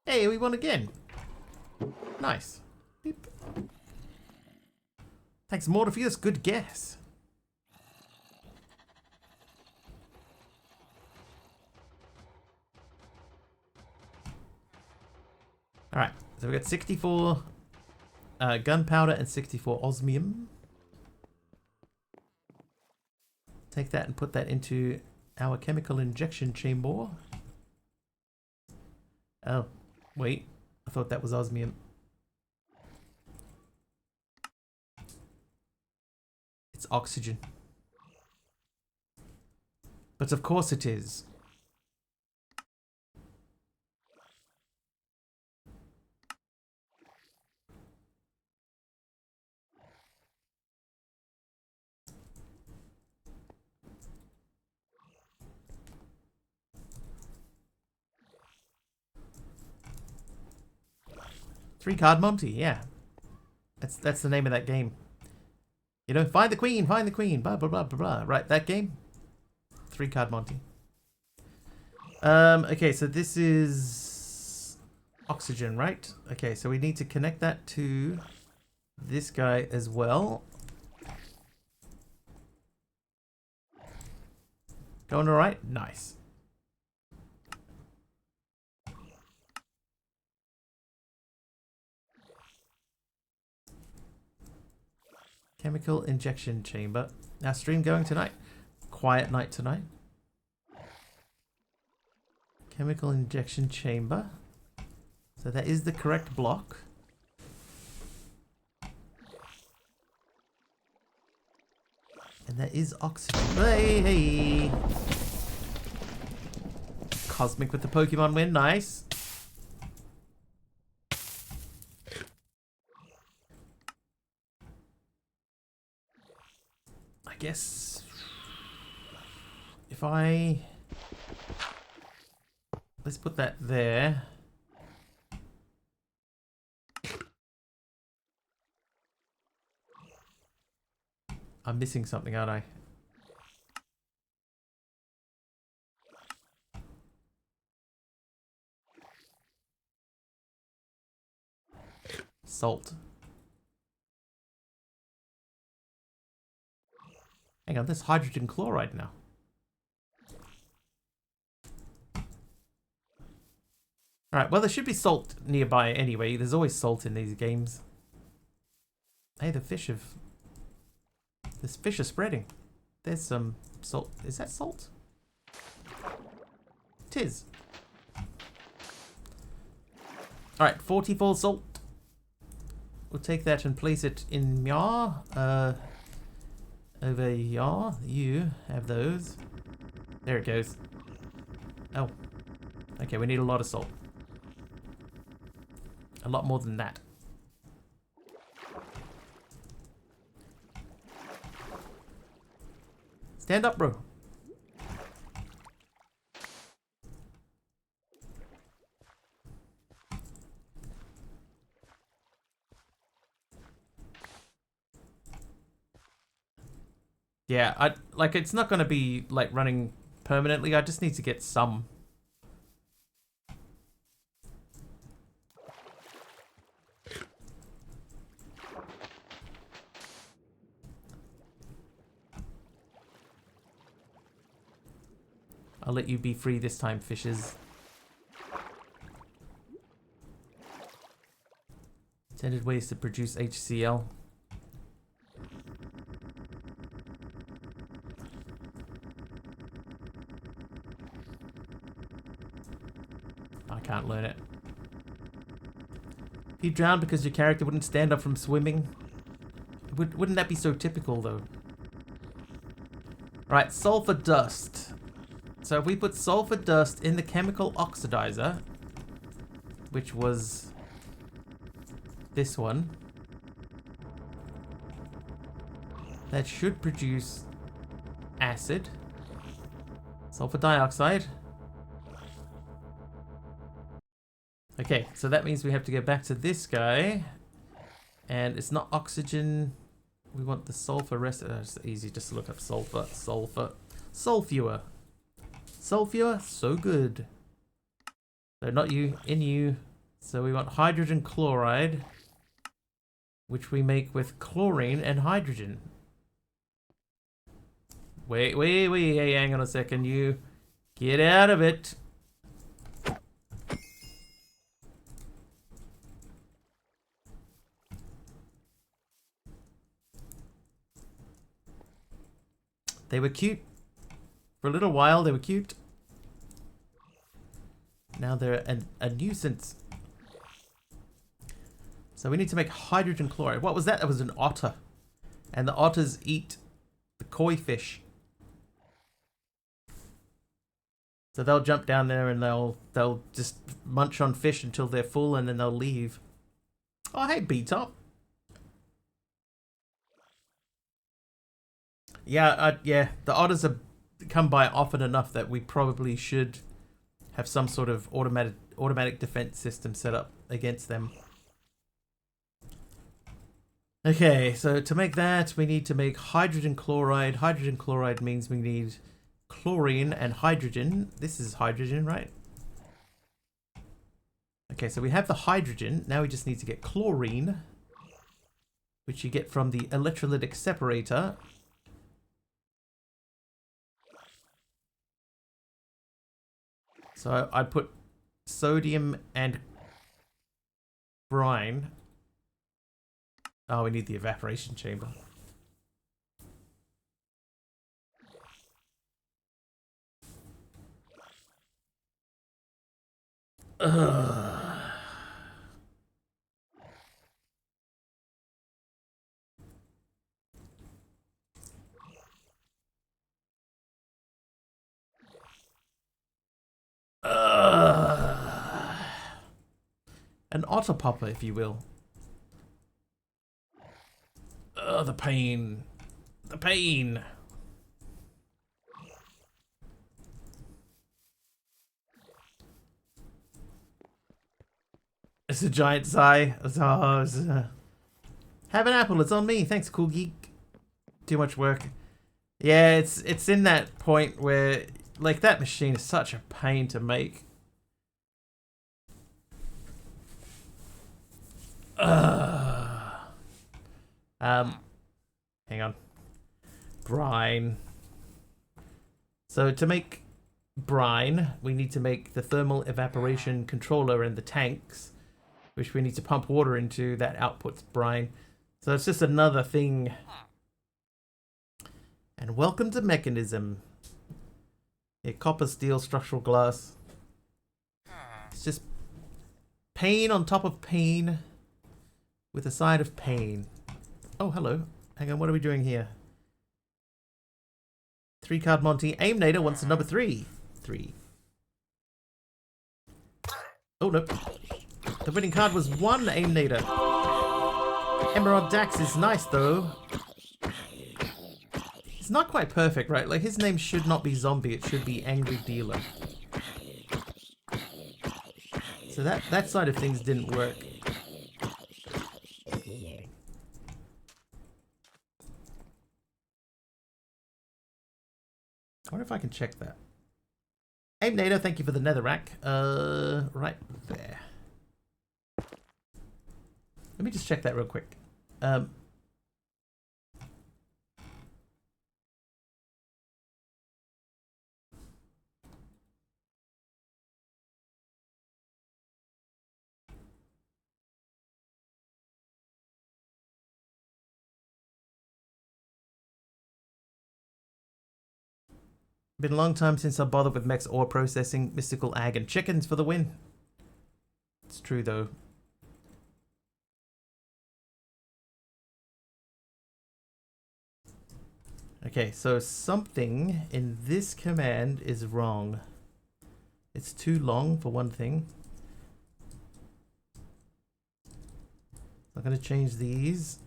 Hey, we won again. Nice. Beep. Thanks, Morpheus. Good guess. Alright, so we got 64 gunpowder and 64 osmium. take that and put that into our chemical injection chamber. Oh, wait. I thought that was osmium. It's oxygen. But of course it is. Three-card Monty, yeah. That's the name of that game. You know, find the queen, blah, blah, blah, blah, blah. Right, that game? Three-card Monty. Okay, so this is oxygen, right? Okay, so we need to connect that to this guy as well. Going all right? Nice. Chemical injection chamber. Now, stream going tonight. Quiet night tonight. Chemical injection chamber. So that is the correct block. And that is oxygen. Hey, hey. Cosmic with the Pokemon win. Nice. I guess if let's put that there. I'm missing something, aren't I? Salt. Hang on, there's hydrogen chloride now. Alright, well there should be salt nearby anyway. There's always salt in these games. Hey, the fish have... This fish are spreading. There's some salt. Is that salt? It is. Alright, 44 salt. We'll take that and place it in Mya. Over here. You have those. There it goes. Oh. Okay, we need a lot of salt. A lot more than that. Stand up, bro. Yeah, like it's not going to be like running permanently. I just need to get some. I'll let you be free this time, fishes. Intended ways to produce HCl. I can't learn it. If you drowned because your character wouldn't stand up from swimming, wouldn't that be so typical though? Right, sulfur dust. So if we put sulfur dust in the chemical oxidizer, which was this one, that should produce acid, sulfur dioxide. Okay, so that means we have to go back to this guy, and it's not oxygen. We want the sulfur rest. It's easy just to look up sulfur. Sulfur. Sulfur, so good. So not you, in you. So we want hydrogen chloride, which we make with chlorine and hydrogen. Wait, hey, hang on a second, you. Get out of it. They were cute For a little while, they were cute. Now they're a nuisance. So we need to make hydrogen chloride. What was that? That was an otter. And the otters eat the koi fish. So they'll jump down there and they'll just munch on fish until they're full and then they'll leave. Oh, hey, B-Top. Yeah, yeah, the otters have come by often enough that we probably should have some sort of automatic defense system set up against them. Okay, so to make that, we need to make hydrogen chloride. Hydrogen chloride means we need chlorine and hydrogen. This is hydrogen, right? Okay, so we have the hydrogen. Now we just need to get chlorine, which you get from the electrolytic separator. So I put sodium and brine. Oh, we need the evaporation chamber. Ugh. An otter popper, if you will. The pain. The pain. It's a giant sigh. Have an apple. It's on me. Thanks, cool geek. Too much work. Yeah, it's in that point where, like, that machine is such a pain to make. Hang on. Brine. So to make brine, we need to make the thermal evaporation controller and the tanks, which we need to pump water into. That outputs brine. So it's just another thing. And welcome to Mechanism. Yeah, copper, steel, structural glass. It's just pain on top of pain with a side of pain. Oh, hello. Hang on, what are we doing here? 3-card Monty. Aimnator wants a number 3. 3. Oh, no. The winning card was 1 Aimnator. Emerald Dax is nice, though. It's not quite perfect, right? Like, his name should not be Zombie. It should be Angry Dealer. So that side of things didn't work. I wonder if I can check that. Aimnator, thank you for the netherrack. Right there. Let me just check that real quick. Been a long time since I bothered with mechs ore processing, mystical ag and chickens for the win. It's true though. Okay, so something in this command is wrong. It's too long for one thing. I'm going to change these.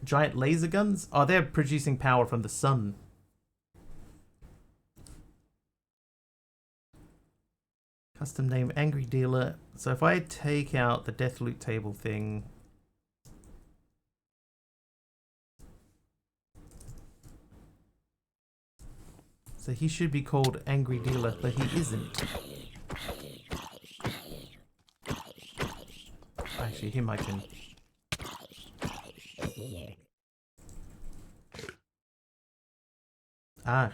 Giant laser guns? Oh, they're producing power from the sun. Custom name Angry Dealer. So if I take out the death loot table thing. So he should be called Angry Dealer, but he isn't. Actually, him I can... Ah,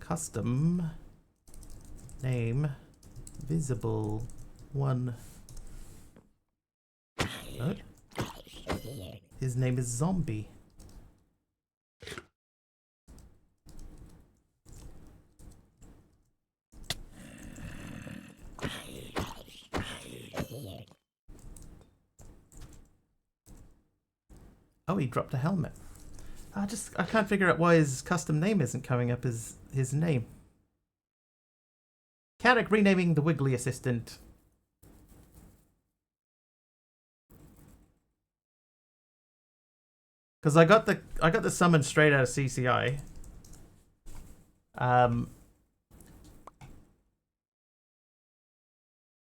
custom name visible 1. Oh. His name is Zombie. Oh, he dropped a helmet. I can't figure out why his custom name isn't coming up as his name. Carrick renaming the Wiggly assistant. Because I got the summon straight out of CCI.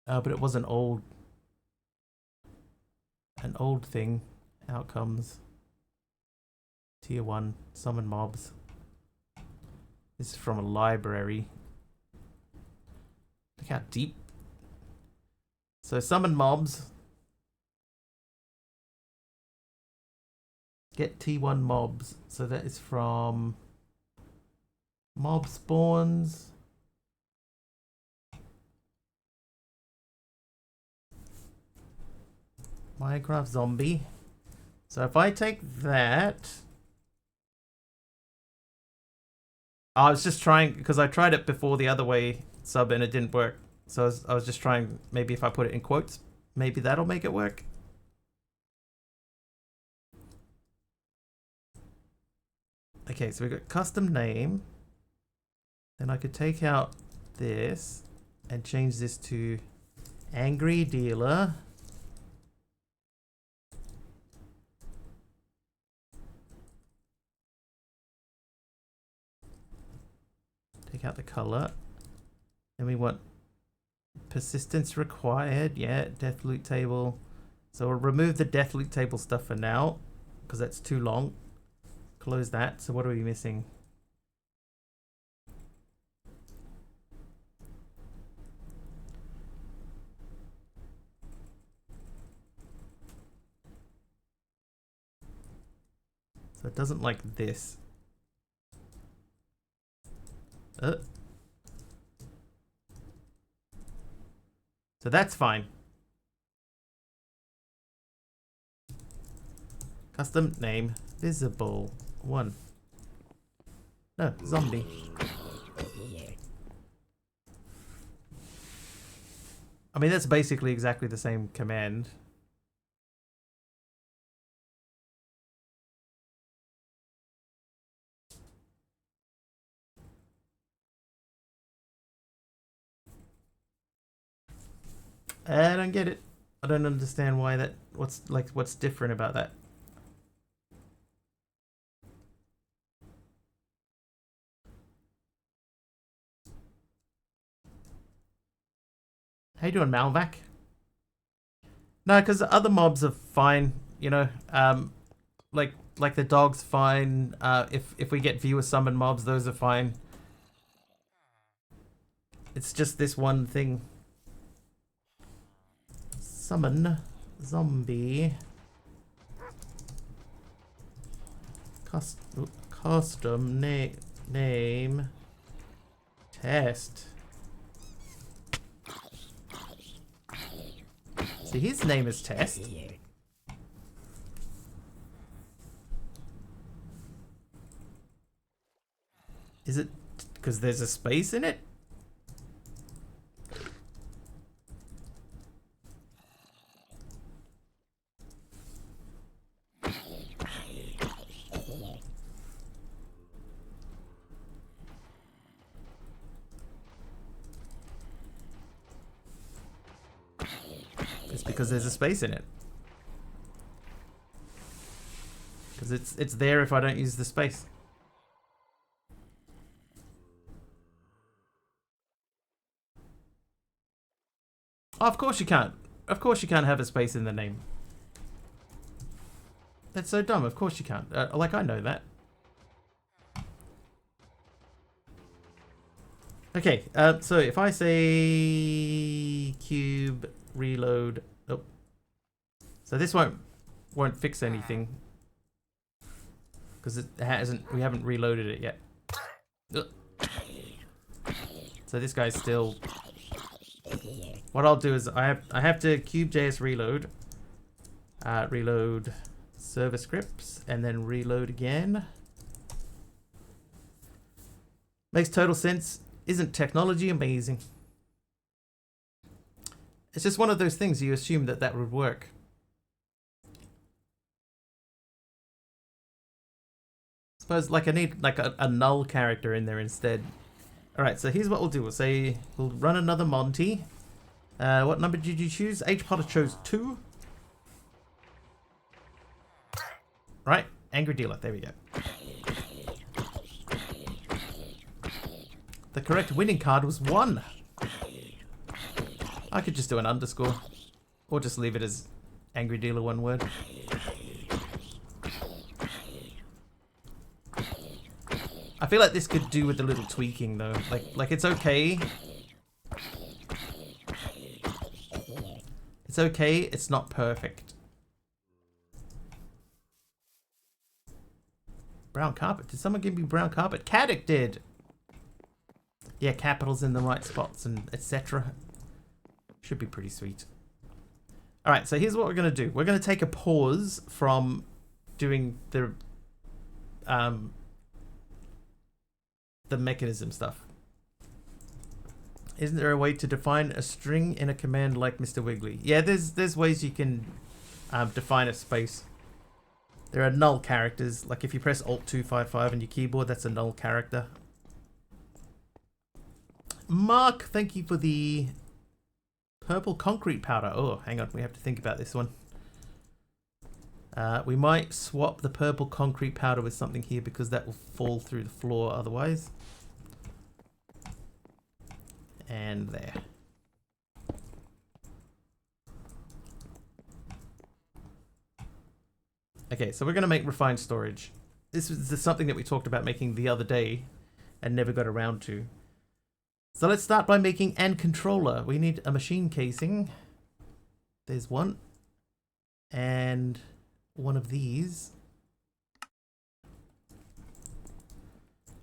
But it was an old thing. Outcomes. Tier 1, summon mobs. This is from a library. Look how deep. So summon mobs. Get T1 mobs. So that is from mob spawns. Minecraft zombie. So if I take that, I was just trying, because I tried it before the other way sub and it didn't work. So I was just trying, maybe if I put it in quotes, maybe that'll make it work. Okay, so we got custom name. Then I could take out this and change this to Angry Dealer. Take out the color. Then we want persistence required. Yeah, death loot table. So we'll remove the death loot table stuff for now, because that's too long. Close that. So what are we missing? So it doesn't like this. So that's fine. Custom name visible 1. No, zombie. I mean, that's basically exactly the same command. I don't get it. I don't understand why that. What's different about that? How you doing, Malvac? No, because the other mobs are fine. You know, like the dog's fine. If we get viewer summon mobs, those are fine. It's just this one thing. Summon zombie. Custom name test. See, his name is Test. Is it because there's a space in it? Because there's a space in it. Because it's there if I don't use the space. Oh, of course you can't. Of course you can't have a space in the name. That's so dumb. Of course you can't. Like, I know that. Okay, so if I say cube reload. Oh. So this won't fix anything. Because we haven't reloaded it yet. Ugh. So this guy's still. What I'll do is I have to cube.js reload. Reload Server scripts and then reload again. Makes total sense. Isn't technology amazing? It's just one of those things you assume that that would work. Suppose like I need like a null character in there instead. Alright, so here's what we'll do. We'll say we'll run another Monty. What number did you choose? H. Potter chose 2. Right, Angry Dealer, there we go. The correct winning card was 1. I could just do an underscore. Or just leave it as Angry Dealer, one word. I feel like this could do with a little tweaking though. Like it's okay. It's okay, it's not perfect. Brown carpet. Did someone give me brown carpet? Caddick did. Yeah, capitals in the right spots and etc. Should be pretty sweet. Alright, so here's what we're going to do. We're going to take a pause from doing the mechanism stuff. Isn't there a way to define a string in a command like Mr. Wiggly? Yeah, there's ways you can define a space. There are null characters. Like if you press Alt 255 on your keyboard, that's a null character. Mark, thank you for the purple concrete powder. Oh, hang on, we have to think about this one. We might swap the purple concrete powder with something here because that will fall through the floor otherwise. And there. Okay, so we're going to make refined storage. This is something that we talked about making the other day and never got around to. So let's start by making an controller. We need a machine casing. There's one. And one of these.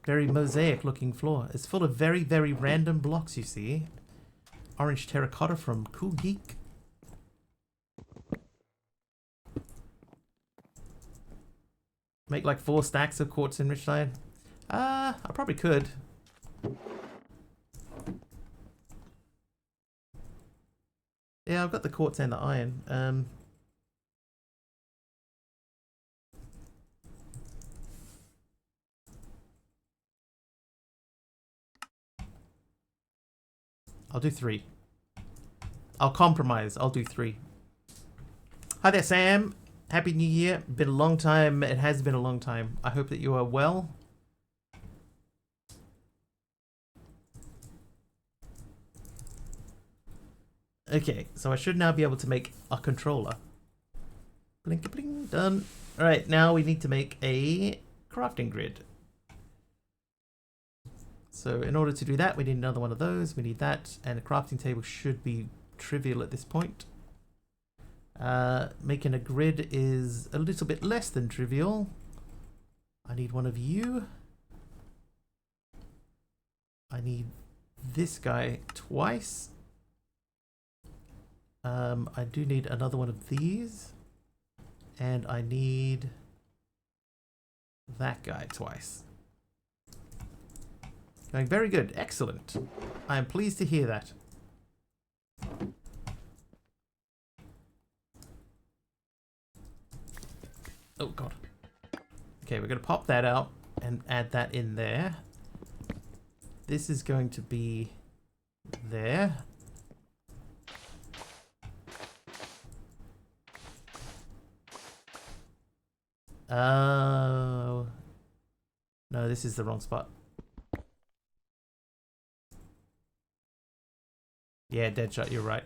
Very mosaic looking floor. It's full of very, very random blocks, you see. Orange terracotta from Cool Geek. Make like 4 stacks of quartz enriched iron. I probably could. Yeah, I've got the quartz and the iron. I'll do 3. I'll compromise. I'll do 3. Hi there, Sam. Happy New Year. Been a long time. It has been a long time. I hope that you are well. Okay, so I should now be able to make a controller. Blink, bling, done. Alright, now we need to make a crafting grid. So in order to do that, we need another one of those. We need that, and a crafting table should be trivial at this point. Making a grid is a little bit less than trivial. I need one of you. I need this guy twice. I do need another one of these. And I need that guy twice. Going very good. Excellent. I am pleased to hear that. Oh, God. Okay, we're going to pop that out and add that in there. This is going to be there. Oh. No, this is the wrong spot. Yeah, Deadshot, you're right.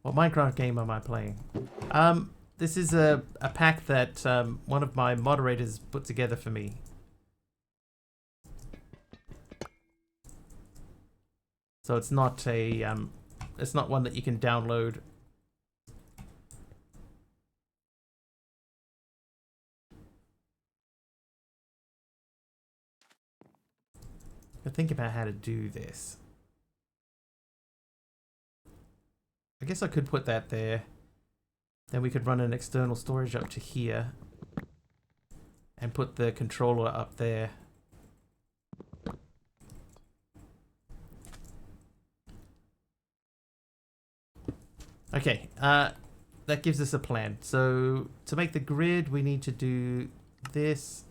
What Minecraft game am I playing? This is a pack that one of my moderators put together for me. So it's not one that you can download. I think about how to do this. guess I could put that there. Then we could run an external storage up to here. And put the controller up there. Okay, that gives us a plan. So to make the grid, we need to do this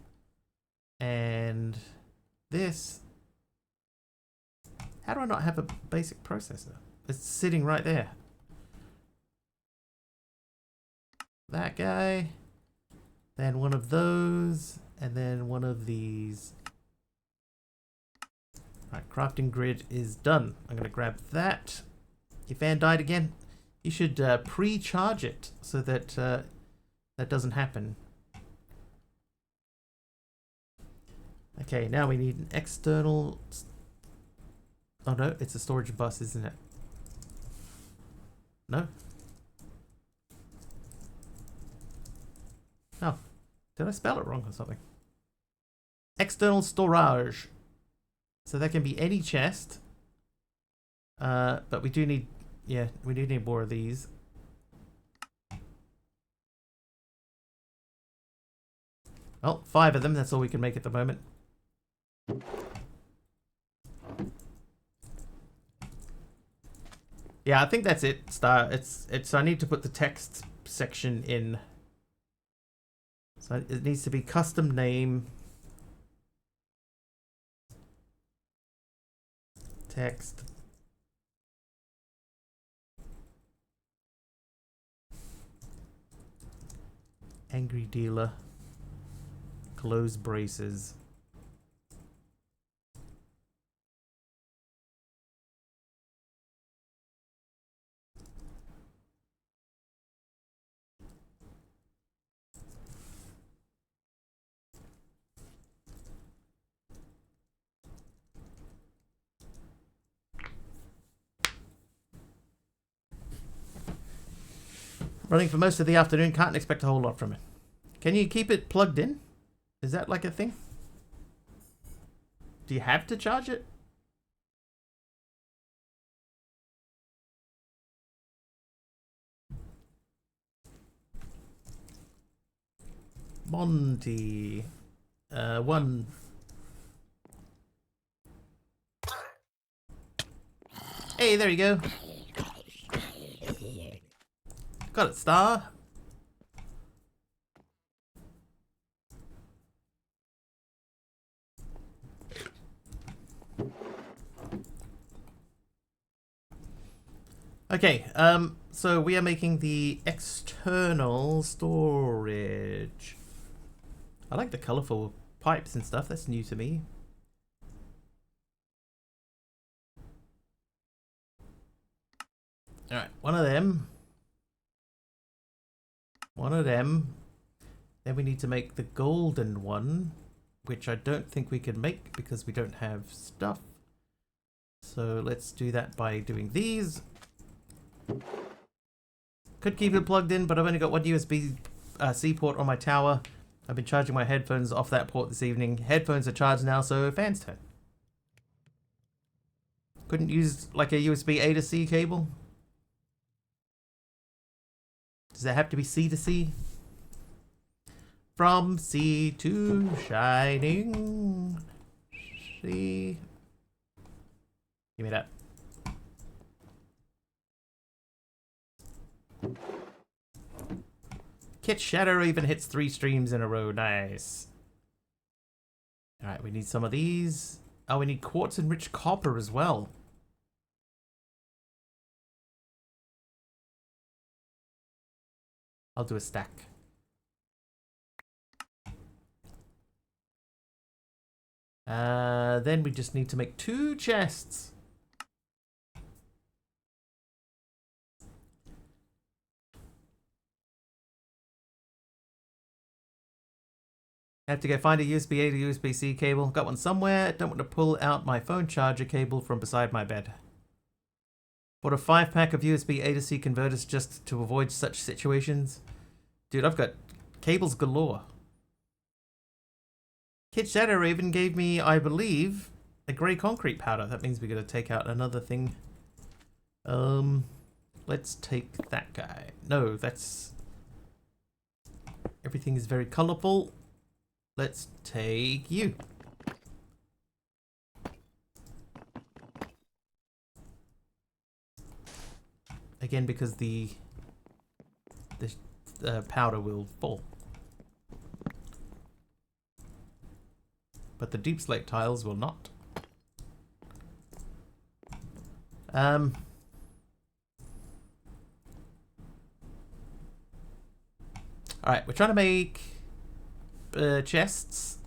and this. How do I not have a basic processor? It's sitting right there. That guy, then one of those, and then one of these. Right, crafting grid is done. I'm gonna grab that. Your fan died again. You should pre-charge it so that that doesn't happen. Okay, now we need an external. Oh no, it's a storage bus, isn't it? No? Oh, did I spell it wrong or something? External storage. So that can be any chest. But we do need, yeah, we do need more of these. Well, 5 of them, that's all we can make at the moment. Yeah, I think that's it. It's I need to put the text section in. So it needs to be custom name. Text. Angry dealer. Close braces. Running for most of the afternoon, can't expect a whole lot from it. Can you keep it plugged in? Is that like a thing? Do you have to charge it? Monty. 1. Hey, there you go. Got it, Star. Okay, so we are making the external storage. I like the colorful pipes and stuff. That's new to me. All right, one of them. One of them. Then we need to make the golden one, which I don't think we can make because we don't have stuff. So let's do that by doing these. Could keep it plugged in, but I've only got one USB-C port on my tower. I've been charging my headphones off that port this evening. Headphones are charged now, so fan's turn. Couldn't use like a USB-A to C cable? Does that have to be C to C? From sea to shining sea. Give me that. Kit Shadow even hits 3 streams in a row. Nice. Alright, we need some of these. Oh, we need quartz and rich copper as well. I'll do a stack. Then we just need to make 2 chests. I have to go find a USB-A to USB-C cable. Got one somewhere. Don't want to pull out my phone charger cable from beside my bed. Bought a 5-pack of USB-A to C converters just to avoid such situations. Dude, I've got cables galore. Kit Shadow Raven gave me, I believe, a grey concrete powder. That means we're going to take out another thing. let's take that guy. No, that's... Everything is very colorful. Let's take you. Again, because the powder will fall. But the deep slate tiles will not. Alright, we're trying to make chests.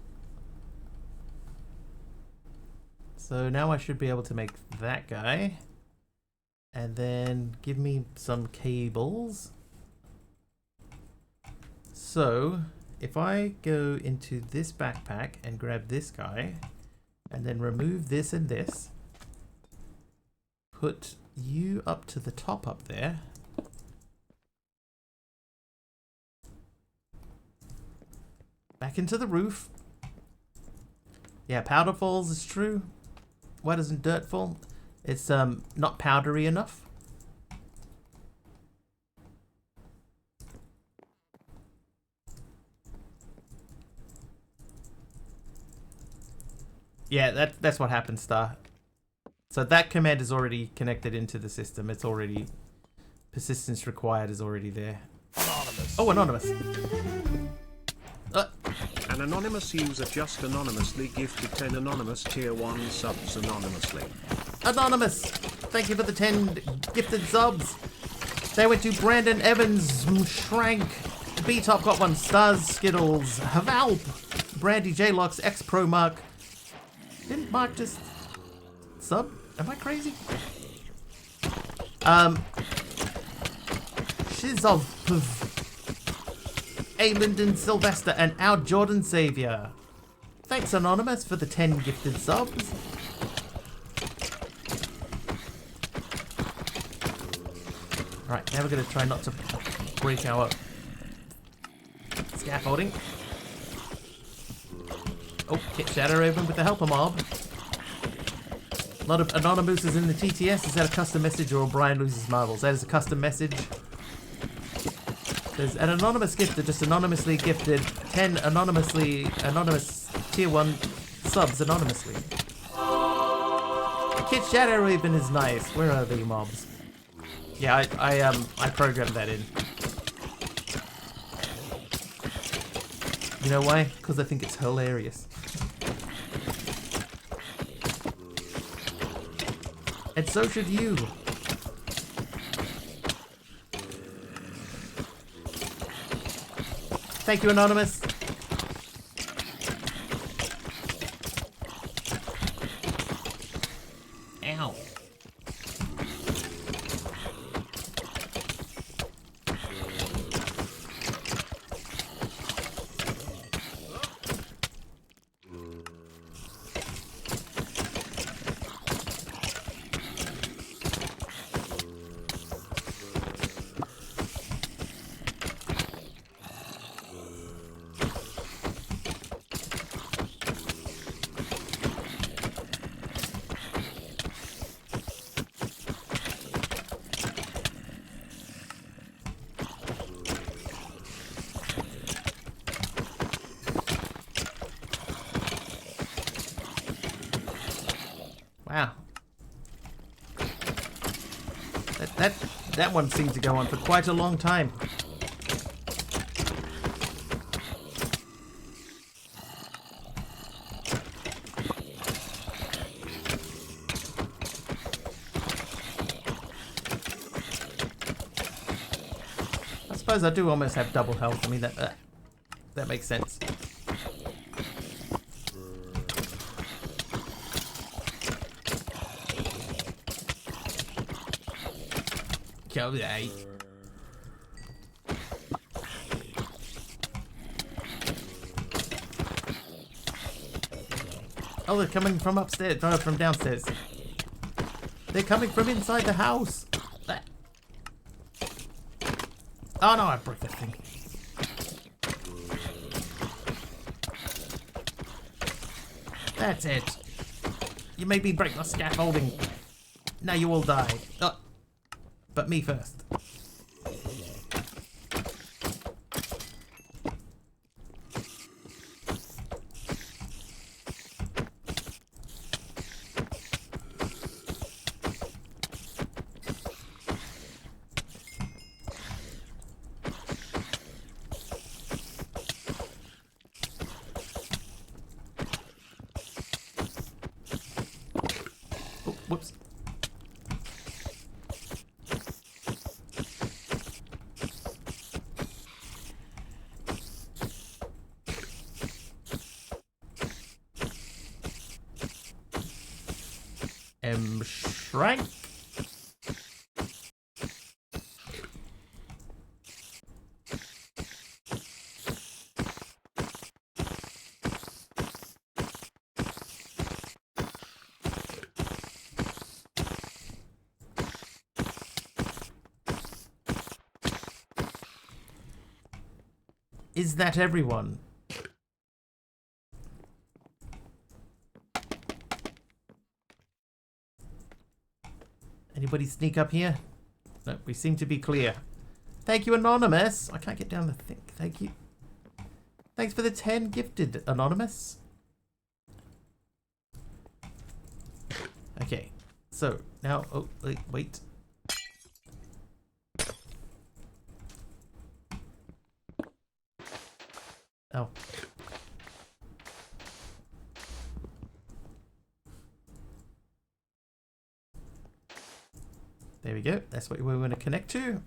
So now I should be able to make that guy. And then give me some cables. So if I go into this backpack and grab this guy, and then remove this and this, put you up to the top up there. Back into the roof. Yeah, powder falls is true. Why doesn't dirt fall? It's not powdery enough. Yeah, that's what happens, Star. So that command is already connected into the system. It's already... Persistence required is already there. Anonymous. Oh, anonymous. An anonymous user just anonymously gifted 10 anonymous tier 1 subs anonymously. Anonymous! Thank you for the 10 gifted subs. They went to Brandon Evans, Shrank, B-Top got 1 stars, Skittles, Havalp, Brandy J-Locks, X-Pro Mark. Didn't Mark just sub? Am I crazy? Shizov, A. Lyndon Sylvester, and our Jordan Savior. Thanks, Anonymous, for the 10 gifted subs. Right, now we're going to try not to break our scaffolding. Oh, Kit Shadow open with the helper mob. A lot of Anonymous is in the TTS. Is that a custom message or Brian loses marbles? That is a custom message. There's an anonymous gifter just anonymously gifted 10 anonymous tier 1 subs anonymously. Kit Shadow Raven is nice. Where are the mobs? Yeah, I programmed that in. You know why? Because I think it's hilarious. And so should you. Thank you, Anonymous. Ow. Wow. That one seemed to go on for quite a long time. I suppose I do almost have double health. I mean that makes sense. Kill that. Oh, they're coming from upstairs, no, from downstairs. They're coming from inside the house. Oh no, I broke that thing. That's it. You made me break my scaffolding. Now you will die. Oh. but me first. Oh, whoops. Shrink. Is that everyone? Anybody sneak up here? No, we seem to be clear. Thank you, Anonymous. I can't get down the thing. Thank you. Thanks for the 10 gifted, Anonymous. Okay, so now, oh, wait. Oh. There we go. That's what we want to connect to.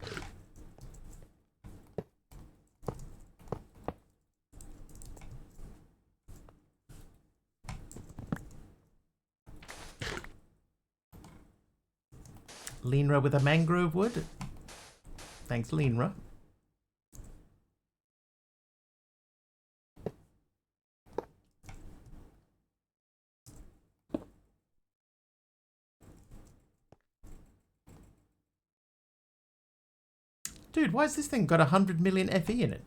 Linra with a mangrove wood. Thanks, Linra. Dude, why has this thing got 100 million FE in it?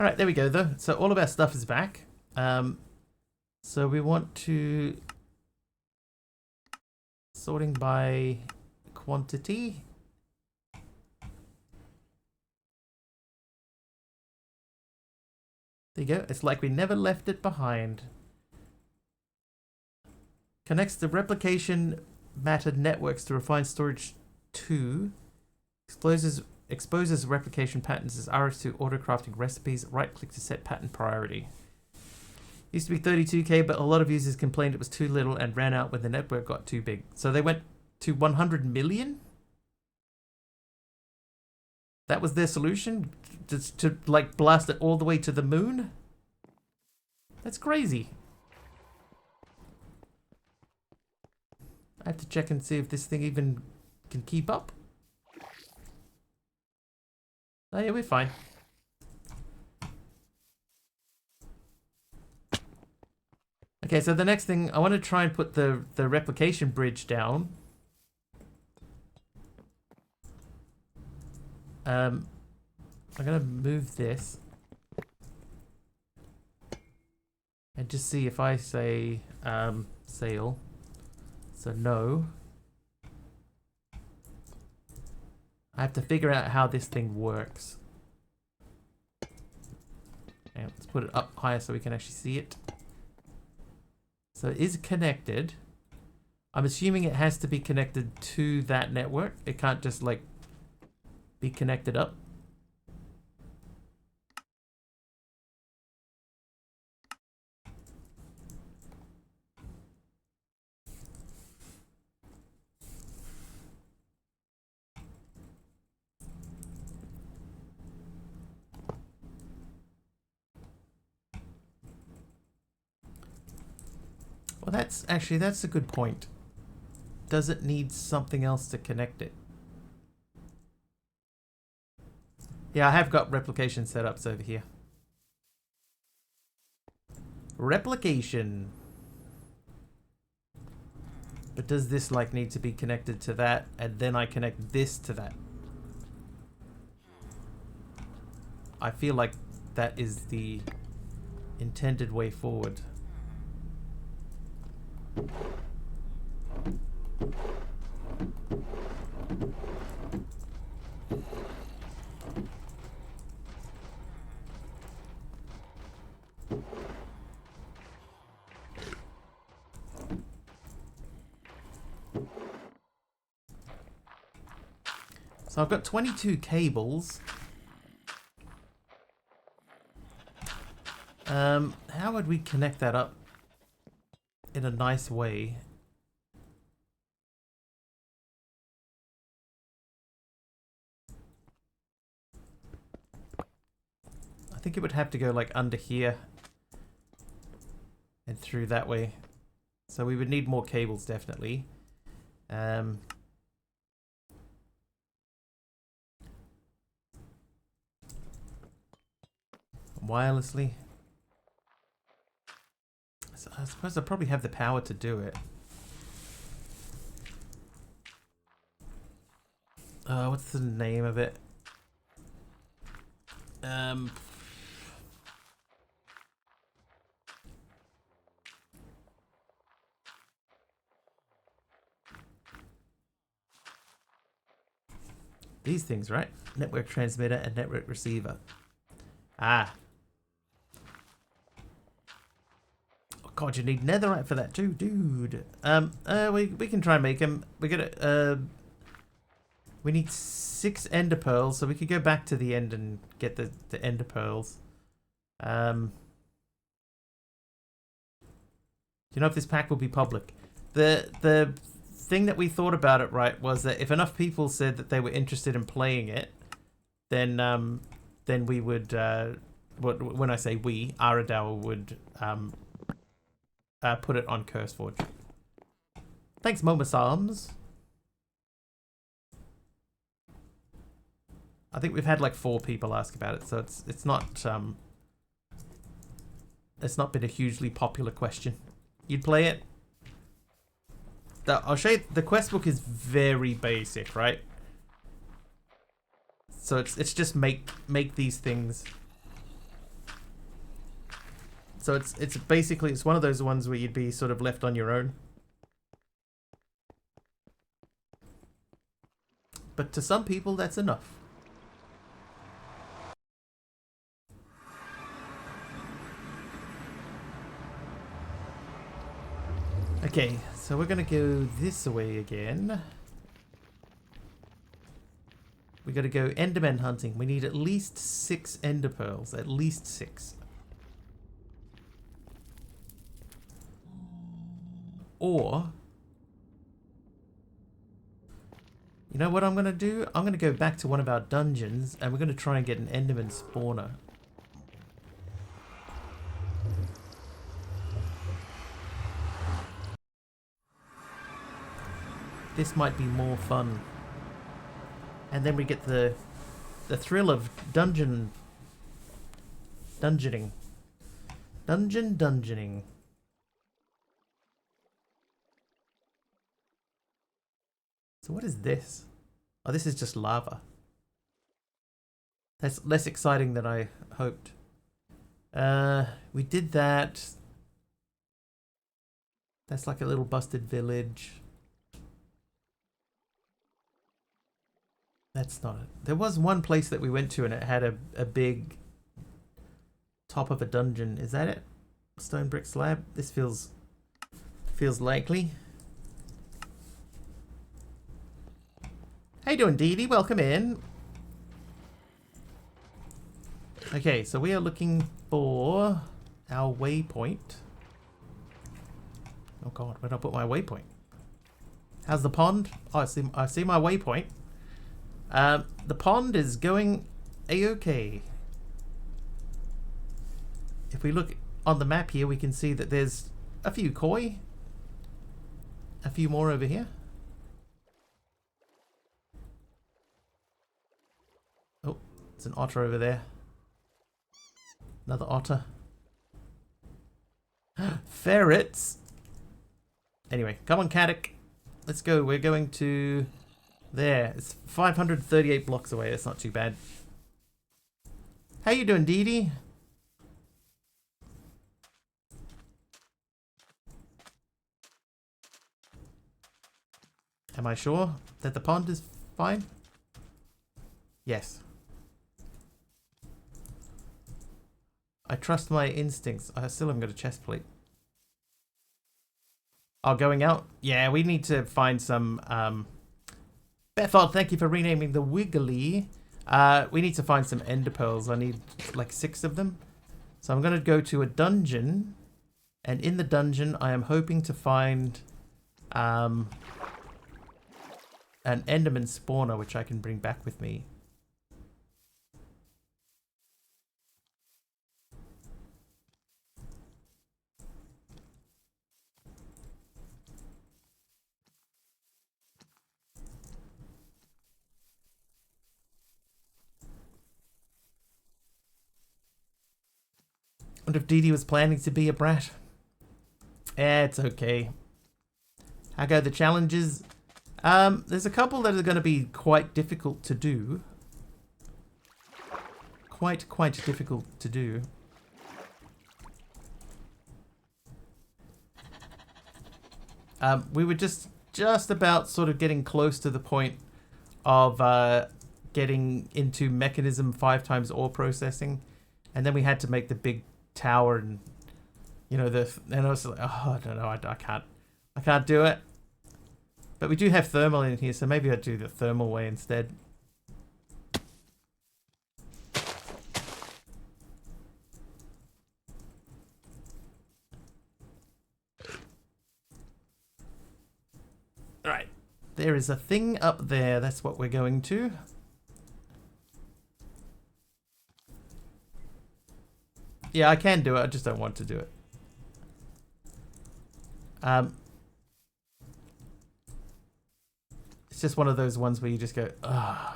All right, there we go, though. So all of our stuff is back. So we want to sorting by quantity. There you go. It's like we never left it behind. Connects the replication matter networks to refine storage 2. Exposes replication patterns as RS2 auto-crafting recipes. Right-click to set pattern priority. Used to be 32k, but a lot of users complained it was too little and ran out when the network got too big. So they went to 100 million? That was their solution? Just to like blast it all the way to the moon? That's crazy. I have to check and see if this thing even can keep up. Oh yeah, we're fine. Okay, so the next thing, I want to try and put the replication bridge down. I'm going to move this. And just see if I say sail. So no. I have to figure out how this thing works. And let's put it up higher so we can actually see it. So it is connected. I'm assuming it has to be connected to that network. It can't just like be connected up. Well, that's a good point. Does it need something else to connect it? Yeah, I have got replication setups over here. Replication. But does this like need to be connected to that, and then I connect this to that? I feel like that is the intended way forward. So I've got 22 cables. How would we connect that up in a nice way? I think it would have to go like under here and through that way. So we would need more cables, definitely. Wirelessly. So I suppose I probably have the power to do it. What's the name of it? These things, right? Network transmitter and network receiver. Ah. Oh god, you need netherite for that too, dude. We can try and make them. We're gonna we need 6 ender pearls, so we could go back to the end and get the ender pearls. Do you know if this pack will be public? The thing that we thought about it, right, was that if enough people said that they were interested in playing it, then we would, when I say we, Aradawa would put it on CurseForge. Thanks, Momasarms. I think we've had like 4 people ask about it, so it's not been a hugely popular question. You'd play it? I'll show you. The quest book is very basic, right? So it's just make these things. So it's basically one of those ones where you'd be sort of left on your own. But to some people, that's enough. Okay, so we're gonna go this way again. We gotta go Enderman hunting. We need at least 6 ender pearls. At least 6. Or, you know what I'm gonna do? I'm gonna go back to one of our dungeons and we're gonna try and get an Enderman spawner. This might be more fun. And then we get the thrill of dungeoning. Dungeoning. So what is this? Oh, this is just lava. That's less exciting than I hoped. We did that. That's like a little busted village. That's not it. There was one place that we went to and it had a big top of a dungeon. Is that it? Stone brick slab? This feels likely. How you doing, Dee Dee? Welcome in. Okay, so we are looking for our waypoint. Oh god, where did I put my waypoint? How's the pond? Oh, I see my waypoint. The pond is going a-okay. If we look on the map here, we can see that there's a few koi. A few more over here. Oh, there's an otter over there. Another otter. ferrets. Anyway, come on, Caddick. Let's go. We're going to there. It's 538 blocks away. That's not too bad. How you doing, Dee Dee? Am I sure that the pond is fine? Yes. I trust my instincts. I still haven't got a chest plate. Oh, going out? Yeah, we need to find some... Bethard, thank you for renaming the Wiggly. We need to find some ender pearls. I need like 6 of them. So I'm going to go to a dungeon. And in the dungeon, I am hoping to find an enderman spawner, which I can bring back with me. I wonder if Dee Dee was planning to be a brat. Eh, it's okay. How go the challenges? There's a couple that are going to be quite difficult to do. Quite difficult to do. We were just about sort of getting close to the point of getting into mechanism 5 times ore processing, and then we had to make the big tower, and you know and I was like, oh, I don't know, I can't do it. But we do have thermal in here, so maybe I'd do the thermal way instead. Alright. There is a thing up there. That's what we're going to. Yeah, I can do it. I just don't want to do it. It's just one of those ones where you just go, ugh.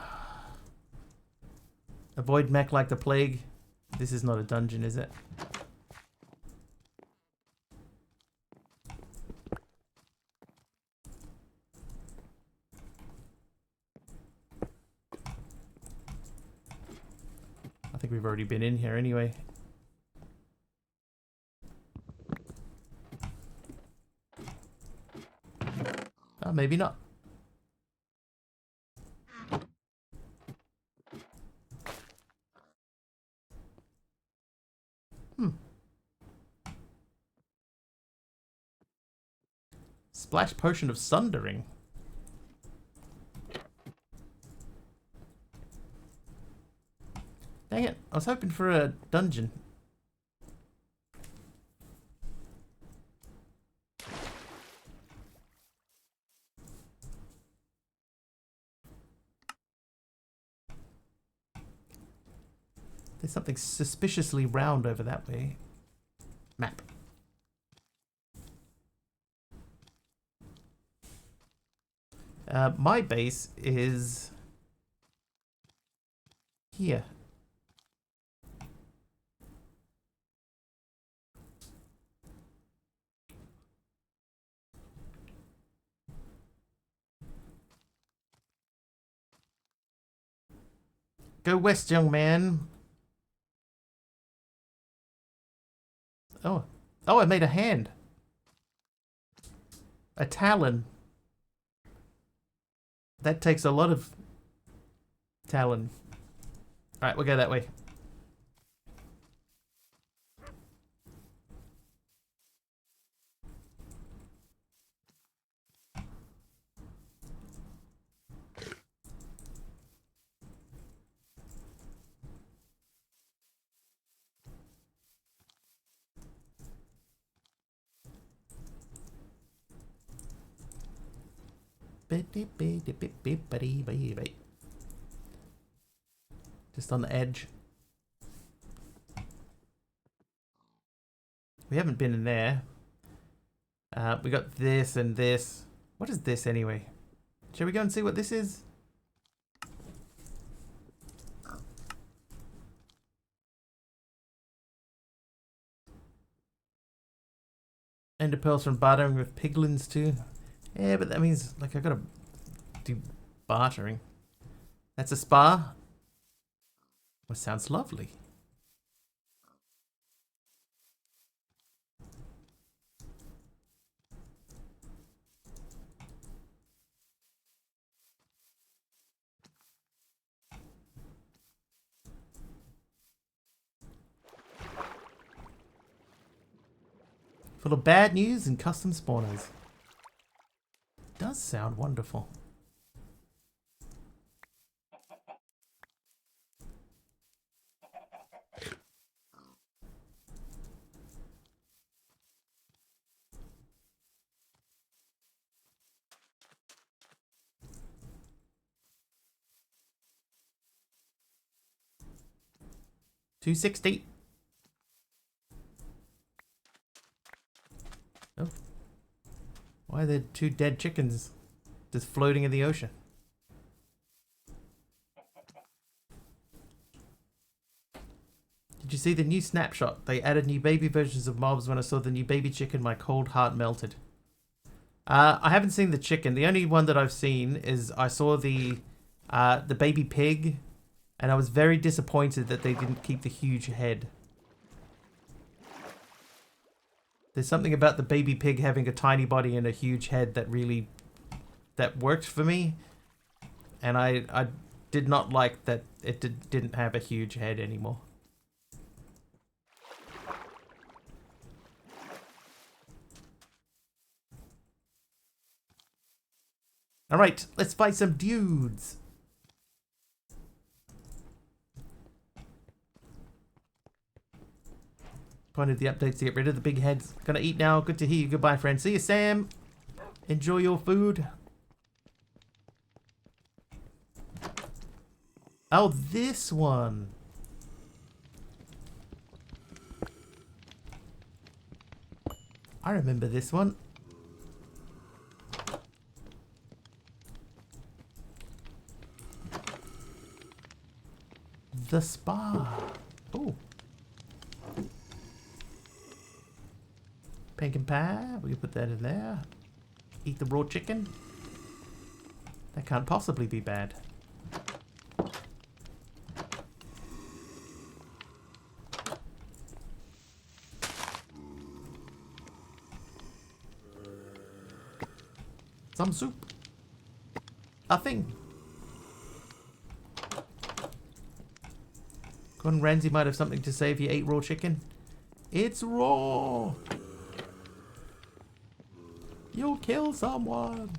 Avoid mech like the plague. This is not a dungeon, is it? I think we've already been in here anyway. Oh, maybe not. Splash potion of sundering. Dang it, I was hoping for a dungeon. There's something suspiciously round over that way. Map. My base is here. Go west, young man. Oh. Oh, I made a hand. A talon. That takes a lot of talon. Alright, we'll go that way. Just on the edge. We haven't been in there. We got this and this. What is this anyway? Shall we go and see what this is? Ender pearls from bartering with piglins too. Yeah, but that means like I gotta do bartering. That's a spa. Well, sounds lovely. Full of bad news and custom spawners. Does sound wonderful. $260. Oh. Why are there 2 dead chickens just floating in the ocean? Did you see the new snapshot? They added new baby versions of mobs. When I saw the new baby chicken, my cold heart melted. I haven't seen the chicken. The only one that I've seen is I saw the baby pig, and I was very disappointed that they didn't keep the huge head. There's something about the baby pig having a tiny body and a huge head that really worked for me, and I did not like that it didn't have a huge head anymore. All right, let's fight some dudes. Point of the updates to get rid of the big heads. Gonna eat now. Good to hear you. Goodbye, friend. See you, Sam. Enjoy your food. Oh, this one. I remember this one. The spa. Oh. Pumpkin pie. We can put that in there. Eat the raw chicken. That can't possibly be bad. Some soup. A thing. Gordon Ramsay might have something to say if you ate raw chicken. It's raw. You'll kill someone.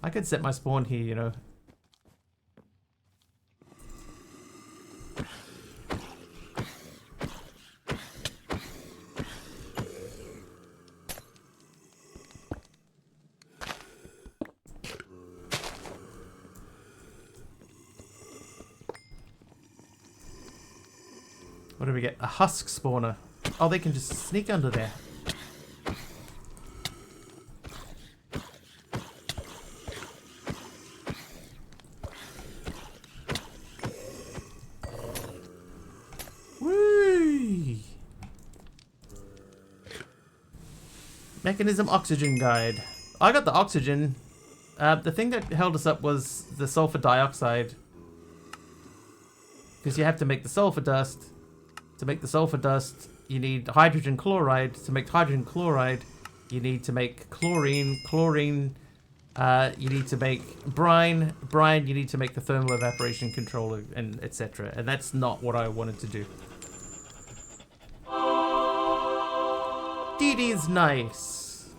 I could set my spawn here, you know. What do we get? A husk spawner. Oh, they can just sneak under there. Whee! Mechanism oxygen guide. I got the oxygen. The thing that held us up was the sulfur dioxide. Because you have to make the sulfur dust. To make the sulfur dust, you need hydrogen chloride. To make hydrogen chloride, you need to make chlorine. Chlorine, you need to make brine. Brine, you need to make the thermal evaporation controller, and etc. And that's not what I wanted to do. DD's nice.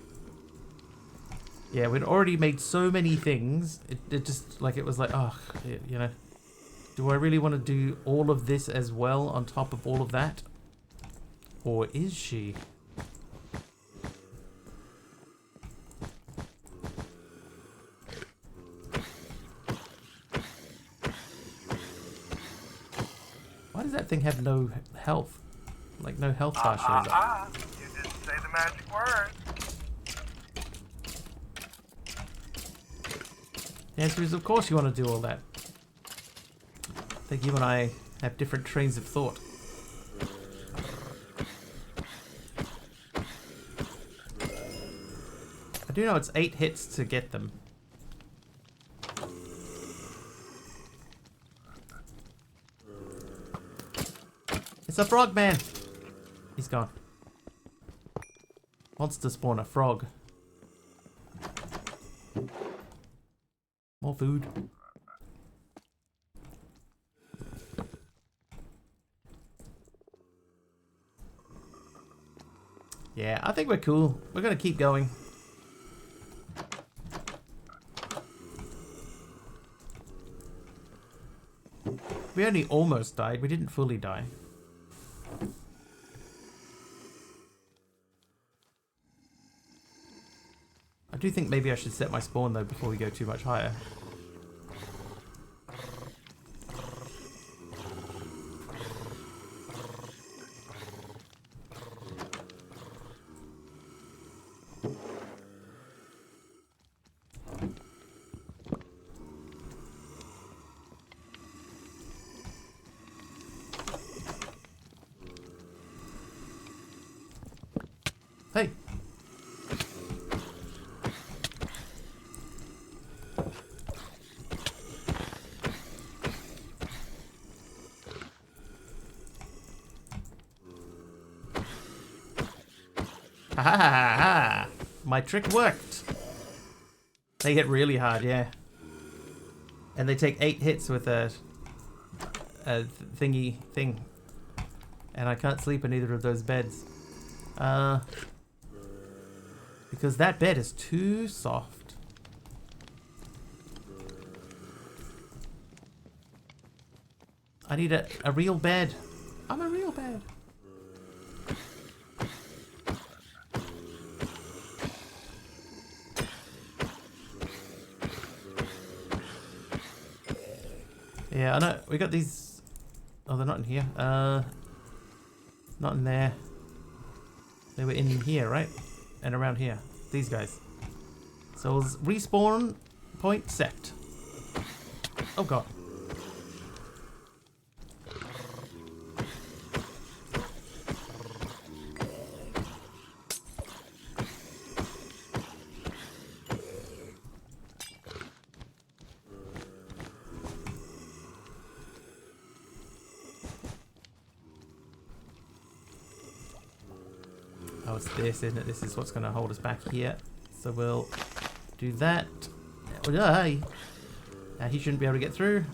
Yeah, we'd already made so many things. It just, like, it was like, oh, you know. Do I really want to do all of this as well on top of all of that? Or is she? Why does that thing have no health? Like, no health bar shows up. You didn't say the magic word. The answer is, of course you want to do all that. I think you and I have different trains of thought. I do know it's 8 hits to get them. It's a frog man! He's gone. Wants to spawn a frog. More food. Yeah, I think we're cool. We're gonna keep going. We only almost died. We didn't fully die. I do think maybe I should set my spawn though before we go too much higher. Hey! Ha ha ha ha! My trick worked! They hit really hard, yeah. And they take 8 hits with a thingy thing. And I can't sleep in either of those beds. Because that bed is too soft. I need a real bed. I'm a real bed. Yeah, I know. We got these. Oh, they're not in here. Not in there. They were in here, right? And around here. These guys. So respawn point set. Oh god. Oh, it's this, isn't it? This is what's going to hold us back here. So we'll do that. Oh, yeah. He shouldn't be able to get through.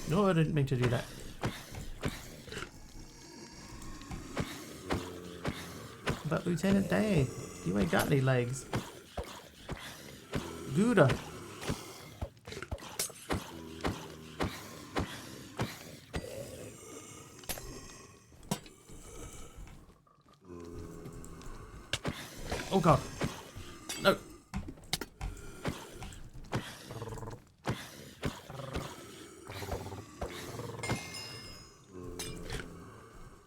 No, I didn't mean to do that. But Lieutenant Day, you ain't got any legs. Gouda. Oh god. No.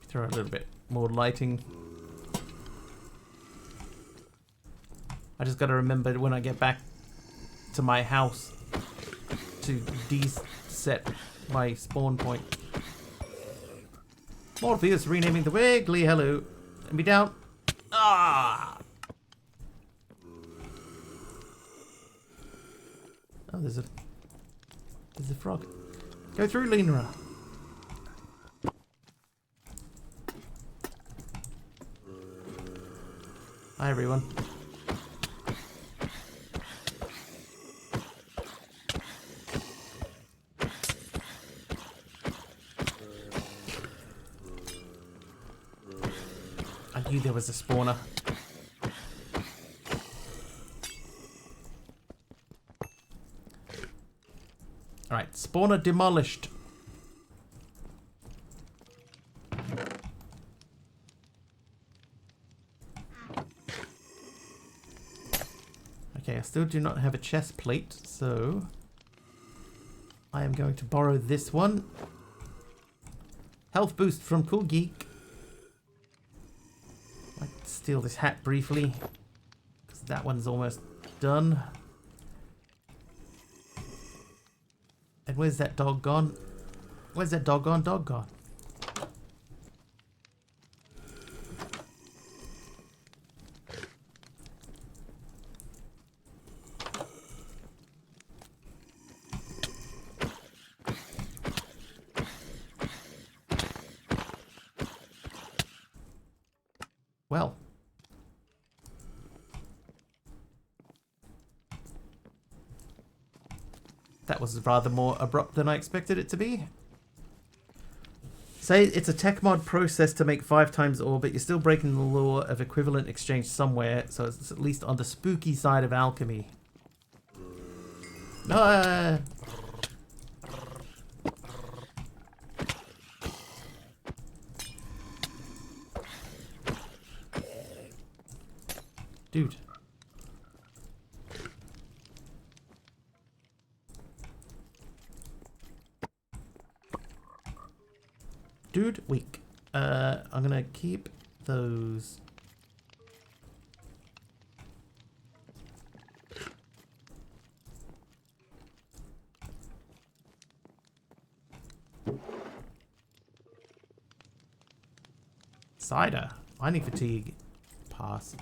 Throw a little bit more lighting. I just gotta remember when I get back to my house to de-set my spawn point. Morpheus renaming the Wiggly. Hello. Let me down. Ah! Oh, there's a frog. Go through, Lena. Hi, everyone. I knew there was a spawner. Alright, spawner demolished. Okay, I still do not have a chest plate, so I am going to borrow this one. Health boost from Cool Geek. I'd like to steal this hat briefly, because that one's almost done. And where's that dog gone? Where's that dog gone? Dog gone. Well. That was rather more abrupt than I expected it to be. Say it's a tech mod process to make 5 times ore, but you're still breaking the law of equivalent exchange somewhere, so it's at least on the spooky side of alchemy. No. Dude. Dude, weak. I'm gonna keep those. Cider. Mining fatigue. Pass.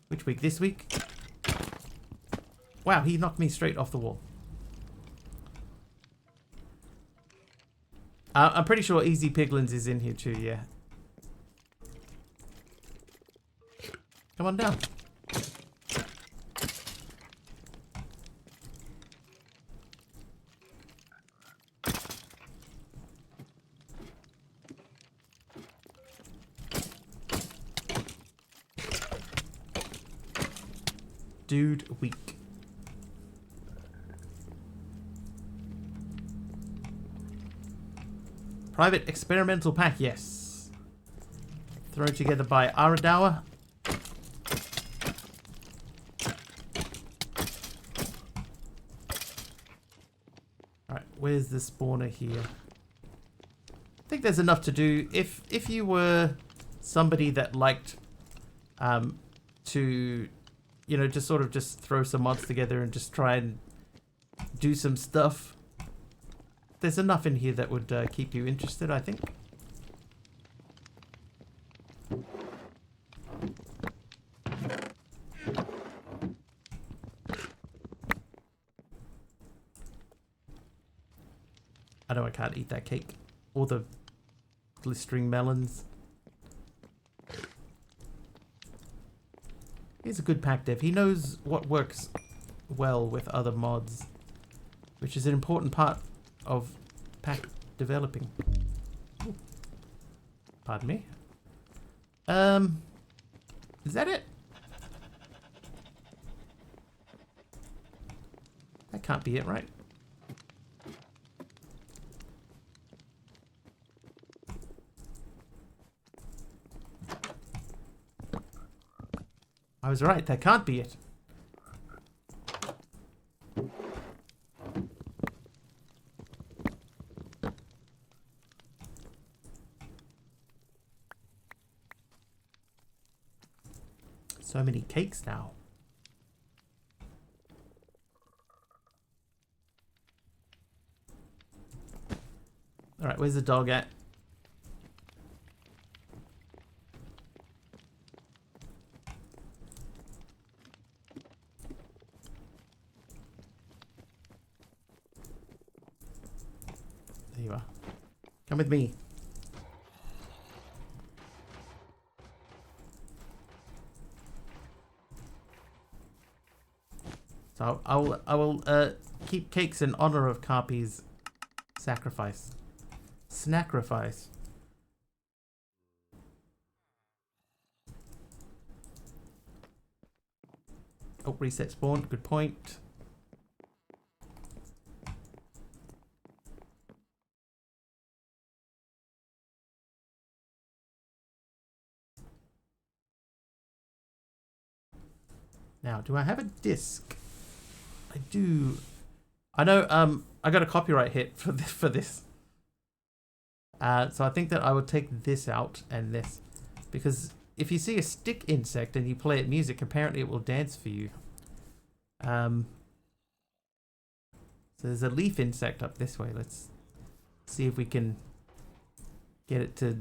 Which week? This week? Wow, he knocked me straight off the wall. I'm pretty sure Easy Piglins is in here too, yeah. Come on down. Dude, weak. Private experimental pack, yes. Thrown together by Aradawa. Alright, where's the spawner here? I think there's enough to do. If you were somebody that liked to, you know, just sort of just throw some mods together and just try and do some stuff, there's enough in here that would keep you interested, I think. I know I can't eat that cake. Or the blistering melons. He's a good pack dev. He knows what works well with other mods, which is an important part of pack developing. Ooh. Pardon me. Is that it? That can't be it, right? I was right, that can't be it. So many cakes now. Alright, where's the dog at? There you are. Come with me. So I will keep cakes in honor of Carpy's sacrifice. Snacrifice. Oh, reset spawn. Good point. Now, do I have a disc? I do. I know. I got a copyright hit for this. So I think that I would take this out and this, because if you see a stick insect and you play it music, apparently it will dance for you. So there's a leaf insect up this way. Let's see if we can get it to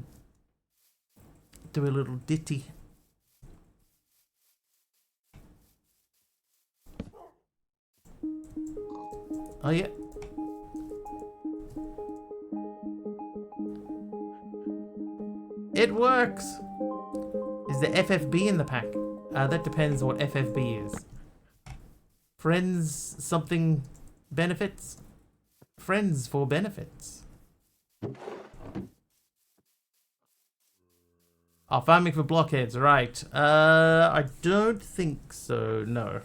do a little ditty. Oh yeah. It works! Is the FFB in the pack? That depends what FFB is. Friends something benefits? Friends for benefits. Oh, farming for blockheads, right. I don't think so, no.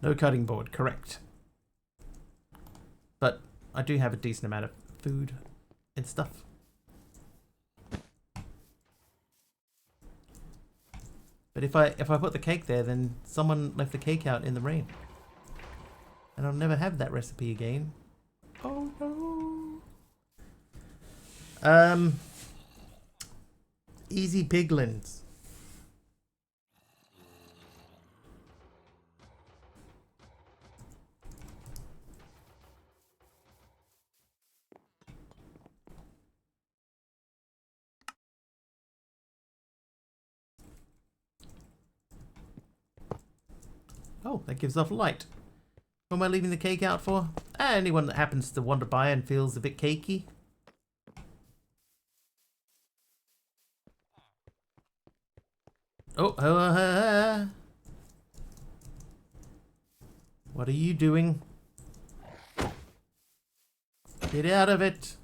No cutting board, correct. But I do have a decent amount of food and stuff. But if I put the cake there, then someone left the cake out in the rain. And I'll never have that recipe again. Oh no. Easy piglins. Oh, that gives off light. What am I leaving the cake out for? Anyone that happens to wander by and feels a bit cakey. Oh, what are you doing? Get out of it.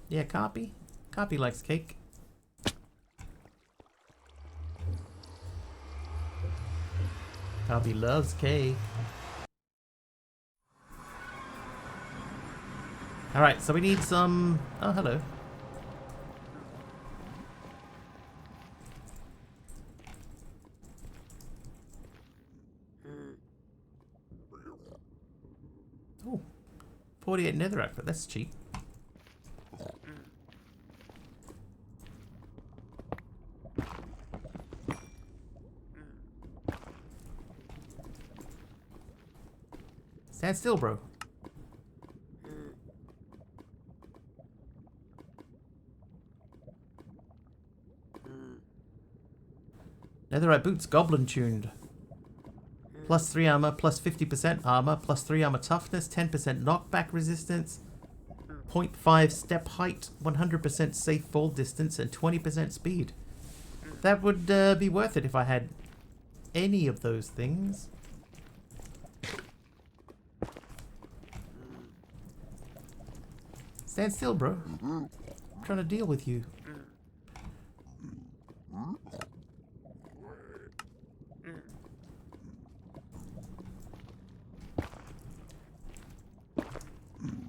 Yeah, Copy. Copy likes cake. Copy loves cake. Alright, so we need some... Oh, hello. Oh, 48 netherrack, but that's cheap. Stand still, bro. Netherite boots, goblin tuned. Plus 3 armor, plus 50% armor, plus 3 armor toughness, 10% knockback resistance, 0.5 step height, 100% safe fall distance, and 20% speed. That would be worth it if I had any of those things. Stand still, bro. I'm trying to deal with you.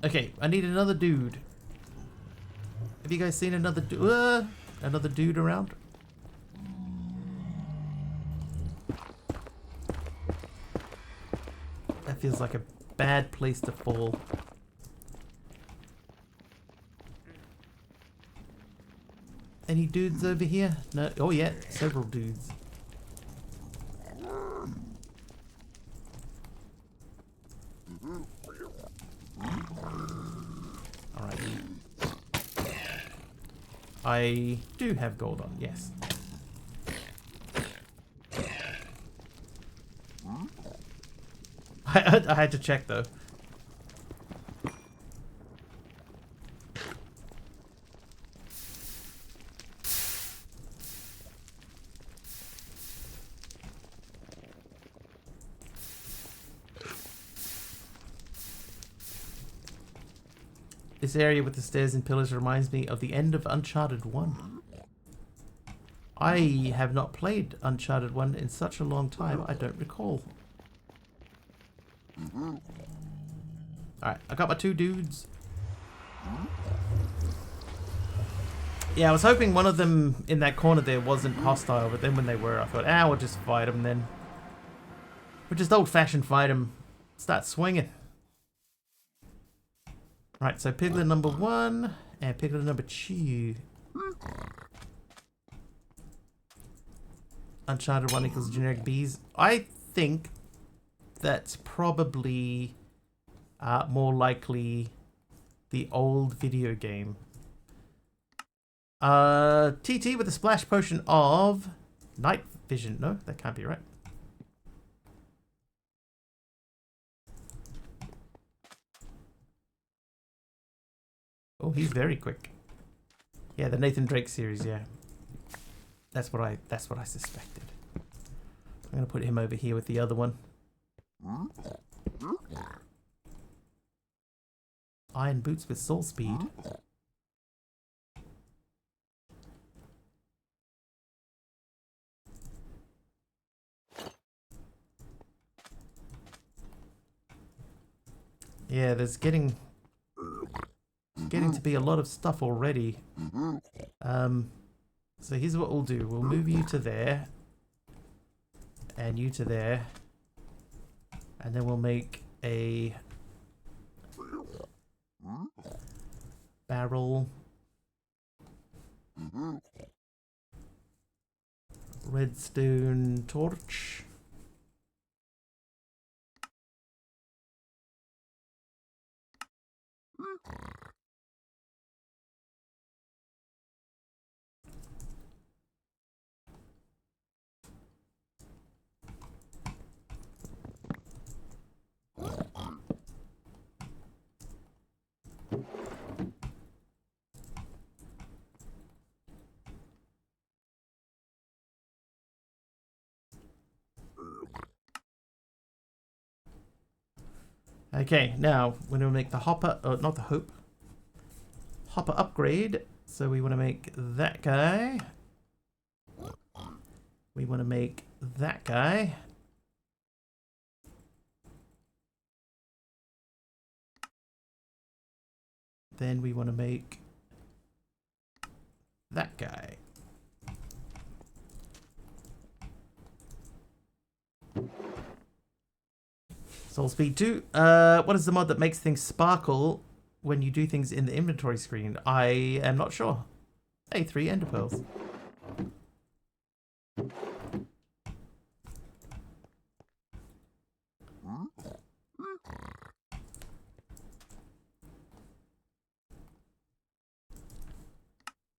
Okay, I need another dude. Have you guys seen another dude around? That feels like a bad place to fall. Any dudes over here? No. Oh yeah, several dudes. Alright. I do have gold on, yes. I had to check though. This area with the stairs and pillars reminds me of the end of Uncharted 1. I have not played Uncharted 1 in such a long time, I don't recall. Alright, I got my 2 dudes. Yeah, I was hoping one of them in that corner there wasn't hostile, but then when they were, I thought, we'll just fight them then. We'll just old-fashioned fight them. Start swinging. Right, so Piglet number 1 and Piglet number 2. Uncharted 1 equals generic bees. I think that's probably more likely the old video game. TT with a splash potion of night vision. No, that can't be right. Oh, he's very quick. Yeah, the Nathan Drake series, yeah. That's what I suspected. I'm gonna put him over here with the other one. Iron boots with soul speed. Yeah, there's getting to be a lot of stuff already. So here's what we'll do. We'll move you to there. And you to there. And then we'll make a barrel. Redstone torch. Okay, now we're going to make the hopper, not the hope, hopper upgrade. So we want to make that guy. We want to make that guy. Then we want to make that guy. Soul speed 2. What is the mod that makes things sparkle when you do things in the inventory screen? I am not sure. Hey, 3 ender pearls.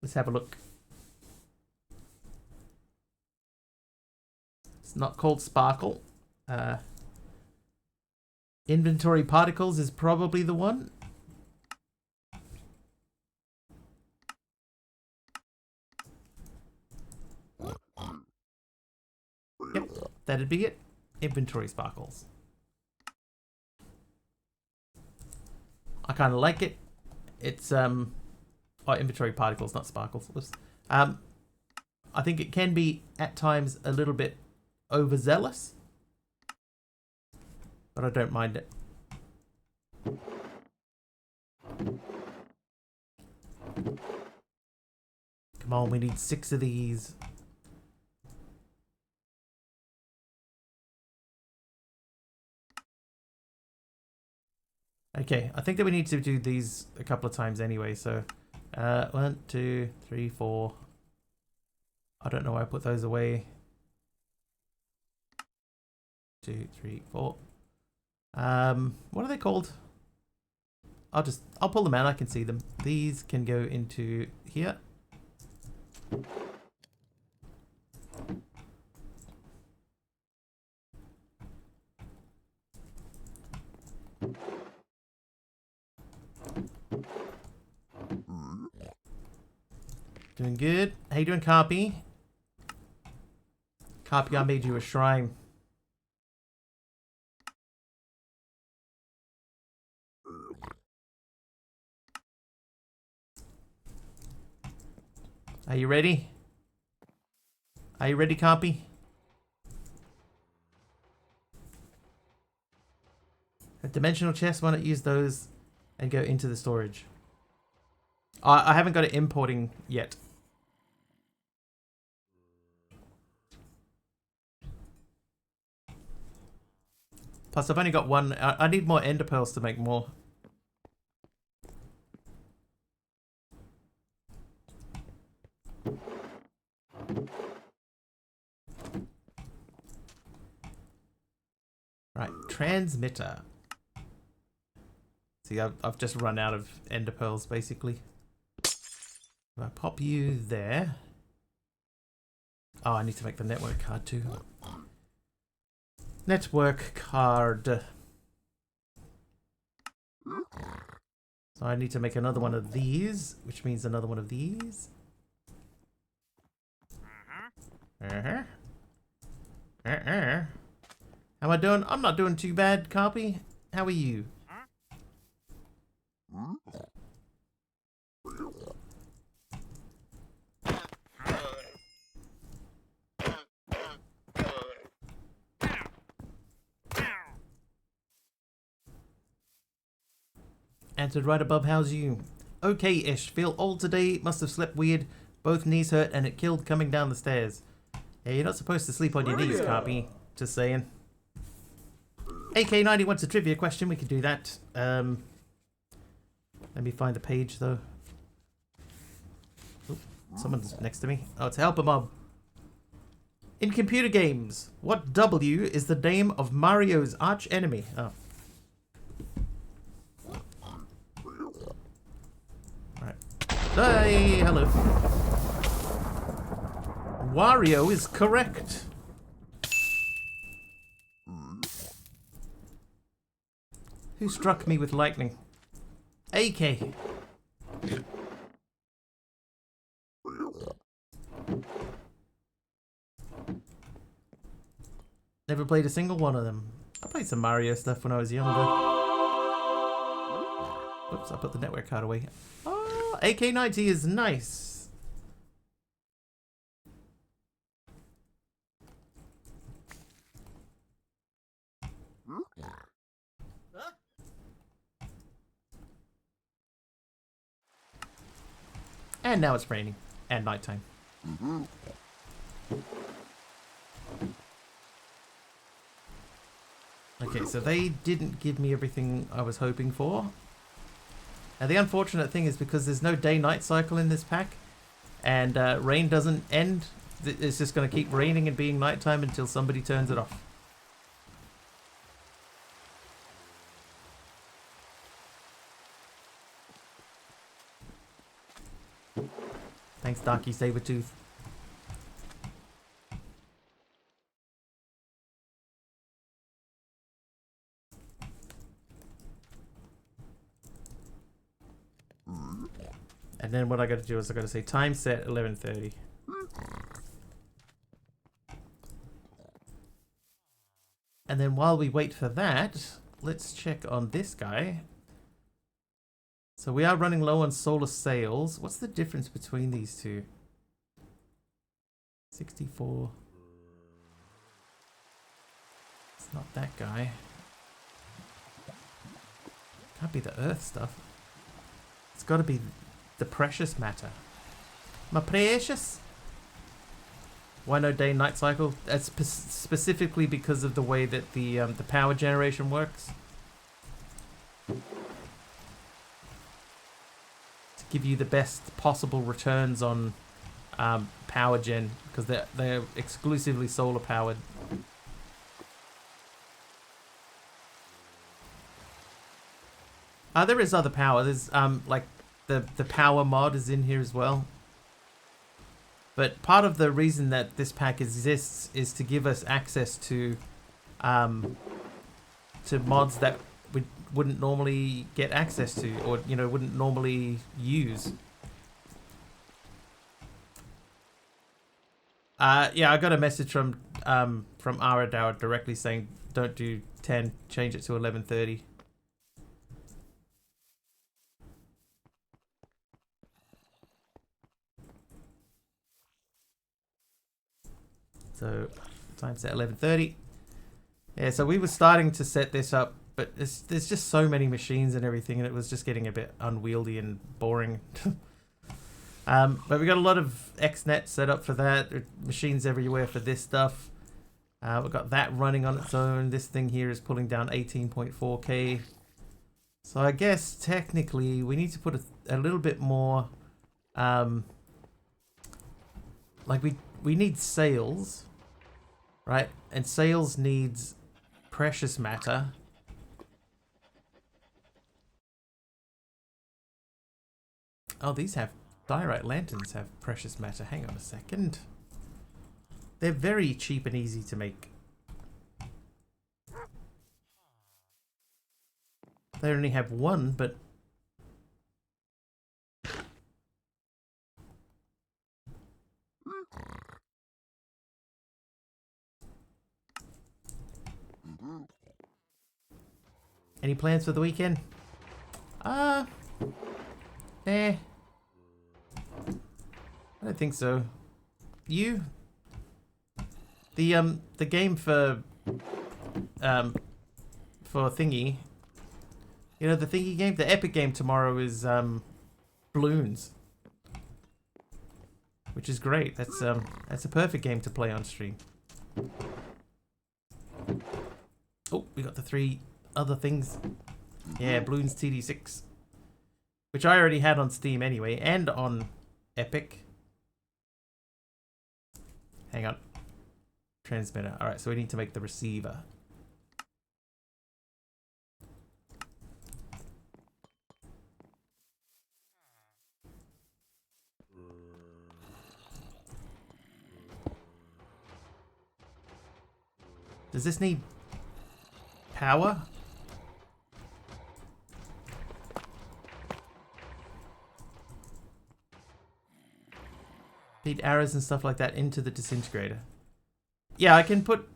Let's have a look. It's not called sparkle. Inventory particles is probably the one. Yep, that'd be it. Inventory sparkles. I kind of like it. It's inventory particles, not sparkles. I think it can be at times a little bit overzealous, but I don't mind it. Come on, we need 6 of these. Okay, I think that we need to do these a couple of times anyway, so 1, 2, 3, 4. I don't know why I put those away. 2, 3, 4. What are they called? I'll pull them out, I can see them. These can go into here. Doing good. How you doing, Carpy? Carpy, I made you a shrine. Are you ready? Are you ready, Carpy? A dimensional chest, why not use those and go into the storage? I haven't got it importing yet. Plus, I've only got one. I need more ender pearls to make more. Right, transmitter. See, I've just run out of ender pearls, basically. If I pop you there. Oh, I need to make the network card too. Network card. So I need to make another one of these, which means another one of these. How am I doing? I'm not doing too bad, Carpy. How are you? Answered right above, how's you? Okay-ish. Feel old today. Must have slept weird. Both knees hurt and it killed coming down the stairs. Yeah, you're not supposed to sleep on your knees, Carpy. Just saying. AK90 wants a trivia question. We can do that. Let me find the page, though. Oop, someone's next to me. Oh, it's Helper Mob. In computer games, what W is the name of Mario's arch enemy? Oh. Hey, hello. Wario is correct. Who struck me with lightning? AK. Never played a single one of them. I played some Mario stuff when I was younger. Oops, I put the network card away. Oh, AK90 is nice. And now it's raining. And nighttime. Okay, so they didn't give me everything I was hoping for. Now the unfortunate thing is because there's no day-night cycle in this pack, and rain doesn't end, it's just going to keep raining and being nighttime until somebody turns it off. Thanks, Darky Sabertooth. And then what I got to do is I got to say time set 11:30. And then while we wait for that, let's check on this guy. So we are running low on solar sails. What's the difference between these two? 64. It's not that guy. Can't be the earth stuff. It's got to be the precious matter. My precious. Why no day and night cycle? That's specifically because of the way that the power generation works. To give you the best possible returns on power gen, because they're exclusively solar powered. There is other power. There's like the power mod is in here as well. But part of the reason that this pack exists is to give us access to mods that we wouldn't normally get access to, or wouldn't normally use. Yeah, I got a message from Aradauer directly saying don't do 10, change it to 11:30. So time set 11:30. Yeah, so we were starting to set this up, but there's just so many machines and everything, and it was just getting a bit unwieldy and boring. But we got a lot of XNet set up for that. There are machines everywhere for this stuff. We've got that running on its own. This thing here is pulling down 18.4K. So I guess technically we need to put a little bit more. Like we need sales, right? And sales needs precious matter. Oh, these have diorite lanterns have precious matter. Hang on a second. They're very cheap and easy to make. They only have one, but any plans for the weekend? I don't think so. You? The game for thingy. You know the thingy game? The epic game tomorrow is Bloons. Which is great. That's a perfect game to play on stream. Oh, we got the 3 other things. Yeah, Bloons TD6. Which I already had on Steam anyway, and on Epic. Hang on. Transmitter. Alright, so we need to make the receiver. Does this need power? Feed arrows and stuff like that into the disintegrator. Yeah, I can put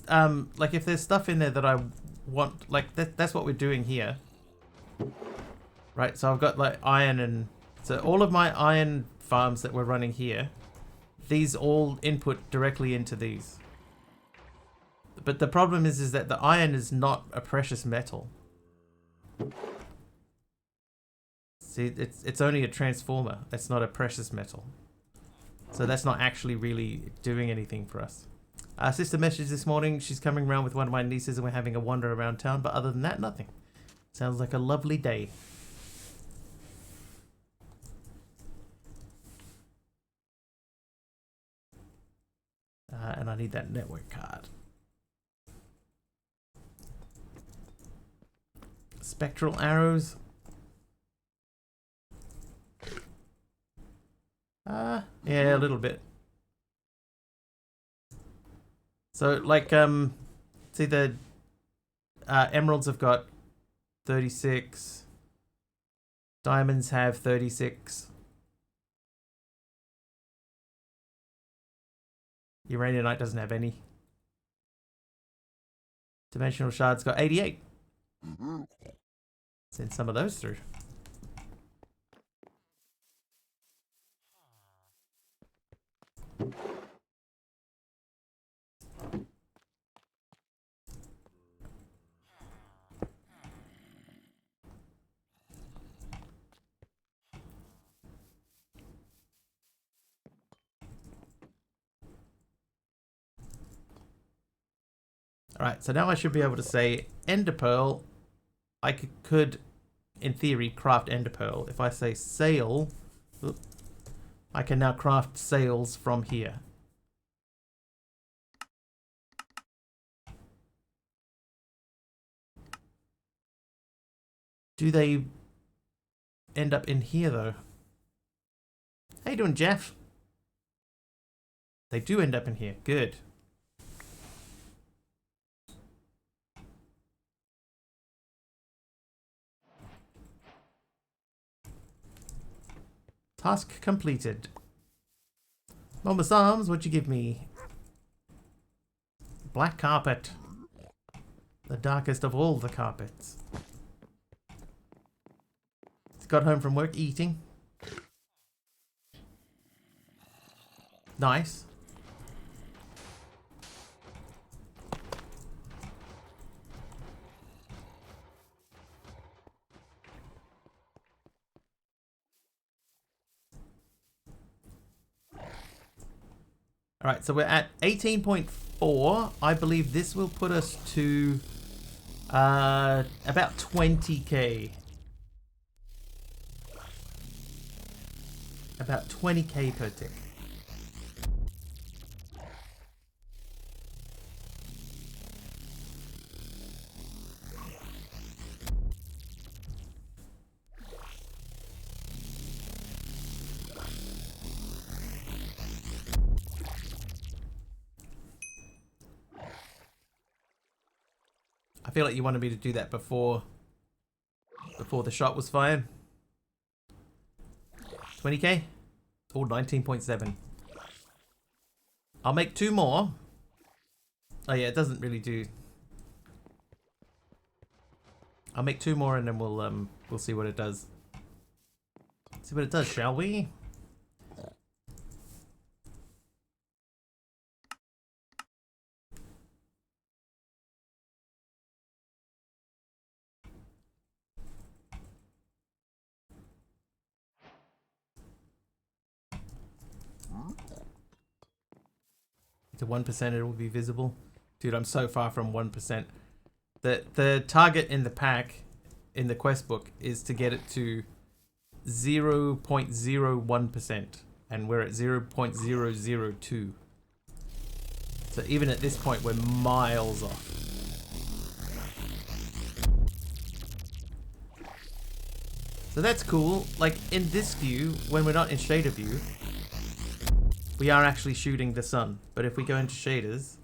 like if there's stuff in there that I want, like that's what we're doing here. Right, so I've got like iron, and so all of my iron farms that we're running here, these all input directly into these. But the problem is that the iron is not a precious metal. See, it's only a transformer. That's not a precious metal. So that's not actually really doing anything for us. Sister messaged this morning. She's coming around with one of my nieces and we're having a wander around town. But other than that, nothing. Sounds like a lovely day. And I need that network card. Spectral arrows. Yeah, a little bit. So, like, see the emeralds have got 36. Diamonds have 36. Uraninite doesn't have any. Dimensional shards got 88. Send some of those through. Alright, so now I should be able to say Ender Pearl. I could, in theory, craft Ender Pearl. If I say sail, I can now craft sails from here. Do they end up in here, though? How you doing, Jeff? They do end up in here. Good. Task completed. Mama Psalms, what'd you give me? Black carpet. The darkest of all the carpets. He's got home from work eating. Nice. Alright, so we're at 18.4. I believe this will put us to about 20k. About 20k per tick. I feel like you wanted me to do that before the shot was fired. 20k? Or 19.7. I'll make 2 more. Oh yeah, it doesn't really do. I'll make 2 more and then we'll see what it does. See what it does, shall we? To 1% it will be visible. Dude, I'm so far from 1%. The target in the pack, in the quest book, is to get it to 0.01%. And we're at 0.002. So even at this point, we're miles off. So that's cool. Like, in this view, when we're not in shader view, we are actually shooting the sun. But if we go into shaders,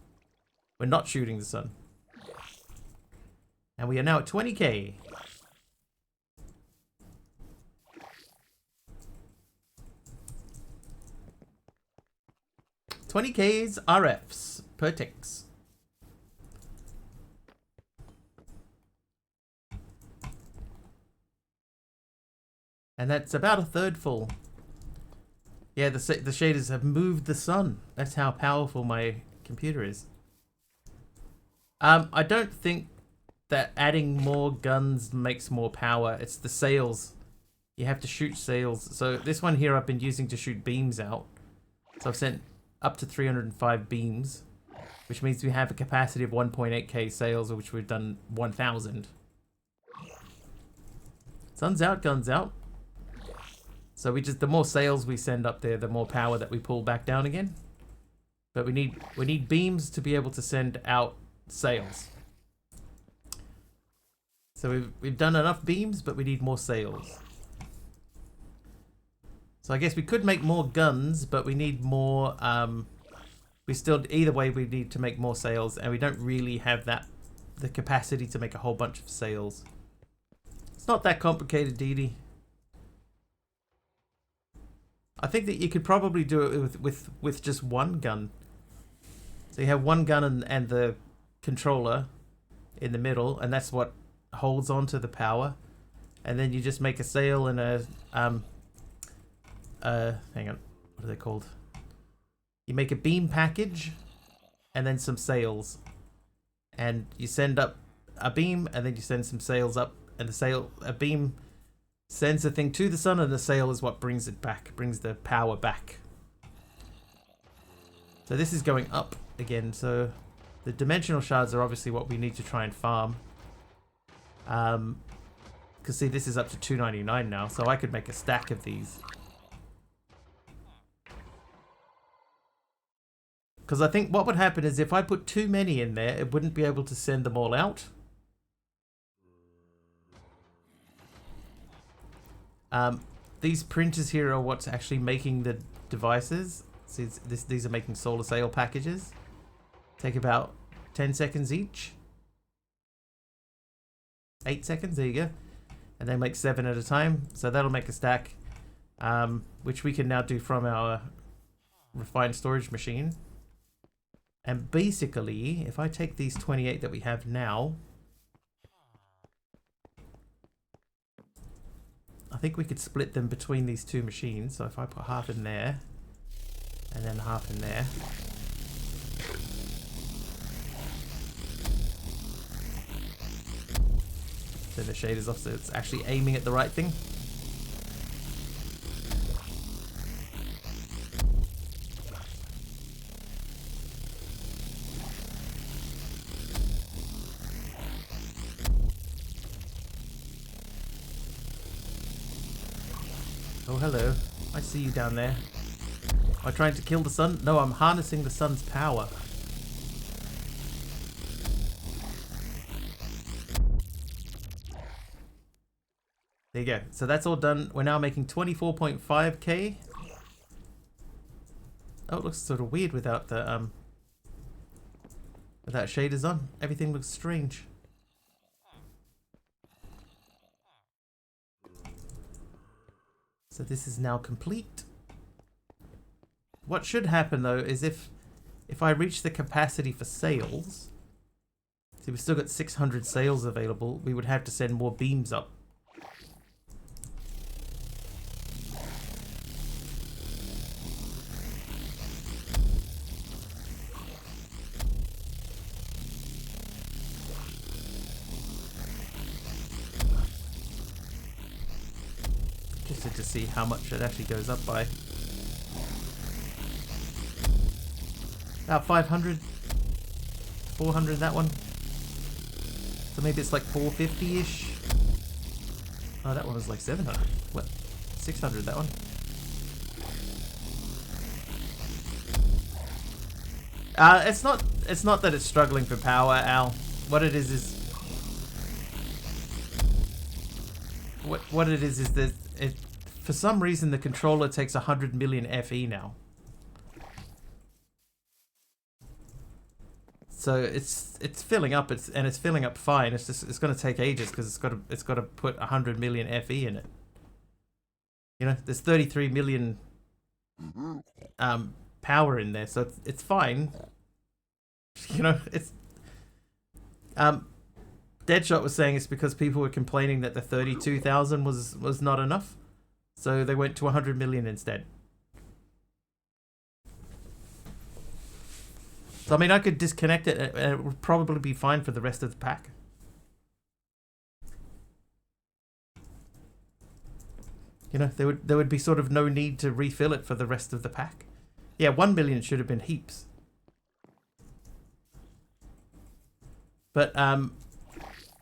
we're not shooting the sun. And we are now at 20k. $20K's RFs per ticks. And that's about a third full. Yeah, the shaders have moved the sun. That's how powerful my computer is. I don't think that adding more guns makes more power. It's the sails. You have to shoot sails. So this one here I've been using to shoot beams out. So I've sent up to 305 beams, which means we have a capacity of 1.8k sails, which we've done 1,000. Sun's out, guns out. So the more sails we send up there, the more power that we pull back down again. But we need beams to be able to send out sails. So we've done enough beams, but we need more sails. So I guess we could make more guns, but we need more. Either way we need to make more sails, and we don't really have the capacity to make a whole bunch of sails. It's not that complicated, Dee Dee. I think that you could probably do it with just one gun. So you have one gun and the controller in the middle, and that's what holds on to the power. And then you just make a sail and a hang on, what are they called? You make a beam package and then some sails. And you send up a beam and then you send some sails up, and a beam sends the thing to the sun, and the sail is what brings it back, brings the power back. So this is going up again. So the dimensional shards are obviously what we need to try and farm. Because see, this is up to 299 now, so I could make a stack of these. Because I think what would happen is if I put too many in there, it wouldn't be able to send them all out. These printers here are what's actually making the devices. See, these are making solar sail packages. Take about 10 seconds each. 8 seconds, there you go. And they make 7 at a time. So that'll make a stack, which we can now do from our refined storage machine. And basically, if I take these 28 that we have now, I think we could split them between these two machines. So if I put half in there and then half in there. So the shader's off, so it's actually aiming at the right thing. hello. I see you down there. Am I trying to kill the sun? No, I'm harnessing the sun's power. There you go. So that's all done. We're now making 24.5k. Oh, it looks sort of weird without the without shaders on. Everything looks strange. So this is now complete. What should happen though is if I reach the capacity for sales, see we've still got 600 sales available, we would have to send more beams up. Interested to see how much it actually goes up by. About 500, 400 that one. So maybe it's like 450-ish. Oh, that one was like 700. What? 600 that one. It's not that it's struggling for power, Al. What it is what it is that it, for some reason the controller takes 100 million FE now. So it's filling up, and it's filling up fine. It's going to take ages because it's got to put 100 million FE in it. You know, there's 33 million power in there, so it's fine. You know, it's Deadshot was saying it's because people were complaining that the 32,000 was not enough, so they went to 100 million instead. So, I mean, I could disconnect it and it would probably be fine for the rest of the pack. You know, there would be sort of no need to refill it for the rest of the pack. Yeah, 1 million should have been heaps. But,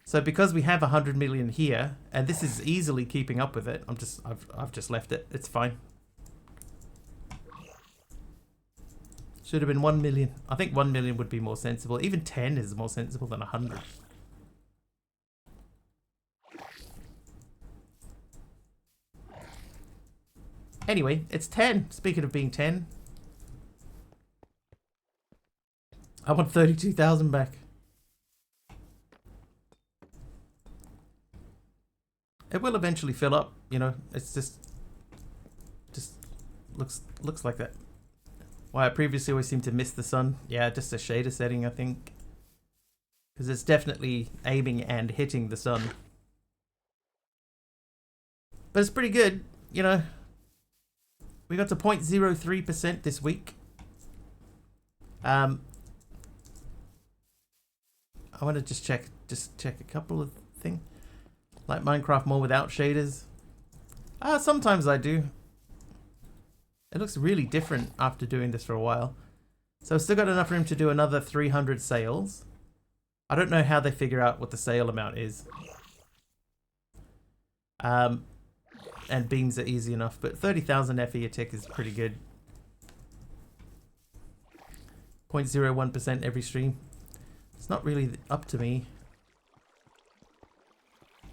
so because we have 100 million here, and this is easily keeping up with it, I've just left it. It's fine. Should have been 1 million. I think 1 million would be more sensible. Even 10 is more sensible than 100. Anyway, it's 10. Speaking of being 10. I want 32,000 back. It will eventually fill up, you know. It's just looks like that. Why I previously always seemed to miss the sun. Yeah, just a shader setting, I think. Because it's definitely aiming and hitting the sun. But it's pretty good, you know. We got to 0.03% this week. I want to just check a couple of things. Like Minecraft more without shaders. Sometimes I do. It looks really different after doing this for a while. So I've still got enough room to do another 300 sales. I don't know how they figure out what the sale amount is. And beams are easy enough, but 30,000 FE a tick is pretty good. 0.01% every stream. It's not really up to me.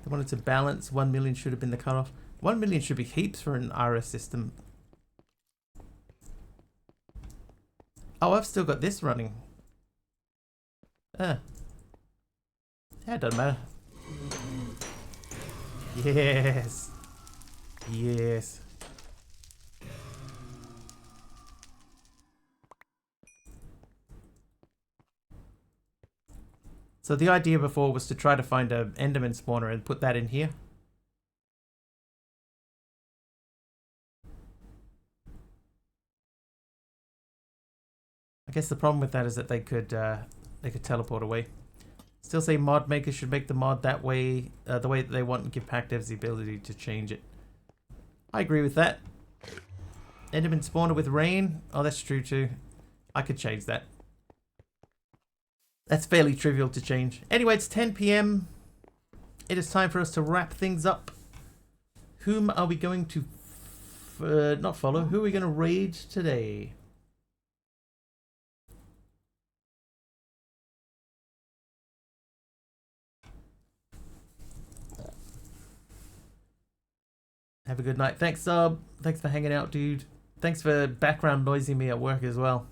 They wanted to balance. 1 million should have been the cutoff. 1 million should be heaps for an RS system. Oh, I've still got this running. Yeah, it doesn't matter. Yes. Yes. So the idea before was to try to find an Enderman spawner and put that in here. I guess the problem with that is that they could teleport away. Still say mod makers should make the mod that way, the way that they want, and give pack devs the ability to change it. I agree with that. Enderman spawner with rain. Oh, that's true too. I could change that. That's fairly trivial to change. Anyway, it's 10 PM. It is time for us to wrap things up. Whom are we going to not follow. Who are we going to raid today? Have a good night. Thanks, Sub. Thanks for hanging out, dude. Thanks for background noising me at work as well.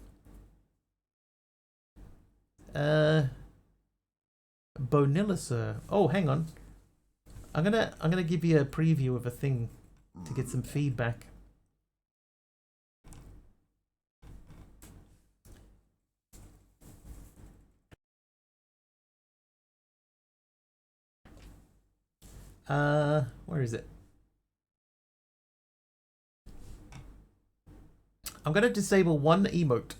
Bonilla, sir. Oh, hang on. I'm gonna give you a preview of a thing to get some feedback. Where is it? I'm gonna disable one emote.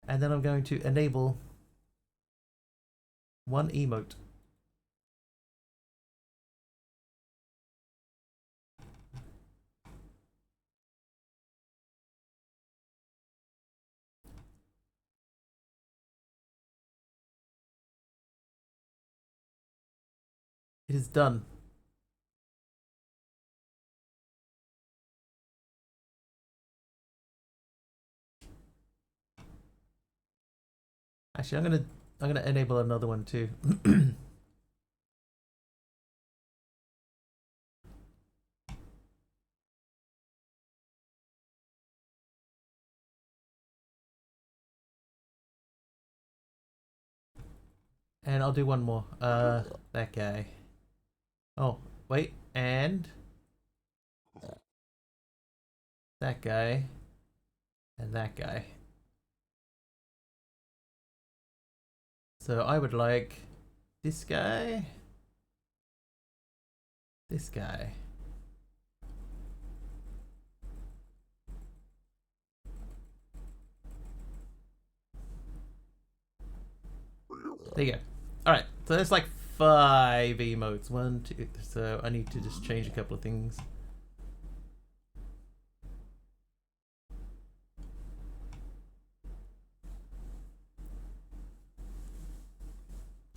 And then I'm going to enable one emote. It is done. Actually, I'm gonna enable another one too. And I'll do one more. That guy. Oh, wait, and that guy, and that guy. So I would like this guy, this guy. There you go. Alright, so there's like 5 emotes. 1, 2, so I need to just change a couple of things.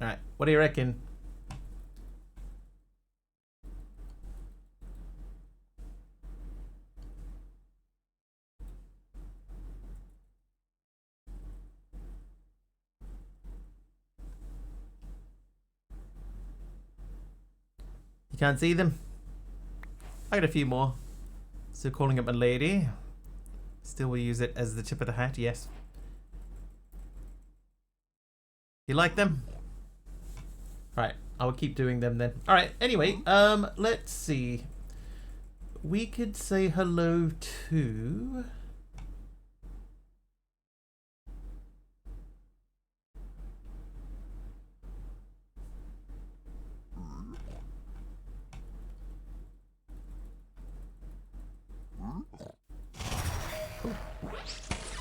Alright, what do you reckon? You can't see them? I got a few more. Still calling it my lady. Still will use it as the tip of the hat, yes. You like them? Alright, I will keep doing them then. Alright, anyway, let's see. We could say hello to...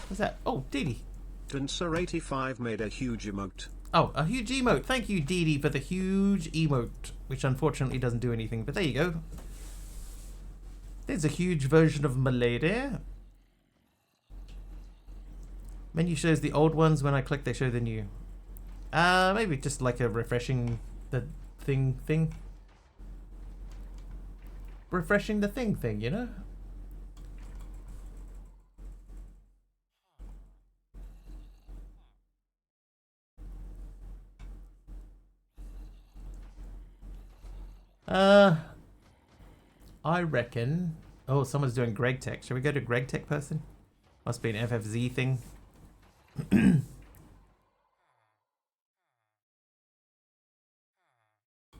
What's that? Oh, Dee Dee. Dancer85 made a huge emote. Oh, a huge emote. Thank you, Dee Dee, for the huge emote, which unfortunately doesn't do anything, but there you go. There's a huge version of Milady. Menu shows the old ones. When I click, they show the new. Maybe just like a refreshing the thing. Refreshing the thing, you know? I reckon... Oh, someone's doing Greg Tech. Should we go to Greg Tech person? Must be an FFZ thing.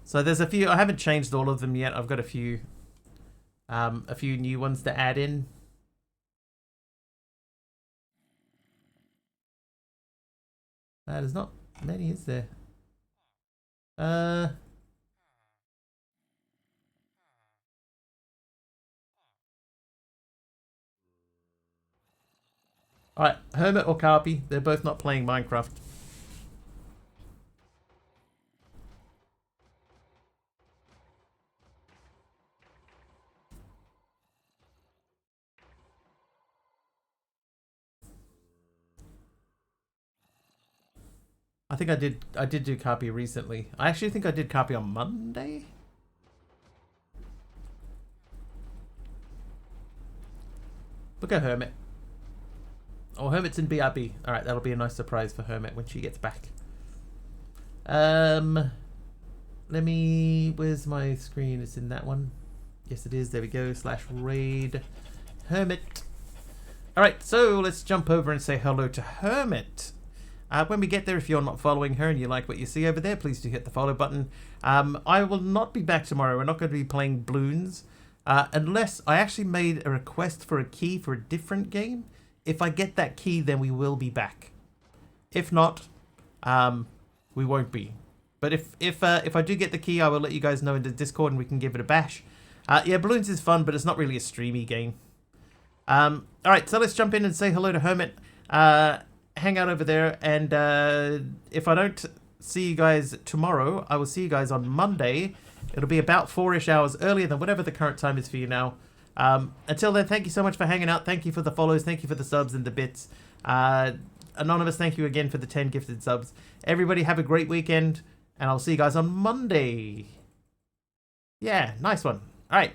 So there's a few... I haven't changed all of them yet. I've got a few new ones to add in. There's not many, is there? Alright, Hermit or Carpy, they're both not playing Minecraft. I think I did do Carpy recently. I actually think I did Carpy on Monday. Look at Hermit. Oh, Hermit's in BRB. Alright, that'll be a nice surprise for Hermit when she gets back. Let me... Where's my screen? It's in that one. Yes, it is. There we go. /raid Hermit. Alright, so let's jump over and say hello to Hermit. When we get there, if you're not following her and you like what you see over there, please do hit the follow button. I will not be back tomorrow. We're not going to be playing Bloons. Unless I actually made a request for a key for a different game. If I get that key, then we will be back. If not, we won't be. But if I do get the key, I will let you guys know in the Discord and we can give it a bash. Yeah, Bloons is fun, but it's not really a streamy game. Alright, so let's jump in and say hello to Hermit. Hang out over there, and if I don't see you guys tomorrow, I will see you guys on Monday. It'll be about 4-ish hours earlier than whatever the current time is for you now. Until then, thank you so much for hanging out. Thank you for the follows. Thank you for the subs and the bits. Anonymous, thank you again for the 10 gifted subs. Everybody have a great weekend, and I'll see you guys on Monday. Yeah, nice one. All right.